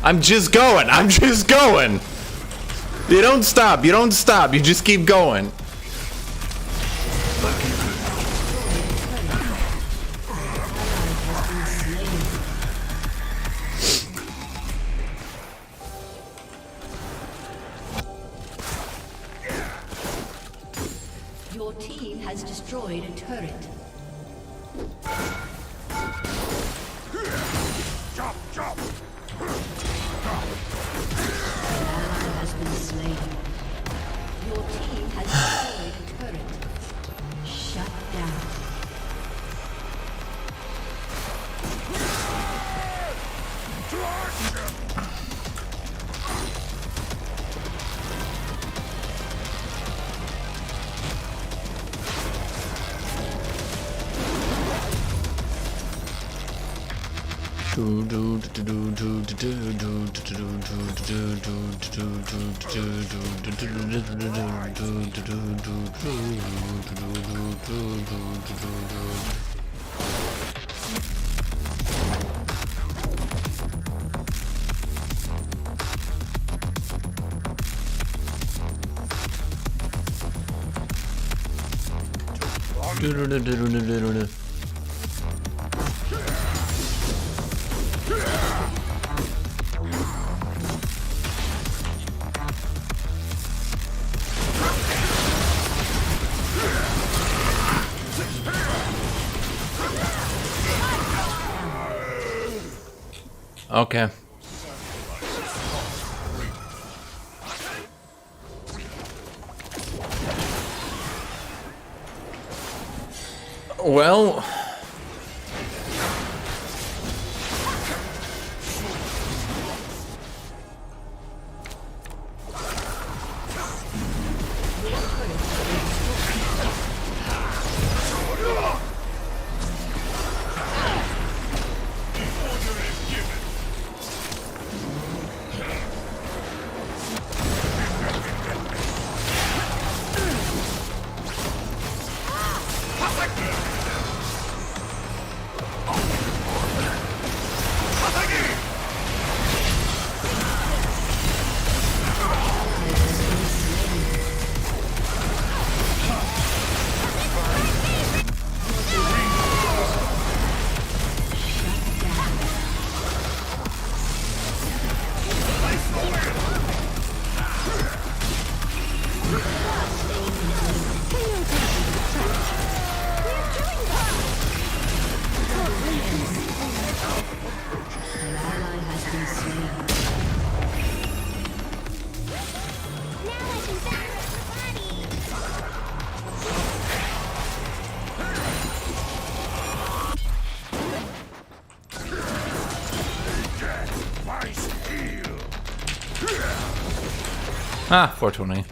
I'm just going. I'm just going. You don't stop. You don't stop. You just keep going.
Your team has destroyed a turret.
Chop, chop.
An ally has been slain. Your team has destroyed a turret. Shut down.
Okay. Well, Ah, 420.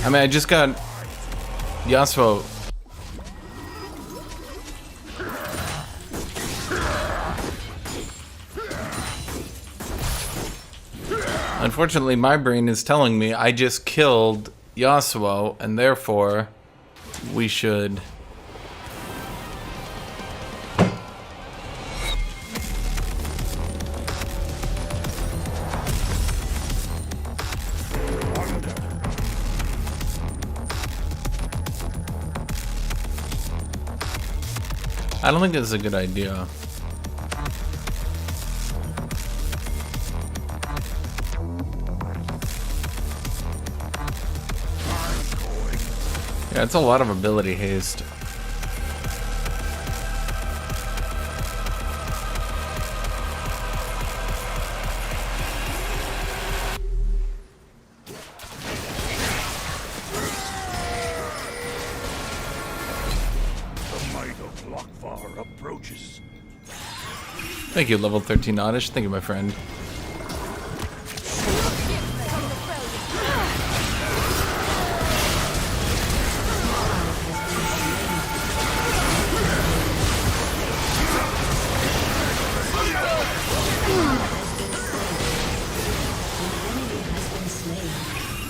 I mean, I just got Yasuo. Unfortunately, my brain is telling me I just killed Yasuo, and therefore we should... I don't think this is a good idea. Yeah, it's a lot of ability haste.
Approaches.
Thank you, level 13 Oddish. Thank you, my friend.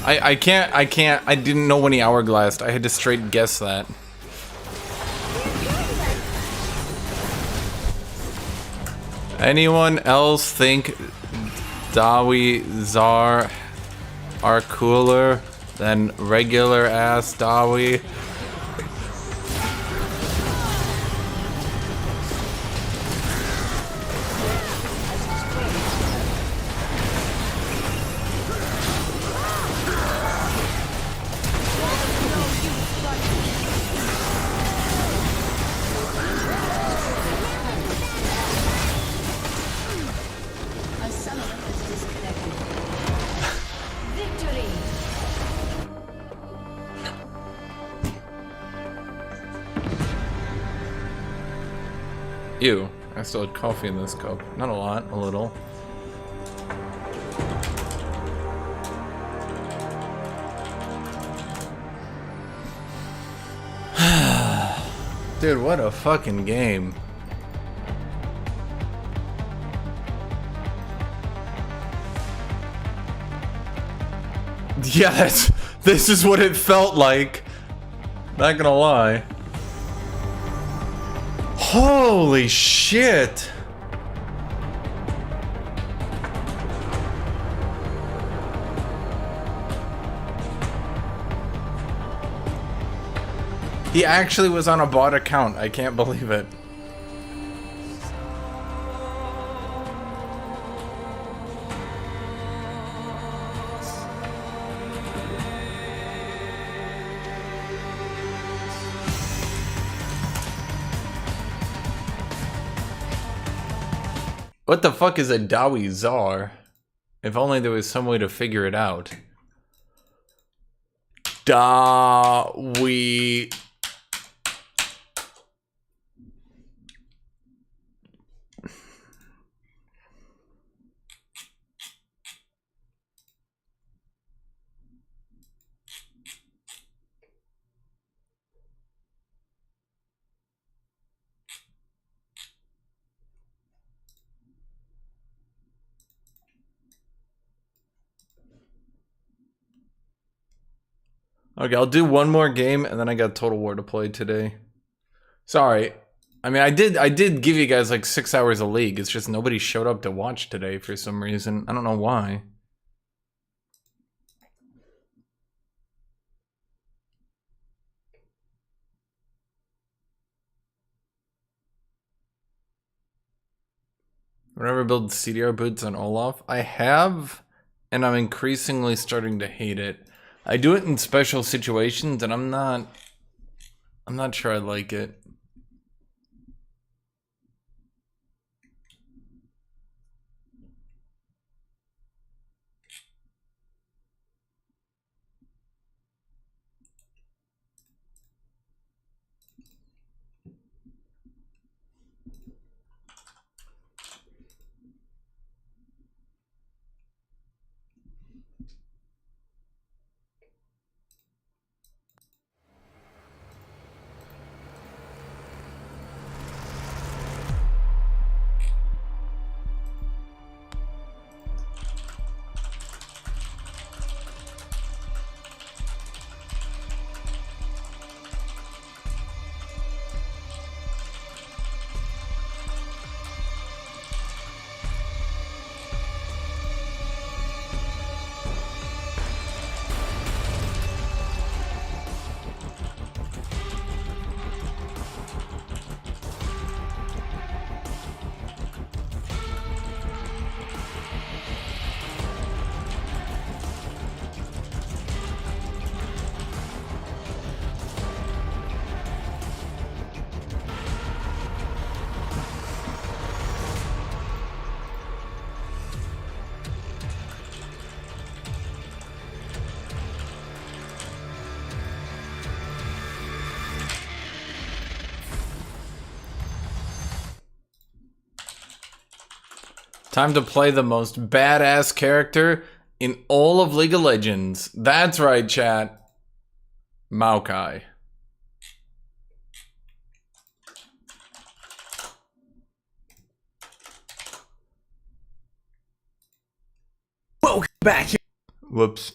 I didn't know when he hourglassed. I had to straight guess that. Anyone else think Dawi Zar are cooler than regular ass Dawi? Ew, I still had coffee in this cup. Not a lot, a little. Dude, what a fucking game. Yes, this is what it felt like. Not gonna lie. Holy shit! He actually was on a bot account. I can't believe it. What the fuck is a Dawi Zar? If only there was some way to figure it out. Dawi... Okay, I'll do one more game and then I got Total War to play today. Sorry. I mean, I did give you guys like 6 hours of League. It's just nobody showed up to watch today for some reason. I don't know why. Whenever I build CDR boots on Olaf, I have, and I'm increasingly starting to hate it. I do it in special situations, and I'm not sure I like it. Time to play the most badass character in all of League of Legends. That's right, chat. Maokai.
Welcome back.
Whoops.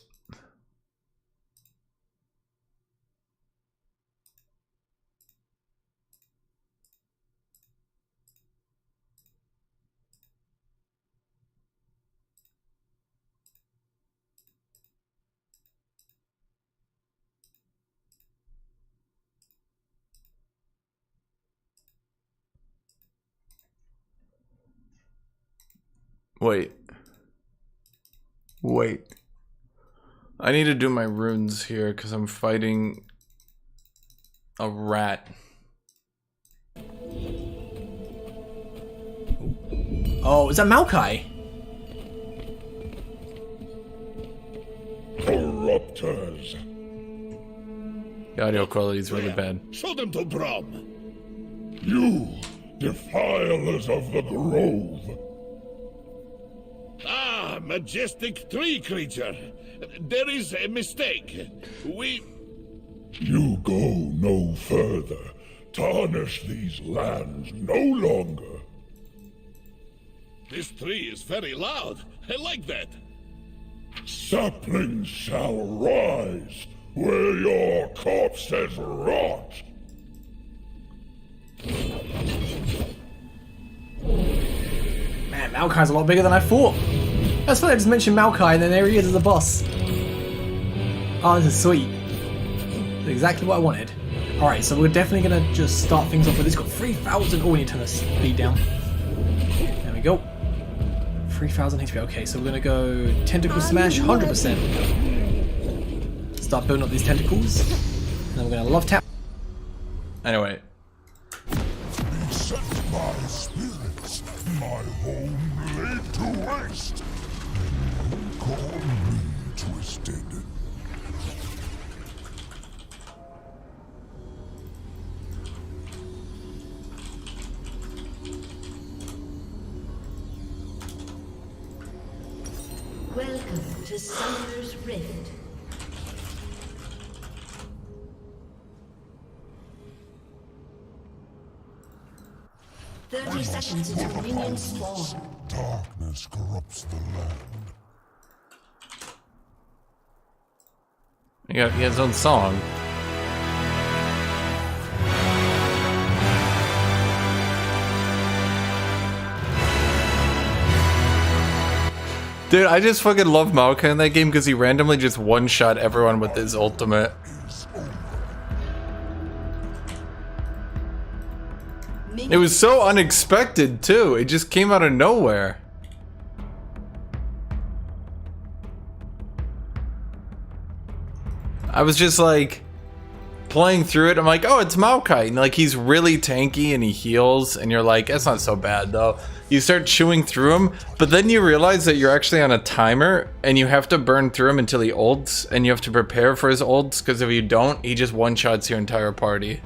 Wait. I need to do my runes here because I'm fighting a rat.
Oh, is that Maokai?
Corruptors.
The audio quality is really bad.
Show them to Brom. You, defilers of the grove. Ah, majestic tree creature. There is a mistake. You go no further. Tarnish these lands no longer. This tree is very loud. I like that. Saplings shall rise where your corpses rot.
Man, Maokai's a lot bigger than I thought. That's funny, I just mentioned Maokai and then there he is as a boss. Oh, this is sweet. That's exactly what I wanted. Alright, so we're definitely going to just start things off with this. Got 3,000. Oh, we need to turn the speed down. There we go. 3,000 HP. Okay, so we're going to go Tentacle Smash 100%. Start building up these tentacles. And then we're going to Love Tap.
Anyway.
Set my spirits, my home laid to waste. Call me twisted.
Welcome to Summoner's Rift. "30 seconds until minions spawn."
Darkness corrupts the land.
He has his own song. Dude, I just fucking love Maokai in that game because he randomly just one-shot everyone with his ultimate. It was so unexpected too. It just came out of nowhere. I was just like playing through it. I'm like, oh, it's Maokai. And like, he's really tanky and he heals. And you're like, that's not so bad though. You start chewing through him, but then you realize that you're actually on a timer and you have to burn through him until he ults, and you have to prepare for his ults, because if you don't, he just one-shots your entire party.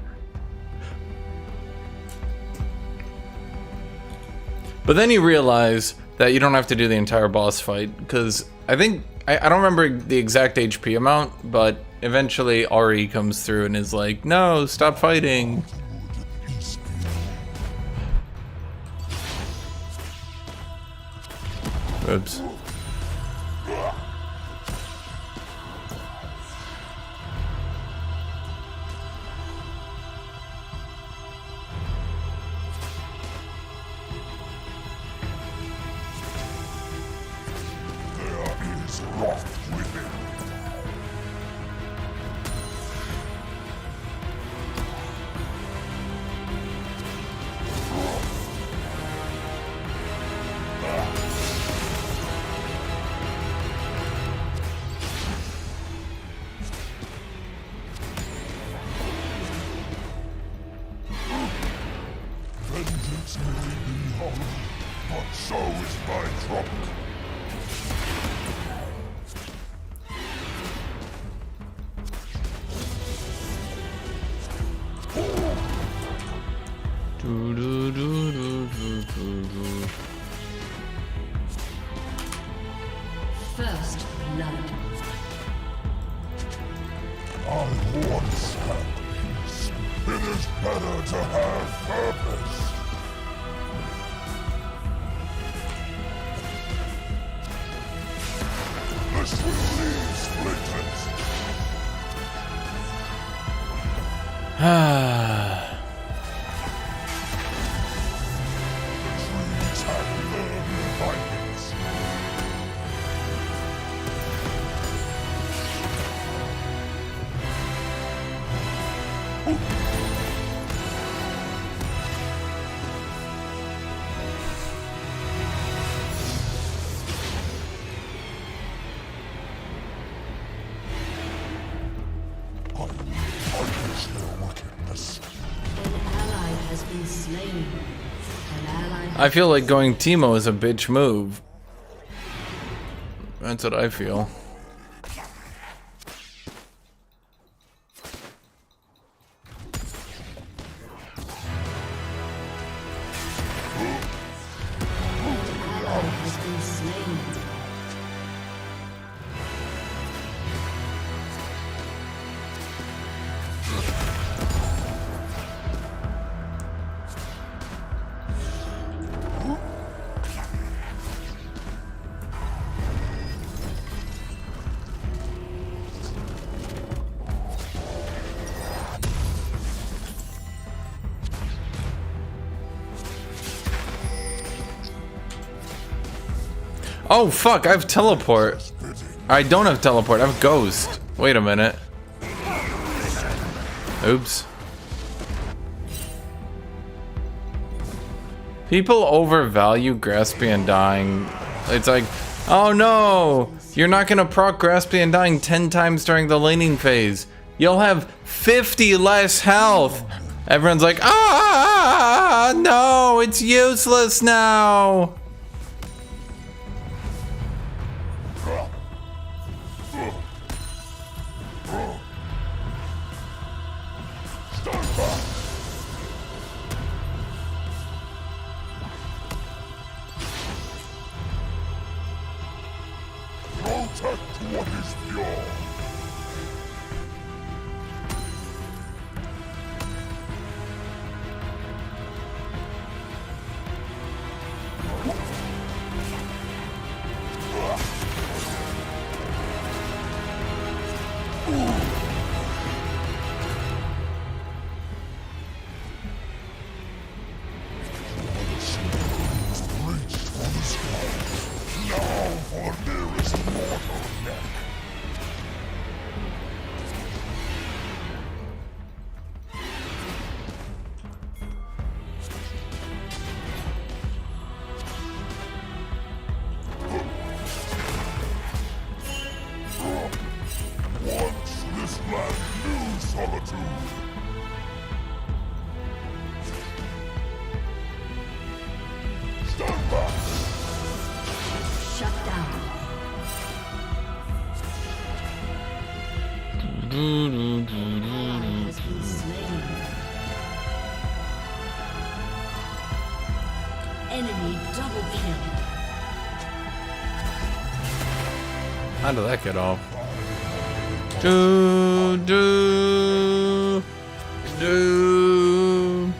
But then you realize that you don't have to do the entire boss fight, because I think, I don't remember the exact HP amount, but eventually Ari comes through and is like, no, stop fighting. Oops.
Vengeance may be hollow, but so is my trunk.
First blood.
I once had peace. It is better to have purpose. This will leave splinters. Trees have learned violence. I witness their wickedness.
An ally has been slain. An ally has
I feel like going Teemo is a bitch move. That's what I feel.
ally has been slain.
Oh fuck, I have teleport. I don't have teleport, I have ghost. Wait a minute. Oops. People overvalue Graspy and Dying. It's like, oh no, you're not gonna proc Graspy and Dying 10 times during the laning phase. You'll have 50 less health. Everyone's like, ah, no, it's useless now.
Protect what is pure. solitude. Stand back.
Shut down. Ally has been slain. Enemy double kill.
How did that get off? Do do do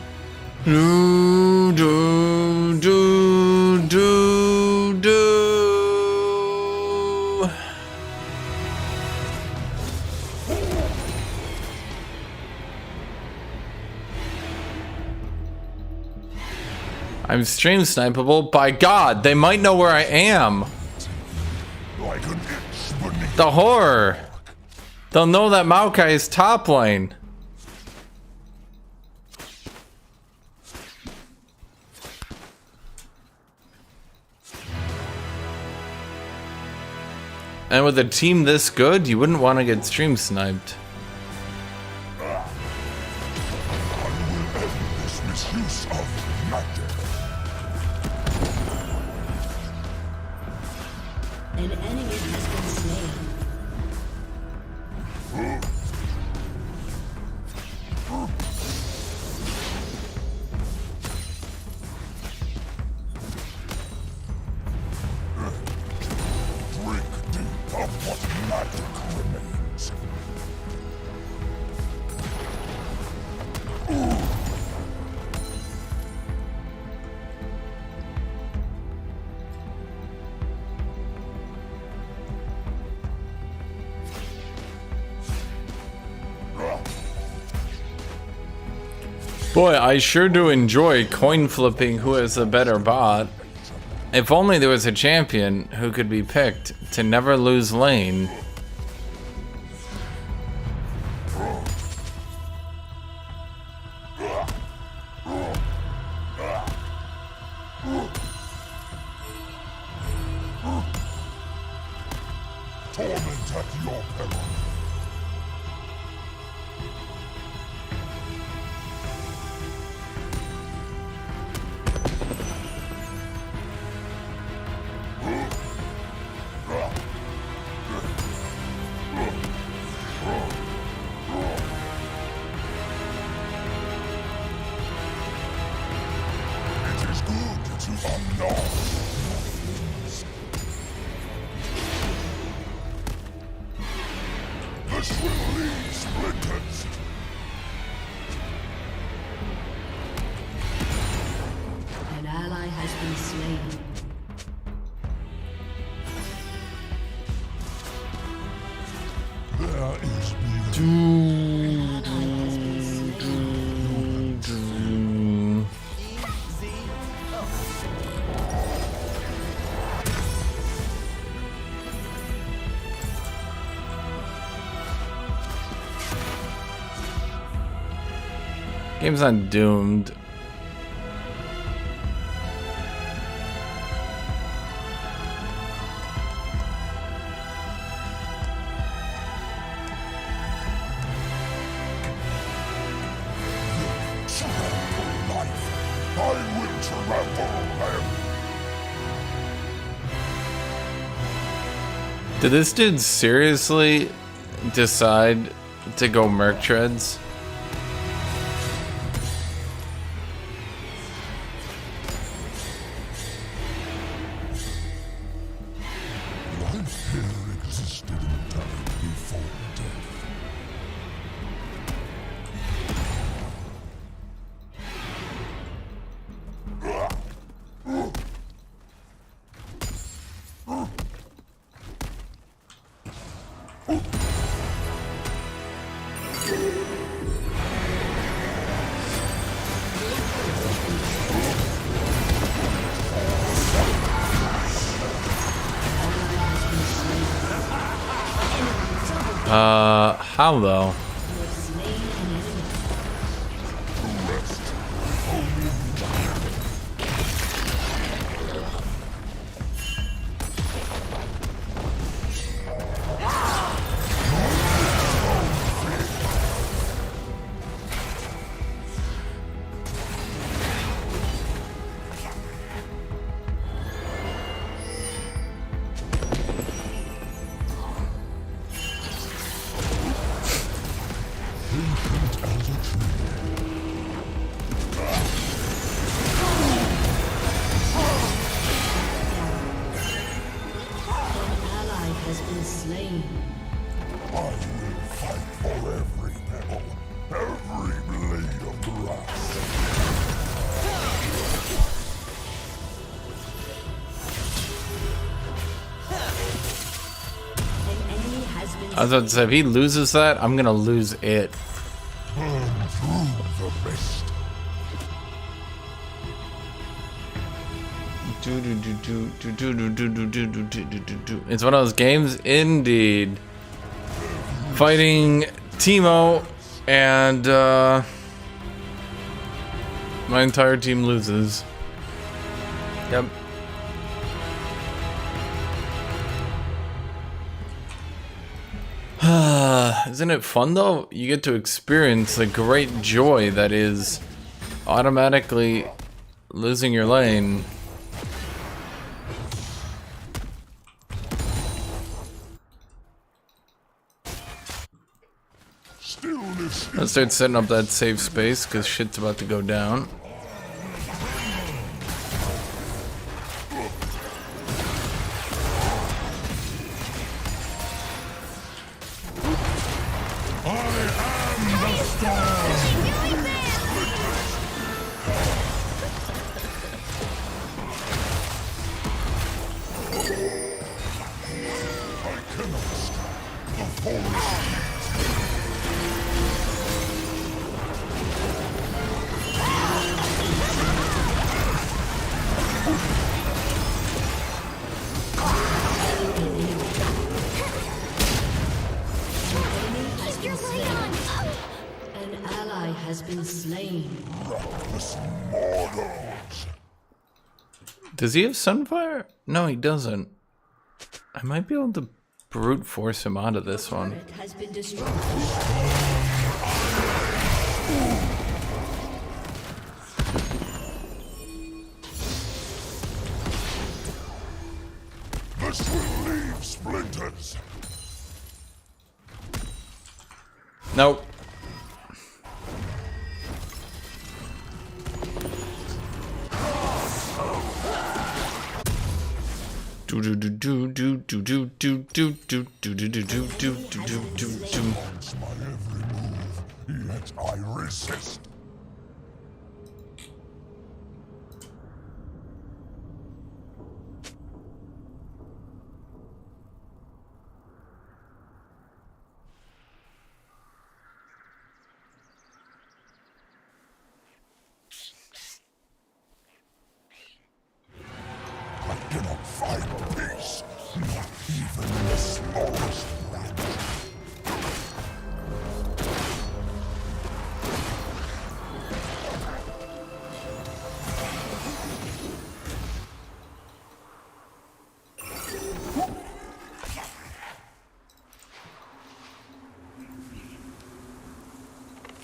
do do do do do. I'm stream snipeable. By God, they might know where I am.
Like an itch beneath.
The horror. They'll know that Maokai is top lane. And with a team this good, you wouldn't want to get stream sniped.
I will end this misuse of magic.
An enemy has been slain.
Drink deep of what magic remains.
Boy, I sure do enjoy coin flipping who has a better bot. If only there was a champion who could be picked to never lose lane.
Torment at your peril. It is good to unknown. This will leave splinters.
An ally has been slain.
There is beauty.
An ally has been slain.
Game's not doomed.
Trample life. I will trample them.
Did this dude seriously decide to go Merc Treads?
Life here existed in time before death.
How though?
patient as a tree.
An ally has been slain.
I will fight for every pebble, every blade of grass.
An enemy has been
I was about to say, if he loses that, I'm gonna lose it.
Burn through the mist.
It's one of those games, indeed. Fighting Teemo, and my entire team loses. Yep. Isn't it fun though? You get to experience the great joy that is automatically losing your lane. Let's start setting up that safe space because shit's about to go down.
An ally has been slain.
Does he have Sunfire? No, he doesn't. I might be able to brute force him out of this one.
It has been destroyed.
This will leave splinters.
Nope.
It's my every move, yet I resist. I cannot find peace, not even in the smallest branch.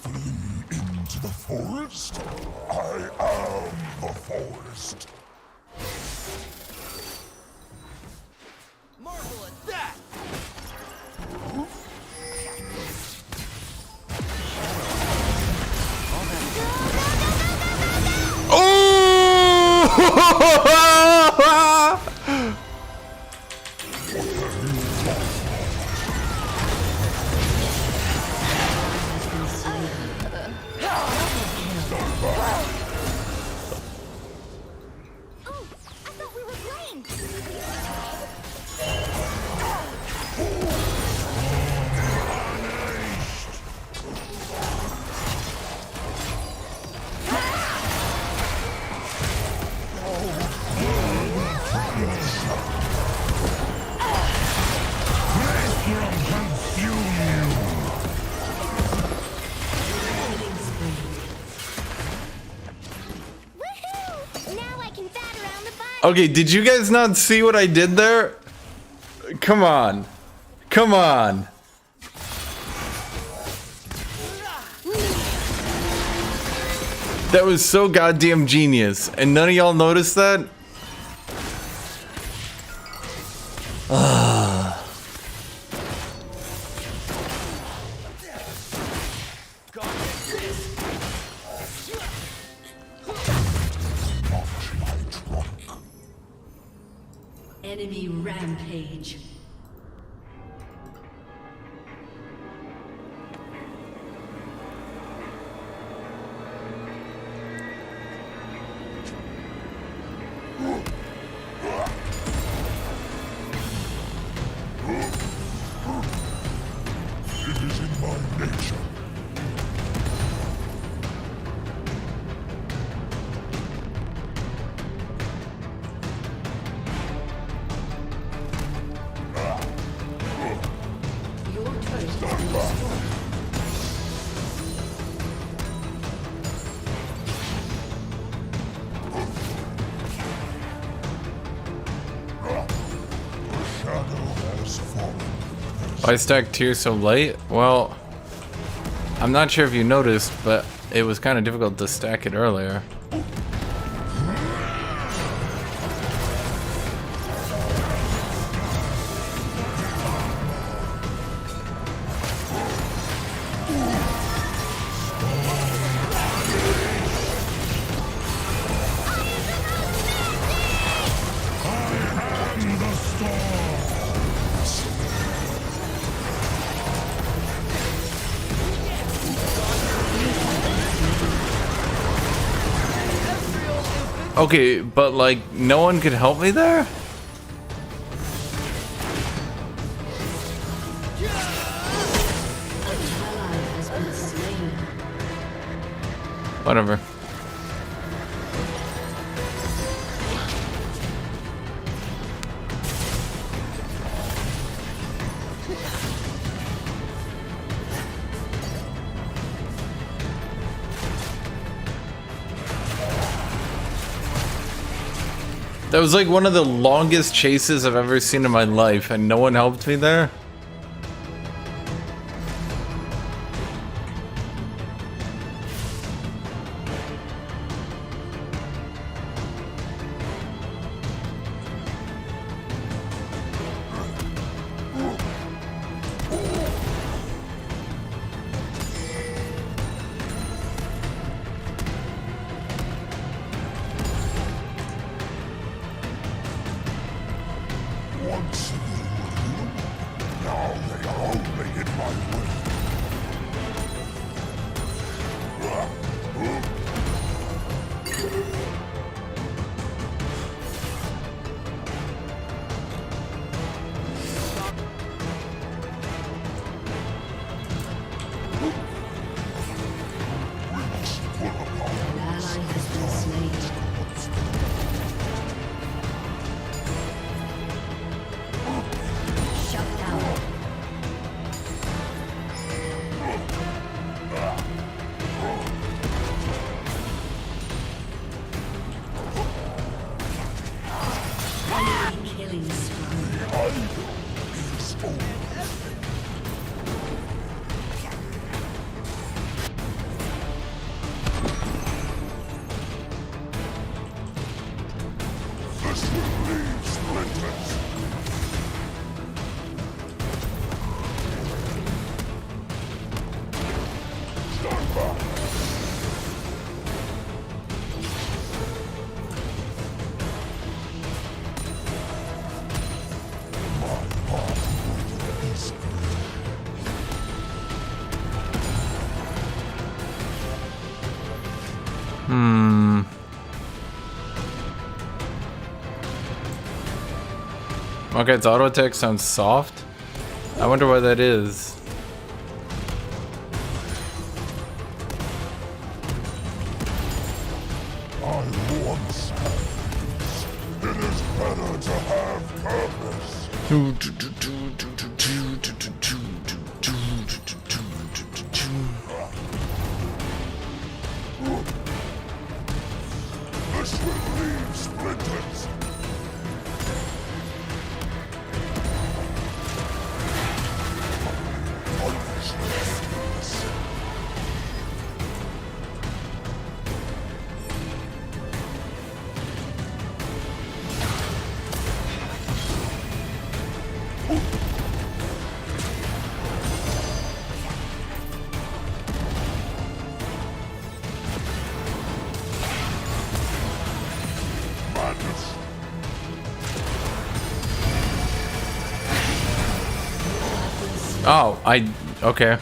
Flee into the forest? I am the forest.
Marvel at that!
Oh!
Oh, I thought we were playing! Woohoo! Now I can bat around the body!
Okay, did you guys not see what I did there? Come on. Come on. That was so goddamn genius. And none of y'all noticed that?
Enemy rampage.
It is in my nature.
Your turret has been destroyed.
Shadow has fallen.
I stacked tier so late? Well, I'm not sure if you noticed, but it was kind of difficult to stack it earlier. Okay, but like, no one could help me there?
Ally has been slain.
Whatever. That was like one of the longest chases I've ever seen in my life, and no one helped me there?
Once they were human, now they are only in my way.
An ally has been slain. Shut down. Enemy killing spree.
This will leave splinters. Stand back. My heart is
Okay, its auto attack sounds soft. I wonder why that is.
I once had peace. It is better to have purpose. This will leave splinters.
Oh, okay.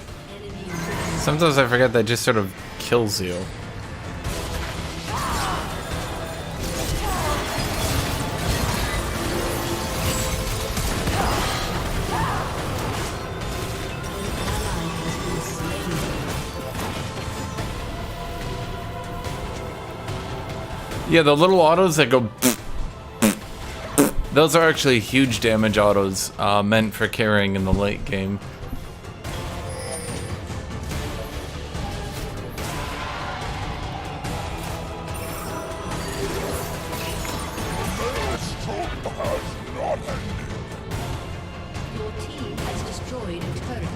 Sometimes I forget that just sort of kills you. Yeah, the little autos that go... Those are actually huge damage autos meant for carrying in the late game.
Your team has destroyed a turret.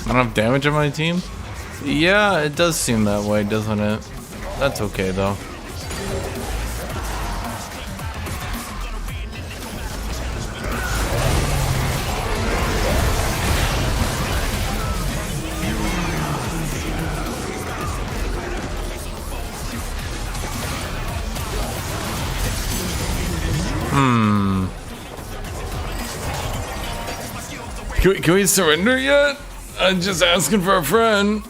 Enough damage on my team? Yeah, it does seem that way, doesn't it? That's okay though. Can we surrender yet? I'm just asking for a friend.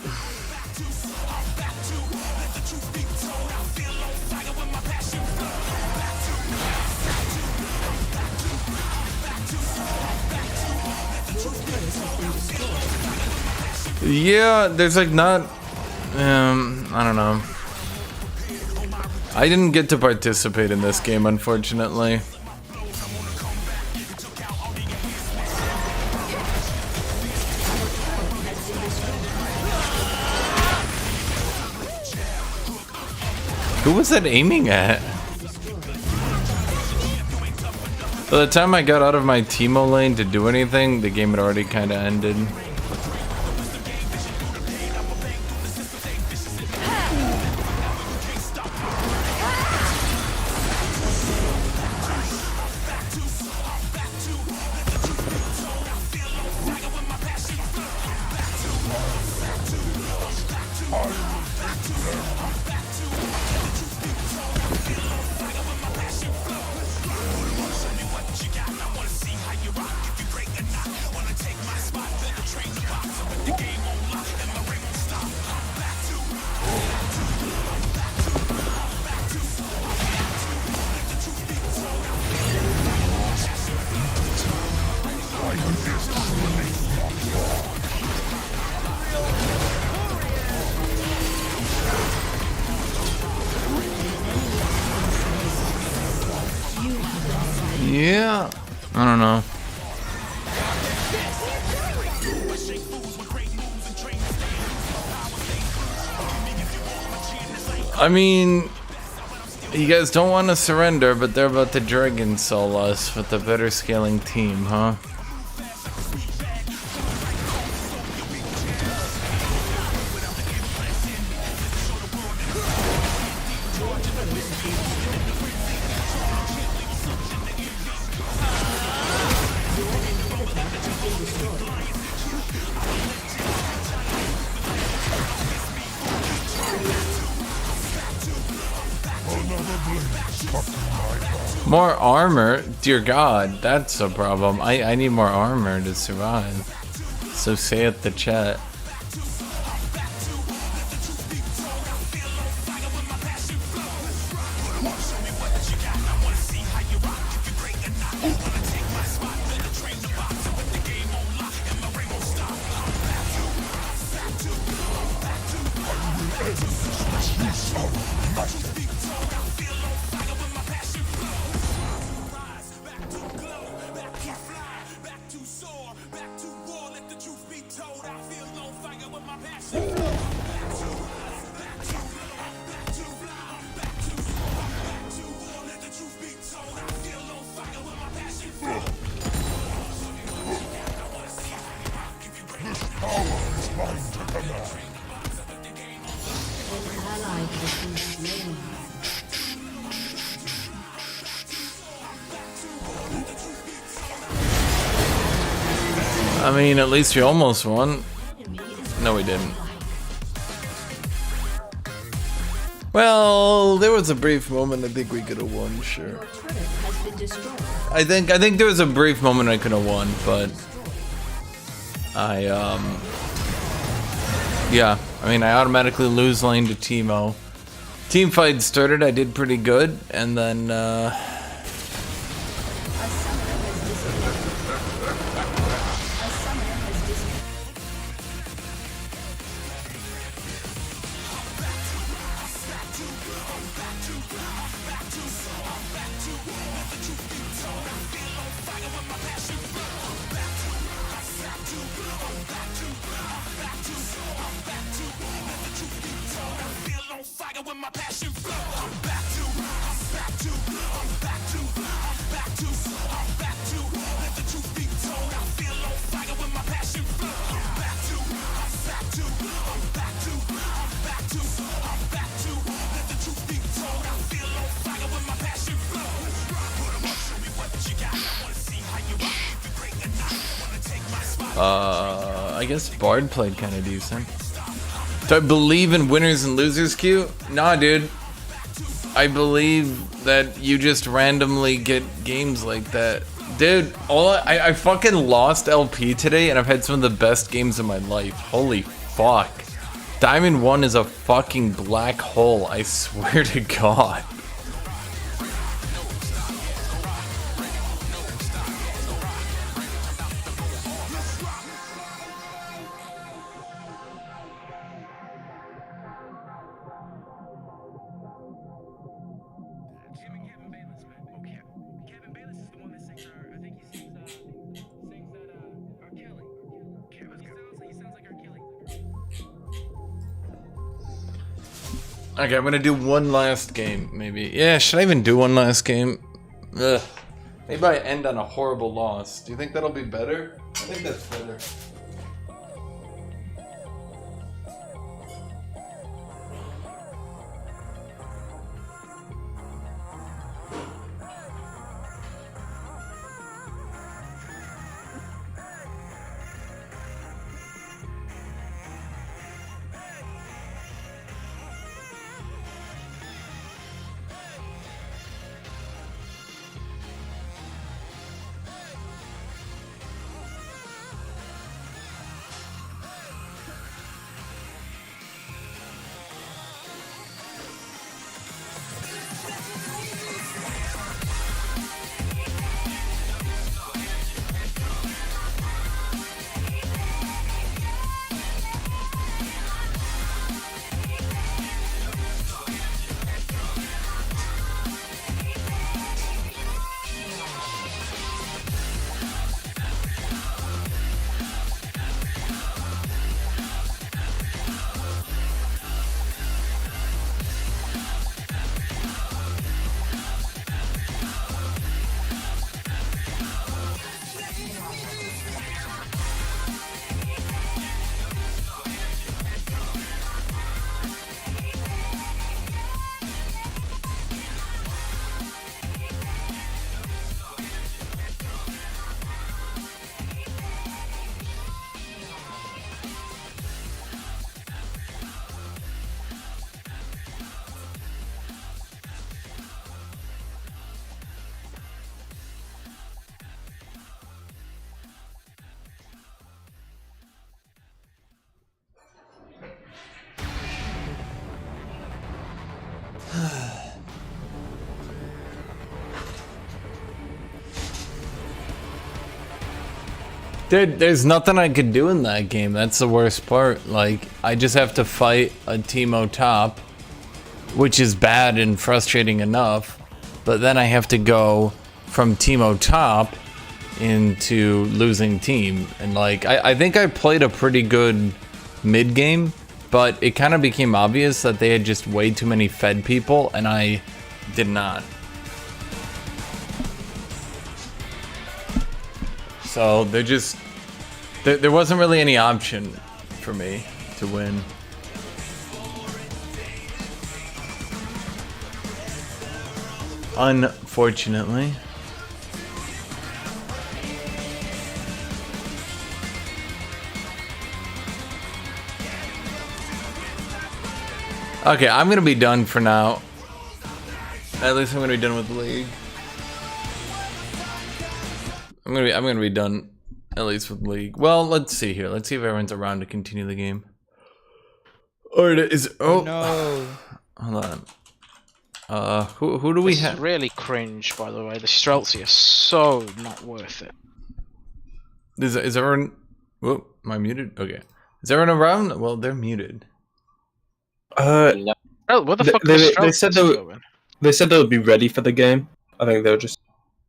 Yeah, there's like not, I don't know. I didn't get to participate in this game, unfortunately. Who was that aiming at? By the time I got out of my Teemo lane to do anything, the game had already kind of ended. Yeah, I don't know. I mean, you guys don't want to surrender, but they're about to Dragon Soul us with the better scaling team, huh? More armor? Dear God, that's a problem. I need more armor to survive. So say it the chat. I mean, at least we almost won. No, we didn't. Well, there was a brief moment I think we could have won, sure. I think there was a brief moment I could have won, but yeah, I mean, I automatically lose lane to Teemo. Team fight started, I did pretty good, and then I guess Bard played kind of decent. Do I believe in winners and losers queue? Nah, dude. I believe that you just randomly get games like that. Dude, I fucking lost LP today and I've had some of the best games of my life. Holy fuck. Diamond 1 is a fucking black hole, I swear to God. Okay, I'm gonna do one last game, maybe. Yeah, should I even do one last game? Ugh. Maybe I end on a horrible loss. Do you think that'll be better? I think that's better. Dude, there's nothing I could do in that game. That's the worst part. Like, I just have to fight a Teemo top, which is bad and frustrating enough. But then I have to go from Teemo top into losing team. And like, I think I played a pretty good mid game, but it kind of became obvious that they had just way too many fed people, and I did not. So there wasn't really any option for me to win. Unfortunately. Okay, I'm gonna be done for now. At least I'm gonna be done with the league. I'm gonna be done at least with league. Well, let's see here. Let's see if everyone's around to continue the game. Or is
No.
Hold on. Who do we
This is
have?
really cringe, by the way. The Streltsy are so not worth it.
Is everyone? Whoop, am I muted? Okay. Is everyone around? Well, they're muted.
Oh, what the fuck?
They said they said they would be ready for the game. I think they'll just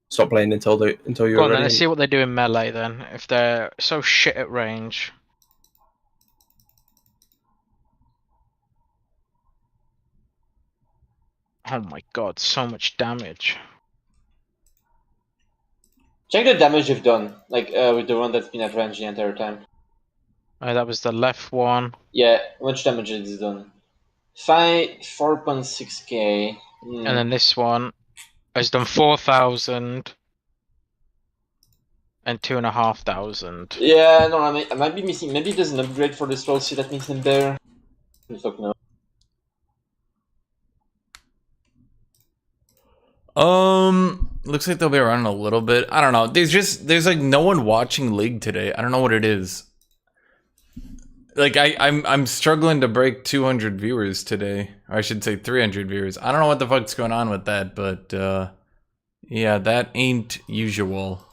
stop playing until you're
Go on,
ready.
then, let's see what they do in melee then. If they're so shit at range. Oh my god, so much damage.
Check the damage you've done, like with the one that's been at range the entire time.
That was the left one.
Yeah, how much damage it is done? 4.6k.
And then this one has done 4,000 and 2,500.
Yeah, no, I might be missing. Maybe there's an upgrade for the scroll, see that makes them better. Fuck no.
Looks like they'll be around in a little bit. I don't know. There's like no one watching League today. I don't know what it is. Like I'm struggling to break 200 viewers today. Or I should say 300 viewers. I don't know what the fuck's going on with that, but yeah, that ain't usual.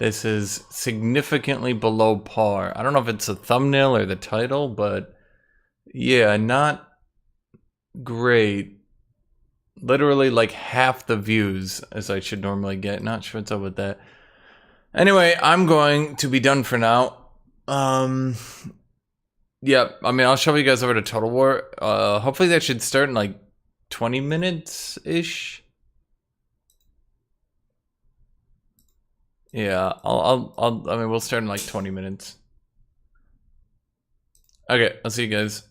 This is significantly below par. I don't know if it's the thumbnail or the title, but yeah, not great. Literally like half the views as I should normally get. Not sure what's up with that. Anyway, I'm going to be done for now. Yeah, I mean, I'll show you guys over to Total War. Hopefully that should start in like 20 minutes-ish. Yeah, I mean, we'll start in like 20 minutes. Okay, I'll see you guys.